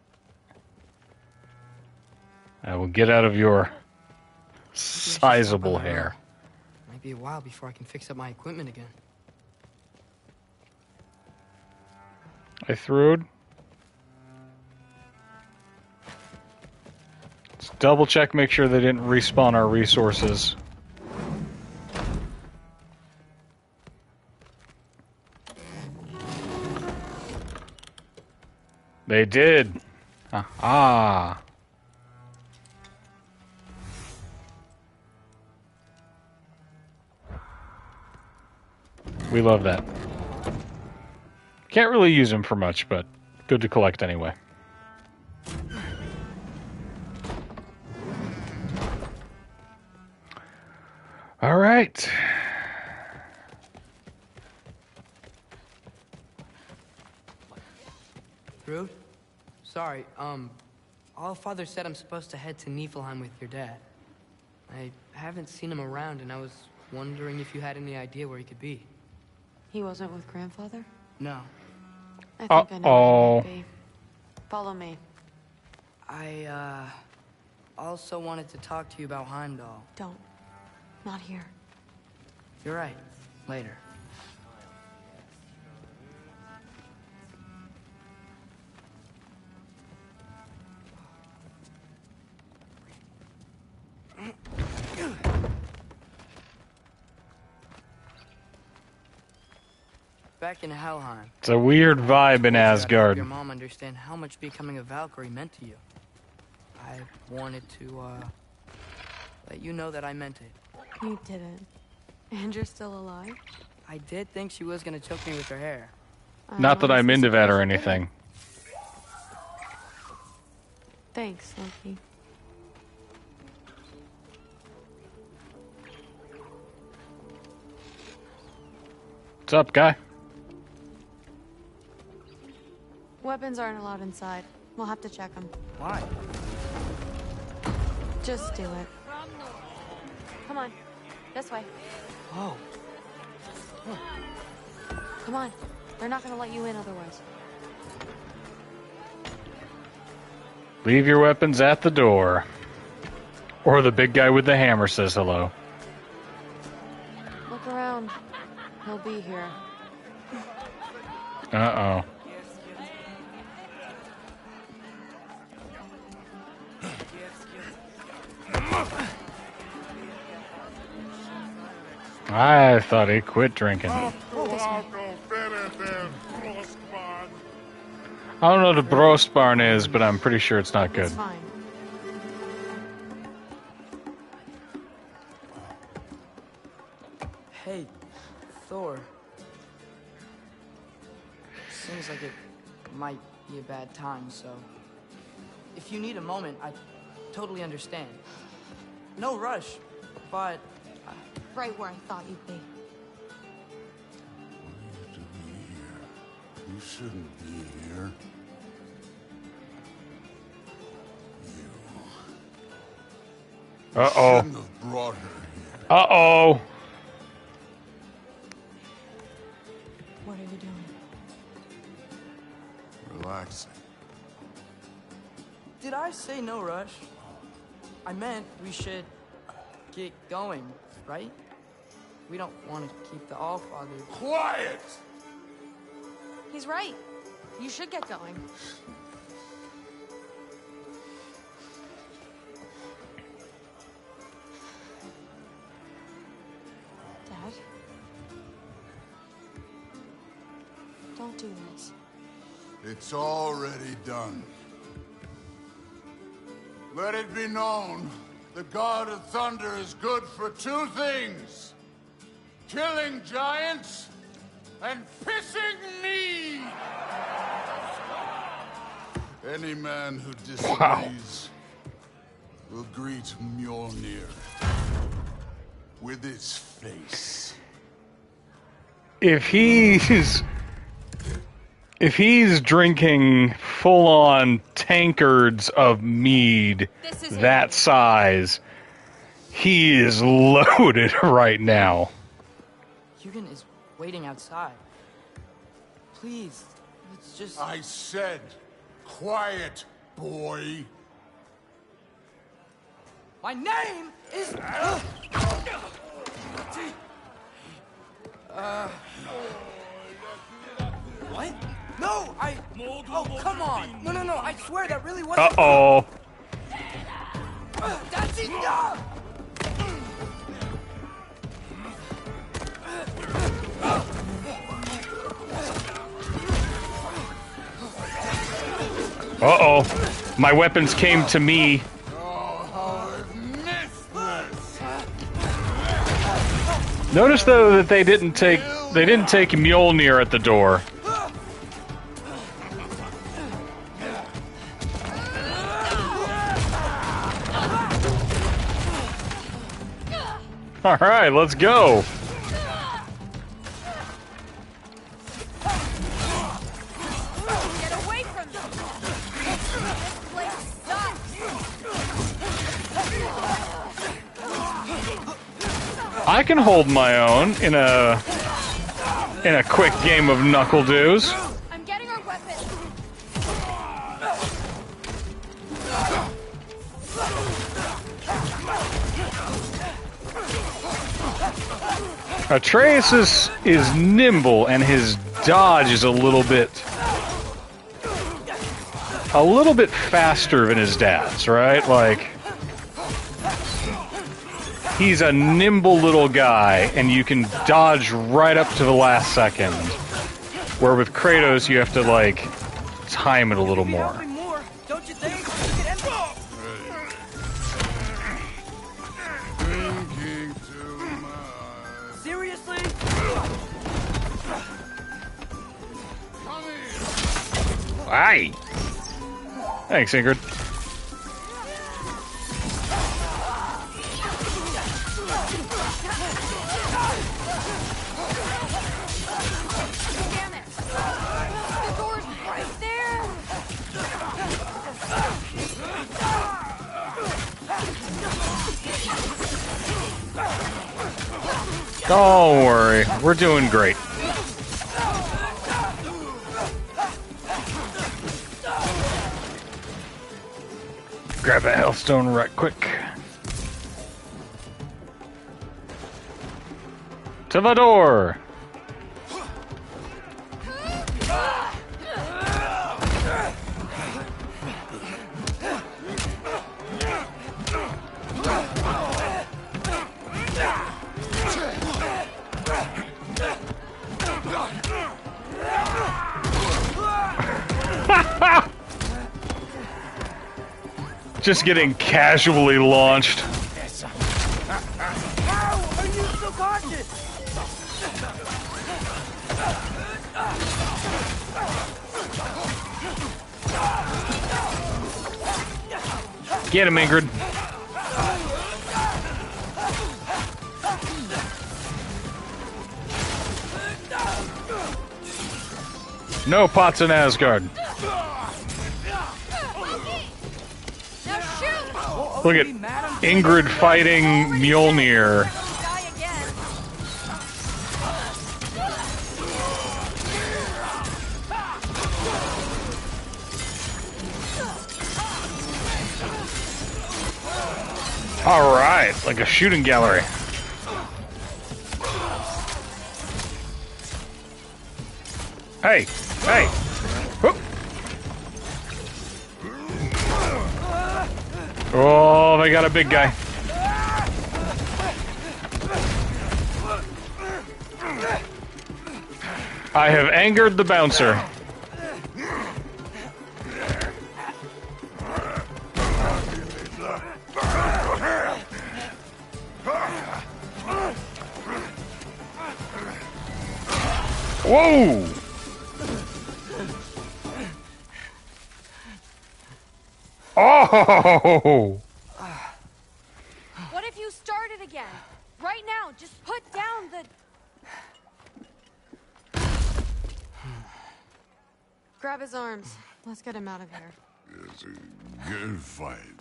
I will get out of your sizable hair. Might be a while before I can fix up my equipment again. I threw it. Let's double check, make sure they didn't respawn our resources. They did. Ah. We love that. Can't really use them for much, but good to collect anyway. All right. Thrud? Sorry, Allfather said I'm supposed to head to Niflheim with your dad. I haven't seen him around, and I was wondering if you had any idea where he could be. He wasn't with grandfather? No. I think I know where he might be. Follow me. I, also wanted to talk to you about Heimdall. Don't. Not here. You're right. Later. Back in Helheim. It's a weird vibe in Asgard. Your mom understand how much becoming a Valkyrie meant to you. I wanted to, let you know that I meant it. You didn't. And you're still alive? I did think she was gonna choke me with her hair. Not that I'm into that or anything. Thanks, Loki. What's up, guy? Weapons aren't allowed inside. We'll have to check them. Why? Just do it. Come on. This way. Oh. Come on. They're not gonna let you in otherwise. Leave your weapons at the door. Or the big guy with the hammer says hello. Look around. He'll be here. Uh-oh. I thought he quit drinking. I don't know what a brosbarn is, but I'm pretty sure it's not good. It's fine. Hey, Thor. Seems like it might be a bad time, so if you need a moment, I totally understand. No rush, but... Right where I thought you'd be. You shouldn't be here. Uh-oh. Shouldn't have brought her here. Uh-oh. What are you doing? Relaxing. Did I say no rush? I meant we should get going, right? We don't want to keep the Allfather... Quiet! He's right. You should get going. Dad? Don't do this. It's already done. Let it be known, the God of Thunder is good for two things. Killing giants and pissing me! Any man who disagrees will greet Mjolnir with its face. If he's drinking full-on tankards of mead that size, he is loaded right now. Hugin is waiting outside. Please, let's just... I said, quiet, boy. My name is... What? No, Oh, come on! No, I swear that really wasn't... Uh-oh. That's enough! Uh-oh. My weapons came to me. Notice though that they didn't take Mjolnir at the door. All right, let's go. Get away from them! This place sucks! I can hold my own in a quick game of knuckle doos. I'm getting our weapons! Atreus is nimble and his dodge is a little bit faster than his dad's, right? Like, he's a nimble little guy and you can dodge right up to the last second. Where with Kratos you have to like time it a little more. Don't you think? Seriously? Aye. Thanks, Ingrid. Damn it! The door's right there! Don't worry, we're doing great. Grab a Hellstone right quick. To the door! Just getting casually launched. How are you so cautious? Get him, Ingrid. No pots in Asgard. Look at Ingrid fighting Mjolnir. All right, like a shooting gallery. Hey, hey. Whoop. Oh, they got a big guy. I have angered the bouncer. Whoa! Oh! What if you started again? Right now, just put down the... Grab his arms. Let's get him out of here. It's a good fight.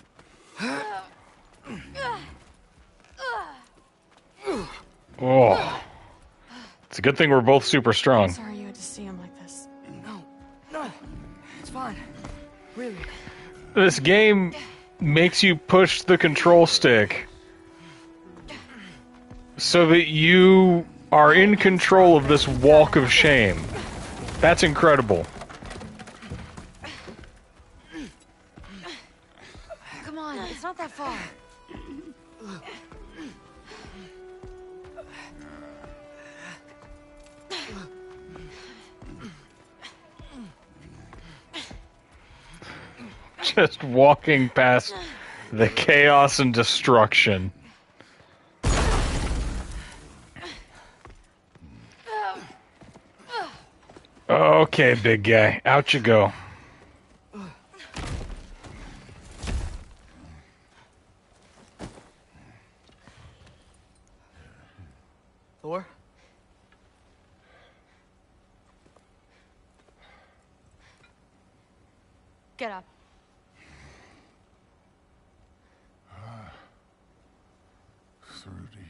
Oh. It's a good thing we're both super strong. Sorry you had to see him like this. No, it's fine. Really. This game makes you push the control stick so that you are in control of this walk of shame. That's incredible. Come on, it's not that far. Just walking past the chaos and destruction. Okay, big guy. Out you go. Thor? Get up. Thrudy.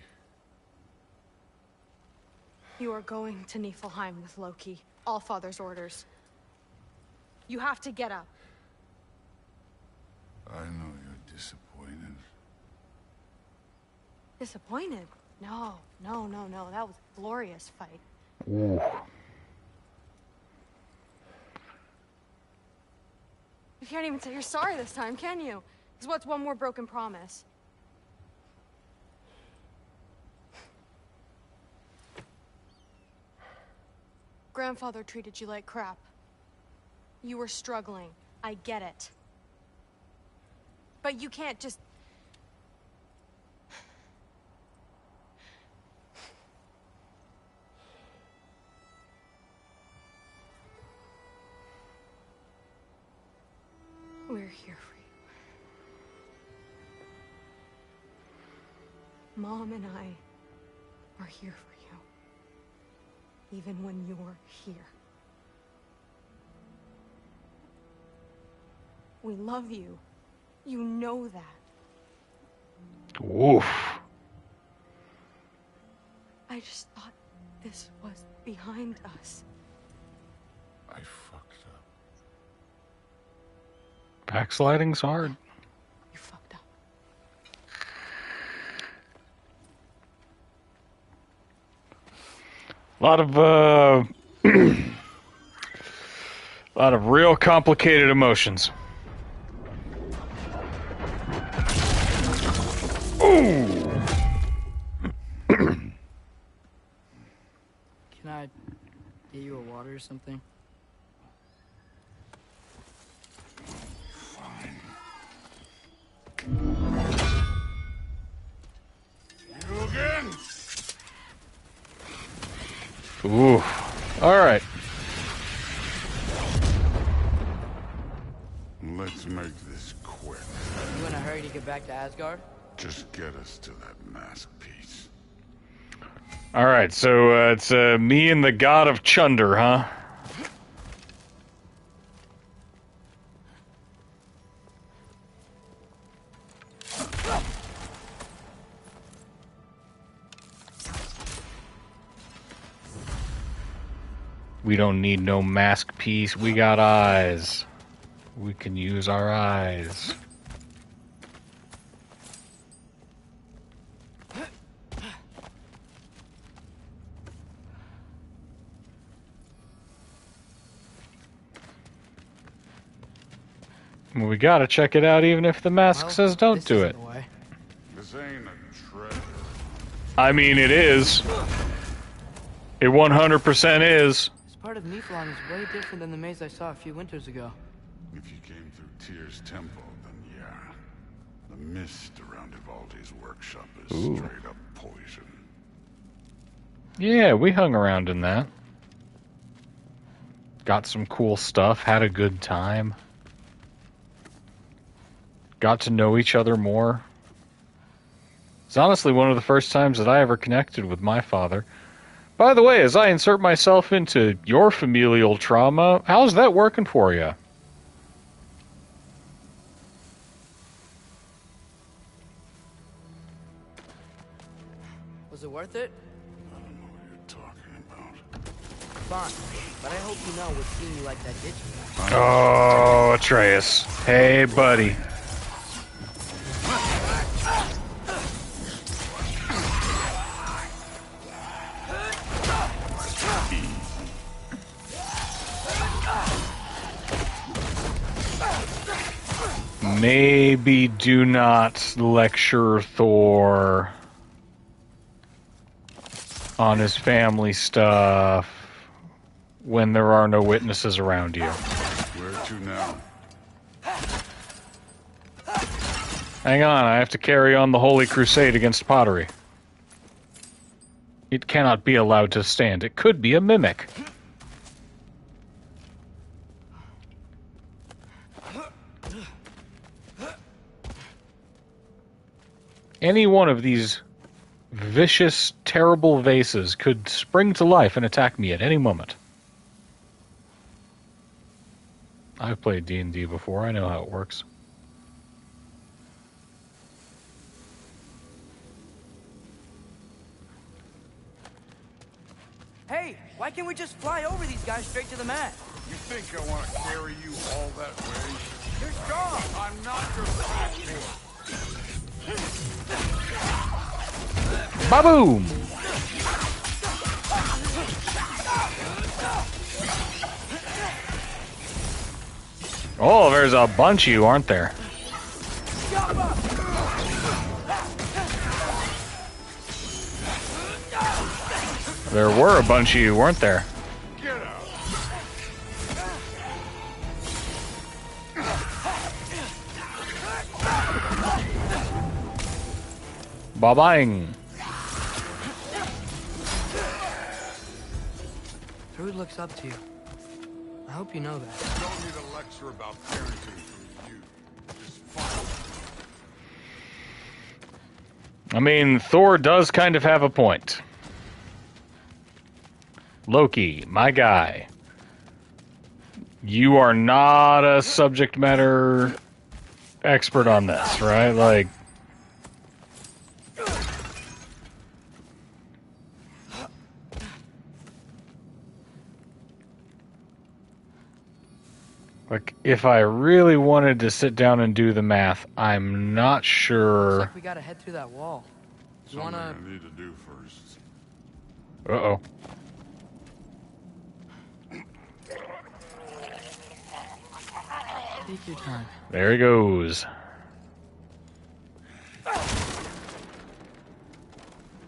You are going to Niflheim with Loki. Allfather's orders. You have to get up. I know you're disappointed. Disappointed? No. That was a glorious fight. Ooh. You can't even say you're sorry this time, can you? Because what's one more broken promise? Grandfather treated you like crap. You were struggling. I get it. But you can't just... We're here for you. Mom and I are here for you. Even when you're here. We love you. You know that. Oof. I just thought this was behind us. I fucked up. Backsliding's hard. You fucked up. A lot of a lot of real complicated emotions. Ooh. Can I get you a water or something? You again? Ooh. All right. Let's make this quick. You in a hurry to get back to Asgard? Just get us to that mask piece. Alright, so it's me and the god of Chunder, huh? We don't need no mask piece. We got eyes. We can use our eyes. Well, we gotta check it out even if the mask says don't do it. This ain't a treasure. I mean, it is. It 100% is. This part of Niflheim is way different than the maze I saw a few winters ago. If you came through Tyr's temple, then yeah. The mist around Ivaldi's workshop is Ooh. straight up poison. Yeah, we hung around in that. Got some cool stuff, had a good time. Got to know each other more. It's honestly one of the first times that I ever connected with my father. By the way, as I insert myself into your familial trauma, how's that working for you? Was it worth it? I don't know what you're talking about. Fine, but I hope you know what seeing you like that did to me. Oh, Atreus. Hey, buddy. Maybe do not lecture Thor on his family stuff when there are no witnesses around you. Where to now? Hang on, I have to carry on the Holy Crusade against pottery. It cannot be allowed to stand. It could be a mimic. Any one of these vicious, terrible vases could spring to life and attack me at any moment. I've played D&D before. I know how it works. Hey, why can't we just fly over these guys straight to the mat? You think I want to carry you all that way? You're strong. I'm not your fat boy. Ba-boom! Oh, there's a bunch of you, aren't there? There were a bunch of you, weren't there? Get out. Ba-bang! Thrud looks up to you. I hope you know that. Don't need a lecture about parenting from you. Just fine. I mean, Thor does kind of have a point. Loki, my guy. You are not a subject matter expert on this, right? Like, if I really wanted to sit down and do the math, I'm not sure. Looks like we gotta head through that wall. You Something wanna? I need to do first. Uh-oh. Take your time. There he goes.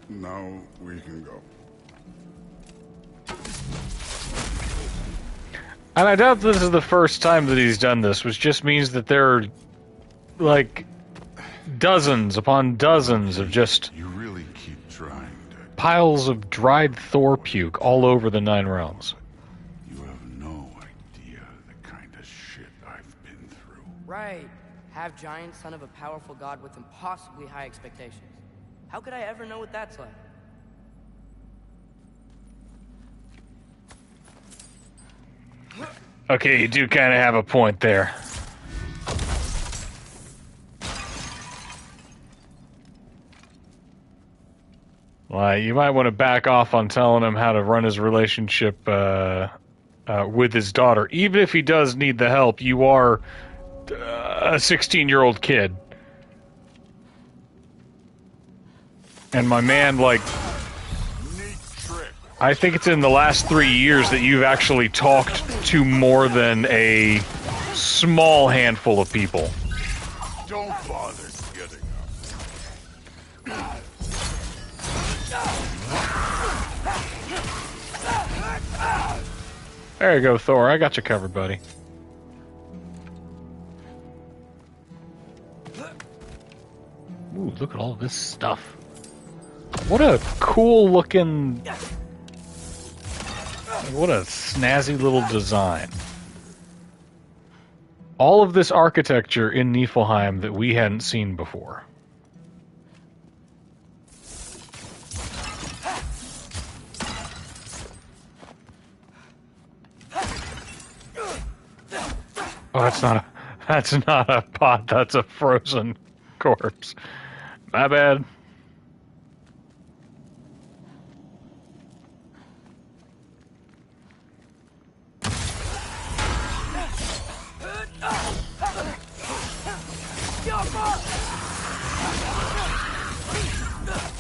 Now we can go. And I doubt this is the first time that he's done this, which just means that there are, like, dozens upon dozens of just You really keep trying to. piles of dried Thor puke all over the Nine Realms. You have no idea the kind of shit I've been through. Right. half-giant son of a powerful god with impossibly high expectations. How could I ever know what that's like? Okay, you do kind of have a point there. Well, you might want to back off on telling him how to run his relationship with his daughter. Even if he does need the help, you are a 16-year-old kid. And my man, like, I think it's in the last 3 years that you've actually talked to more than a small handful of people. Don't bother getting up. There you go, Thor. I got you covered, buddy. Ooh, look at all this stuff. What a cool looking... What a snazzy little design. All of this architecture in Niflheim that we hadn't seen before. Oh, that's not a pot, that's a frozen corpse. My bad.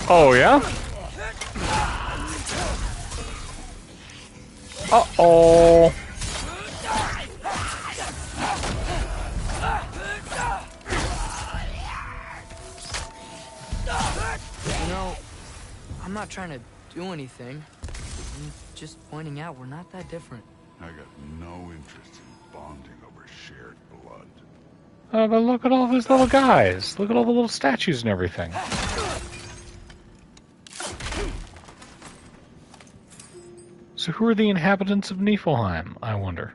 Oh, yeah? Uh-oh. You know, I'm not trying to do anything. I'm just pointing out we're not that different. I got no interest in bonding over shared blood. Oh, but look at all these little guys. Look at all the little statues and everything. So who are the inhabitants of Niflheim, I wonder?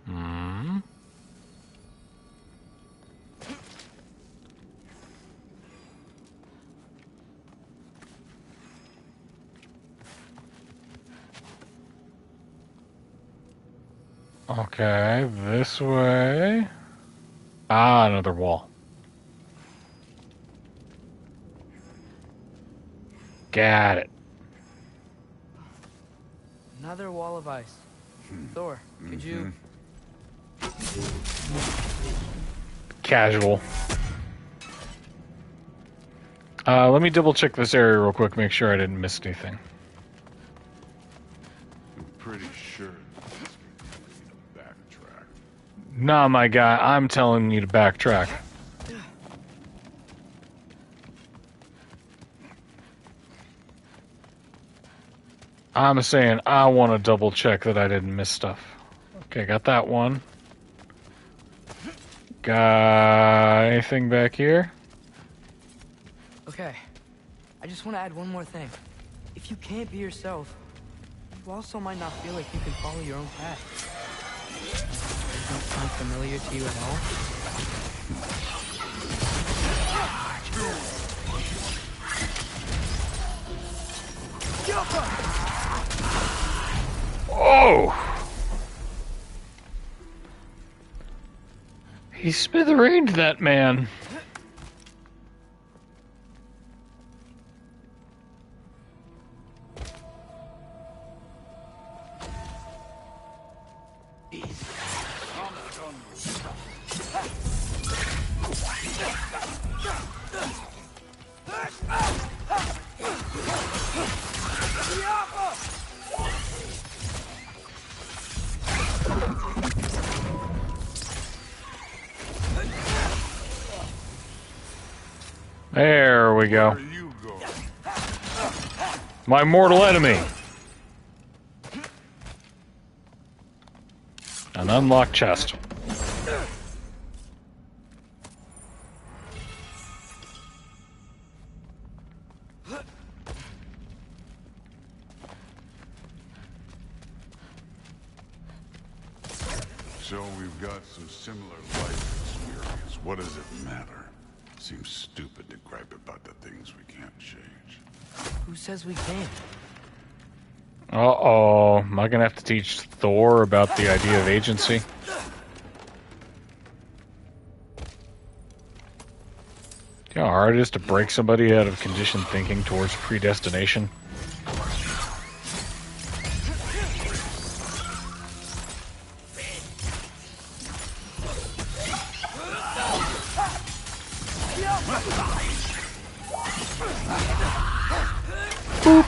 Hmm. Okay, this way. Ah, another wall. Got it. Another wall of ice. Thor, could you... Casual. Let me double check this area real quick, make sure I didn't miss anything. I'm pretty sure this is going to need a backtrack. Nah, my guy, I'm telling you to backtrack. I'm saying I want to double check that I didn't miss stuff. Okay, got that one. Got anything back here? Okay, I just want to add one more thing. If you can't be yourself, you also might not feel like you can follow your own path. Doesn't sound familiar to you at all? Oh! He smithereened that man. There we go. My mortal enemy. An unlocked chest. So we've got some similar life experience. What does it matter? Seems stupid to gripe about the things we can't change. Who says we can't? Uh-oh. Am I gonna have to teach Thor about the idea of agency? You know how hard it is to break somebody out of conditioned thinking towards predestination? Boop.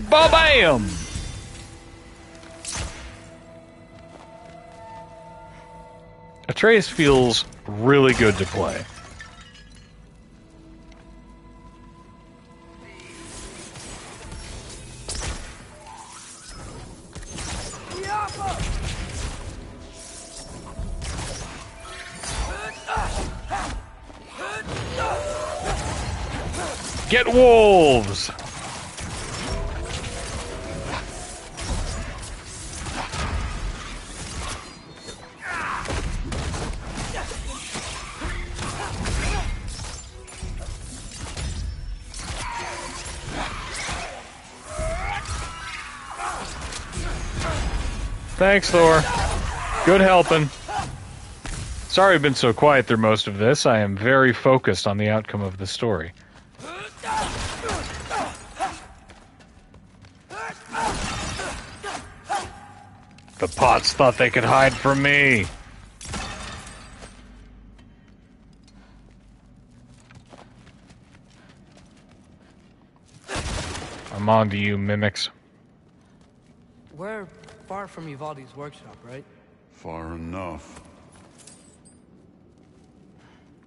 Ba-bam! Atreus feels really good to play. Get wolves! Thanks, Thor. Good helping. Sorry I've been so quiet through most of this. I am very focused on the outcome of the story. The pots thought they could hide from me. I'm on to you, mimics. We're far from Uvaldi's workshop, right? Far enough.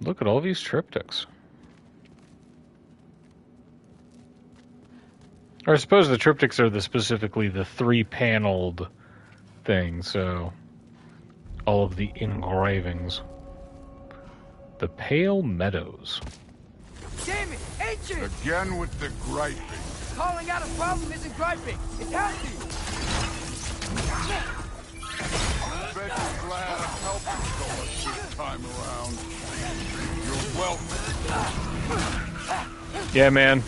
Look at all these triptychs. Or I suppose the triptychs are specifically the three-paneled thing, so all of the engravings. The Pale Meadows. Damn it! Ancient! Again with the griping. Calling out a problem isn't griping. It's healthy. I bet you're glad I'm helping so much this time around. You're welcome. Yeah, man.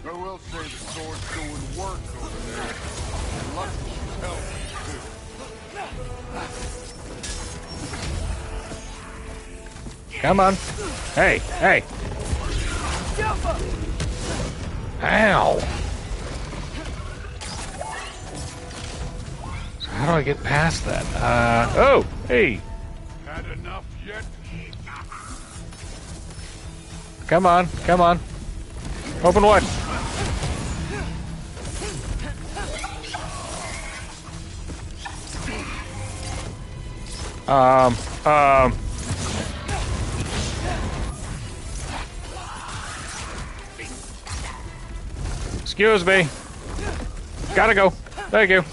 I will say the sword's doing work over there. And lucky she's helping too. Come on. Hey, hey. Ow. So how do I get past that? Oh, hey. Had enough yet? Come on, come on. Open wide. Excuse me. Gotta go. Thank you.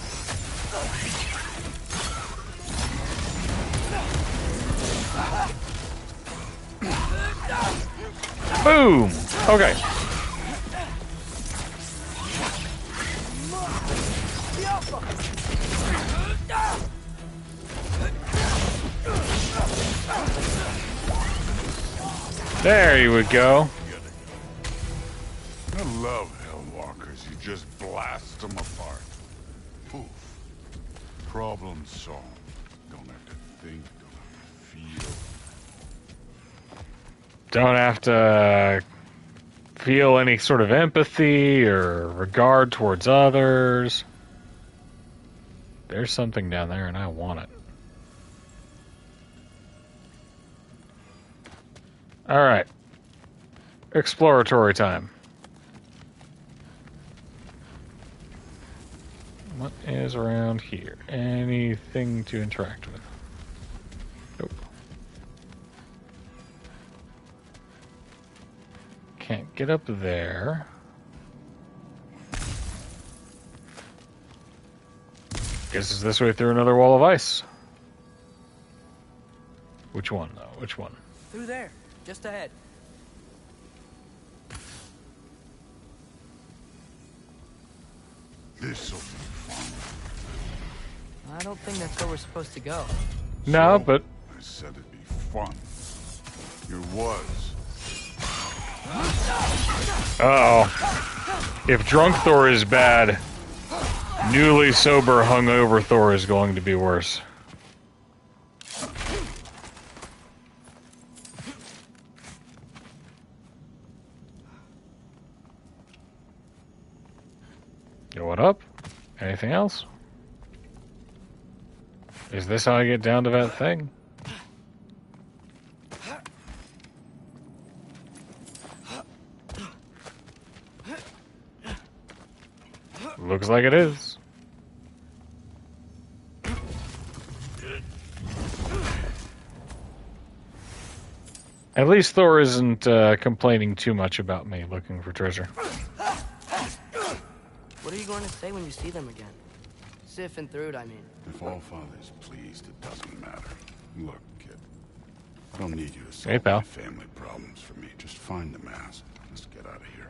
Boom. Okay. There you would go. I love Hellwalkers. You just blast them apart. Poof. Problem solved. Don't have to think, don't have to feel. Don't have to feel any sort of empathy or regard towards others. There's something down there and I want it. Alright. Exploratory time. What is around here? Anything to interact with? Nope. Can't get up there. Guess it's this way through another wall of ice. Which one, though? Which one? Through there, just ahead. This'll be fun. I don't think that's where we're supposed to go. No, So, but I said it'd be fun. It was. uh-oh. If drunk Thor is bad, newly sober, hungover Thor is going to be worse. Yo, what up? Anything else? Is this how I get down to that thing? Looks like it is. At least Thor isn't complaining too much about me looking for treasure. What are you going to say when you see them again? Sif and Thrud, I mean. If Allfather's pleased, it doesn't matter. Look, kid. I don't need you to Hey, solve pal. my family problems for me. Just find the mask. Let's get out of here.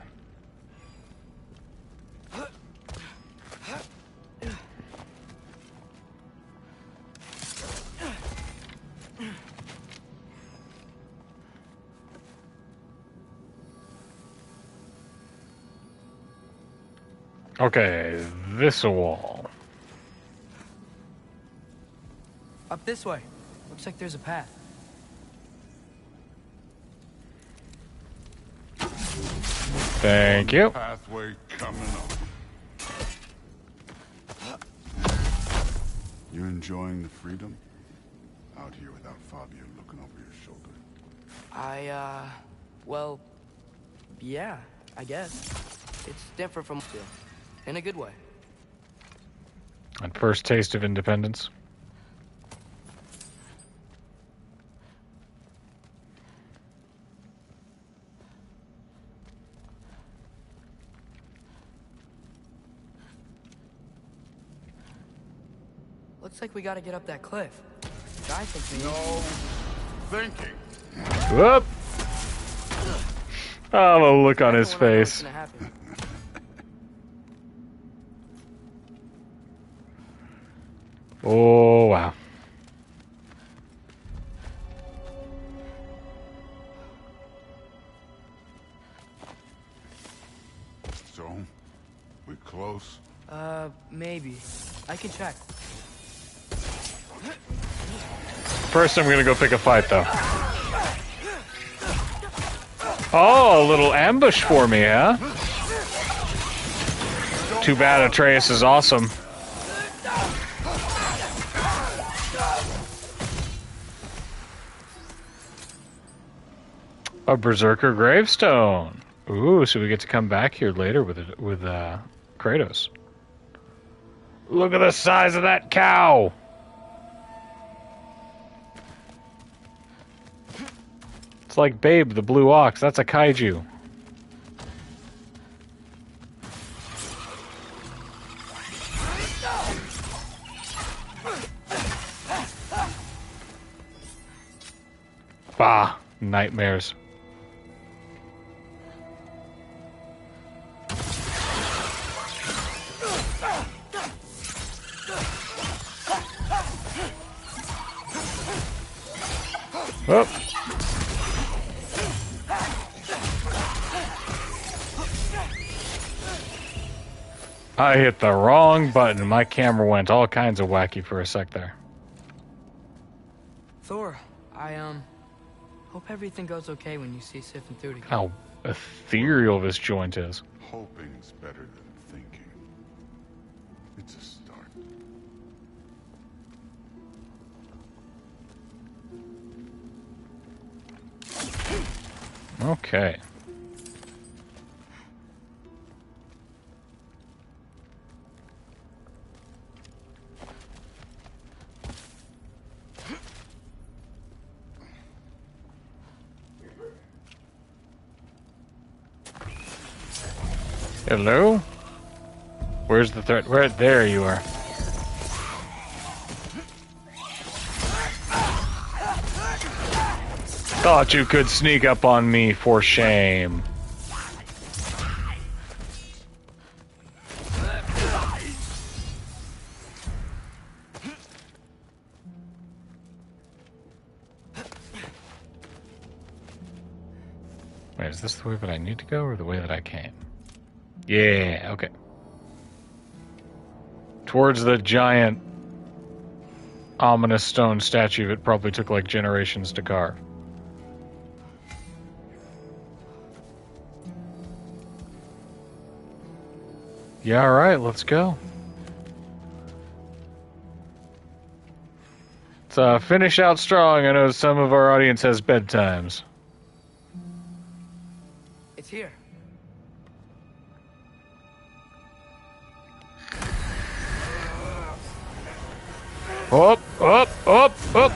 Okay, this wall. Up this way. Looks like there's a path. Thank you. Pathway coming up. You enjoying the freedom? Out here without Fabio looking over your shoulder. Well, yeah, I guess. It's different from still. In a good way. And first taste of independence. Looks like we gotta get up that cliff. Which I think No thinking. Whoop! Oh, the look on his face. Oh, wow. So, we close? Maybe. I can check. First, I'm gonna go pick a fight, though. Oh, a little ambush for me, huh? Too bad Atreus is awesome. A Berserker gravestone. Ooh, so we get to come back here later with Kratos. Look at the size of that cow. It's like Babe, the blue ox. That's a kaiju. Bah, nightmares. Oh. I hit the wrong button. My camera went all kinds of wacky for a sec there. Thor, I hope everything goes okay when you see Sif and Thrud again. How ethereal this joint is. Hoping's better than thinking. It's a start. Okay. Hello? Where's the threat? Where? There you are. Thought you could sneak up on me, for shame. Wait, is this the way that I need to go or the way that I came? Yeah, okay. Towards the giant ominous stone statue that probably took like generations to carve. Yeah, alright, let's go. Let's finish out strong. I know some of our audience has bedtimes. It's here. Up, up, up, up.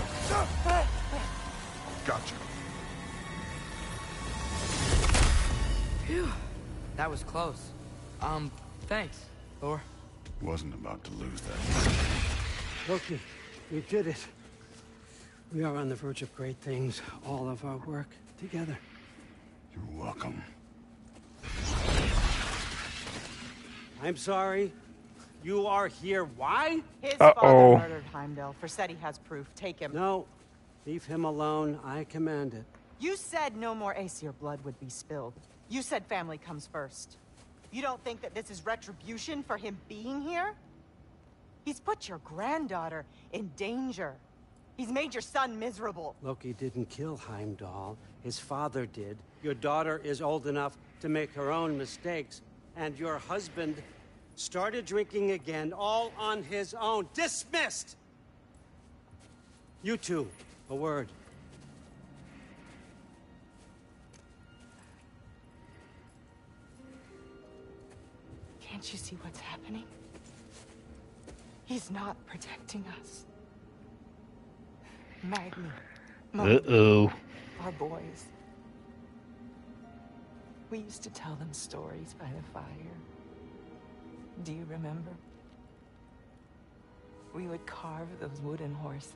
Gotcha. Phew. That was close. Thanks, Thor. Wasn't about to lose that. Loki, we did it. We are on the verge of great things. All of our work together. You're welcome. I'm sorry. You are here. Why? His father murdered Heimdall. Forseti has proof. Take him. No. Leave him alone. I command it. You said no more Aesir blood would be spilled. You said family comes first. You don't think that this is retribution for him being here? He's put your granddaughter in danger. He's made your son miserable. Loki didn't kill Heimdall. His father did. Your daughter is old enough to make her own mistakes. And your husband started drinking again, all on his own. Dismissed! You two, a word. Can't you see what's happening? He's not protecting us. Magni, Uh-oh. our boys. We used to tell them stories by the fire. Do you remember? We would carve those wooden horses.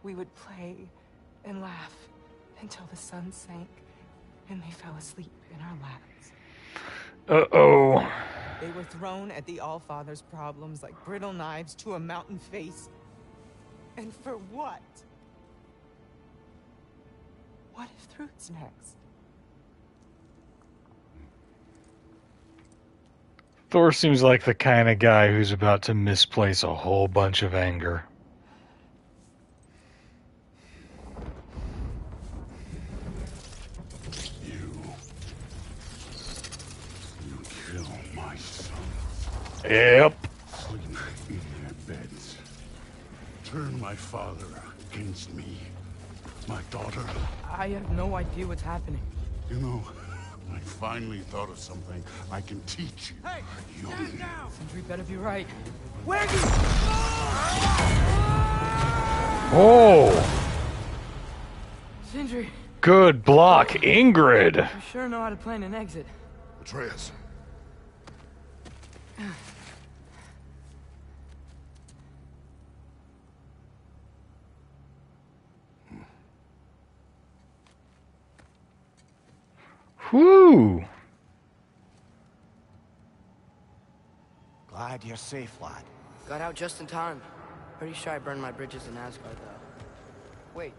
We would play and laugh until the sun sank and they fell asleep in our laps. Uh-oh. They were thrown at the Allfather's problems like brittle knives to a mountain face. And for what? What if Thrud's next? Thor seems like the kind of guy who's about to misplace a whole bunch of anger. You kill my son. Yep. Sleep in their beds. Turn my father against me. My daughter. I have no idea what's happening. You know, I finally thought of something I can teach you. Hey, stand down! Sindri better be right. Where you? Oh! Sindri, Good block, Ingrid. you sure know how to plan an exit. Atreus. Whew. Glad you're safe, lad. Got out just in time. Pretty sure I burned my bridges in Asgard, though. Wait,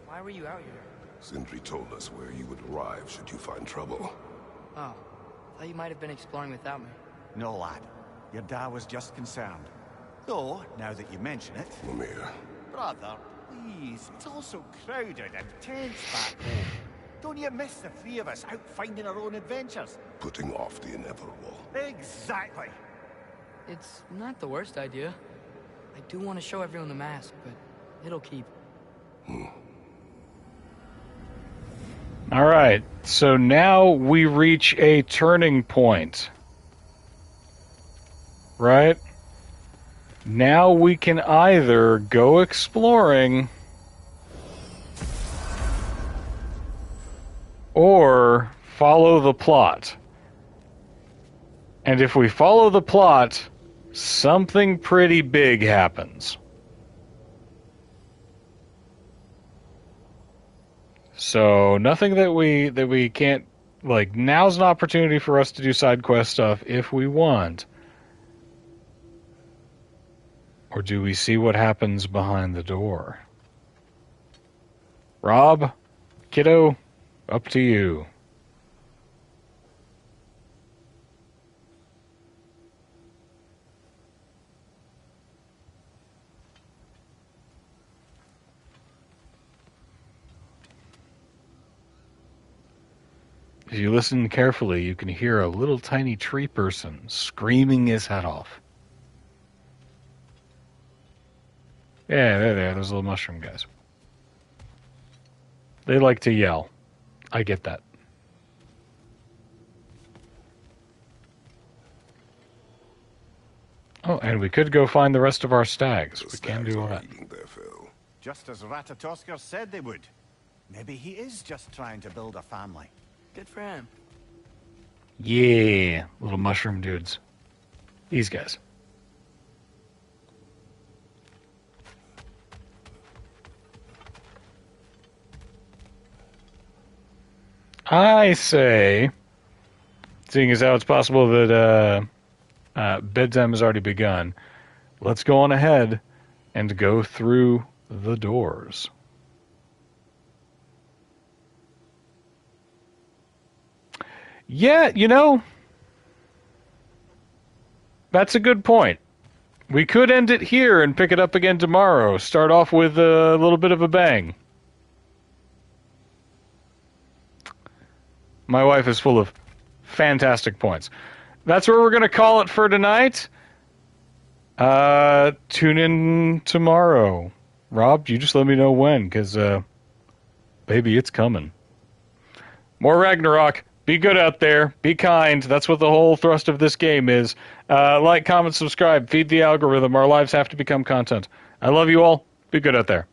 why were you out here? Sindri told us where you would arrive should you find trouble. Oh, thought you might have been exploring without me. No, lad. Your dad was just concerned. Though, now that you mention it... Mimir. Brother, please. It's all so crowded and tense back home. Don't you miss the three of us out finding our own adventures? Putting off the inevitable. Exactly. It's not the worst idea. I do want to show everyone the mask, but it'll keep. All right, so now we reach a turning point. Right? Now we can either go exploring or follow the plot. And if we follow the plot, something pretty big happens. So nothing that we can't, like, now's an opportunity for us to do side quest stuff if we want. Or do we see what happens behind the door? Rob? Kiddo? Up to you. If you listen carefully, you can hear a little tiny tree person screaming his head off. Yeah, they're there. Those little mushroom guys. They like to yell. I get that. Oh, and we could go find the rest of our stags. We can do all that. Just as Ratatoskr said they would. Maybe he is just trying to build a family. Good for him. Yeah, little mushroom dudes. These guys. I say, seeing as how it's possible that bedtime has already begun, let's go on ahead and go through the doors. Yeah, you know, that's a good point. We could end it here and pick it up again tomorrow. Start off with a little bit of a bang. My wife is full of fantastic points. That's where we're going to call it for tonight. Tune in tomorrow. Rob, you just let me know when, because, baby, it's coming. More Ragnarok. Be good out there. Be kind. That's what the whole thrust of this game is. Like, comment, subscribe. Feed the algorithm. Our lives have to become content. I love you all. Be good out there.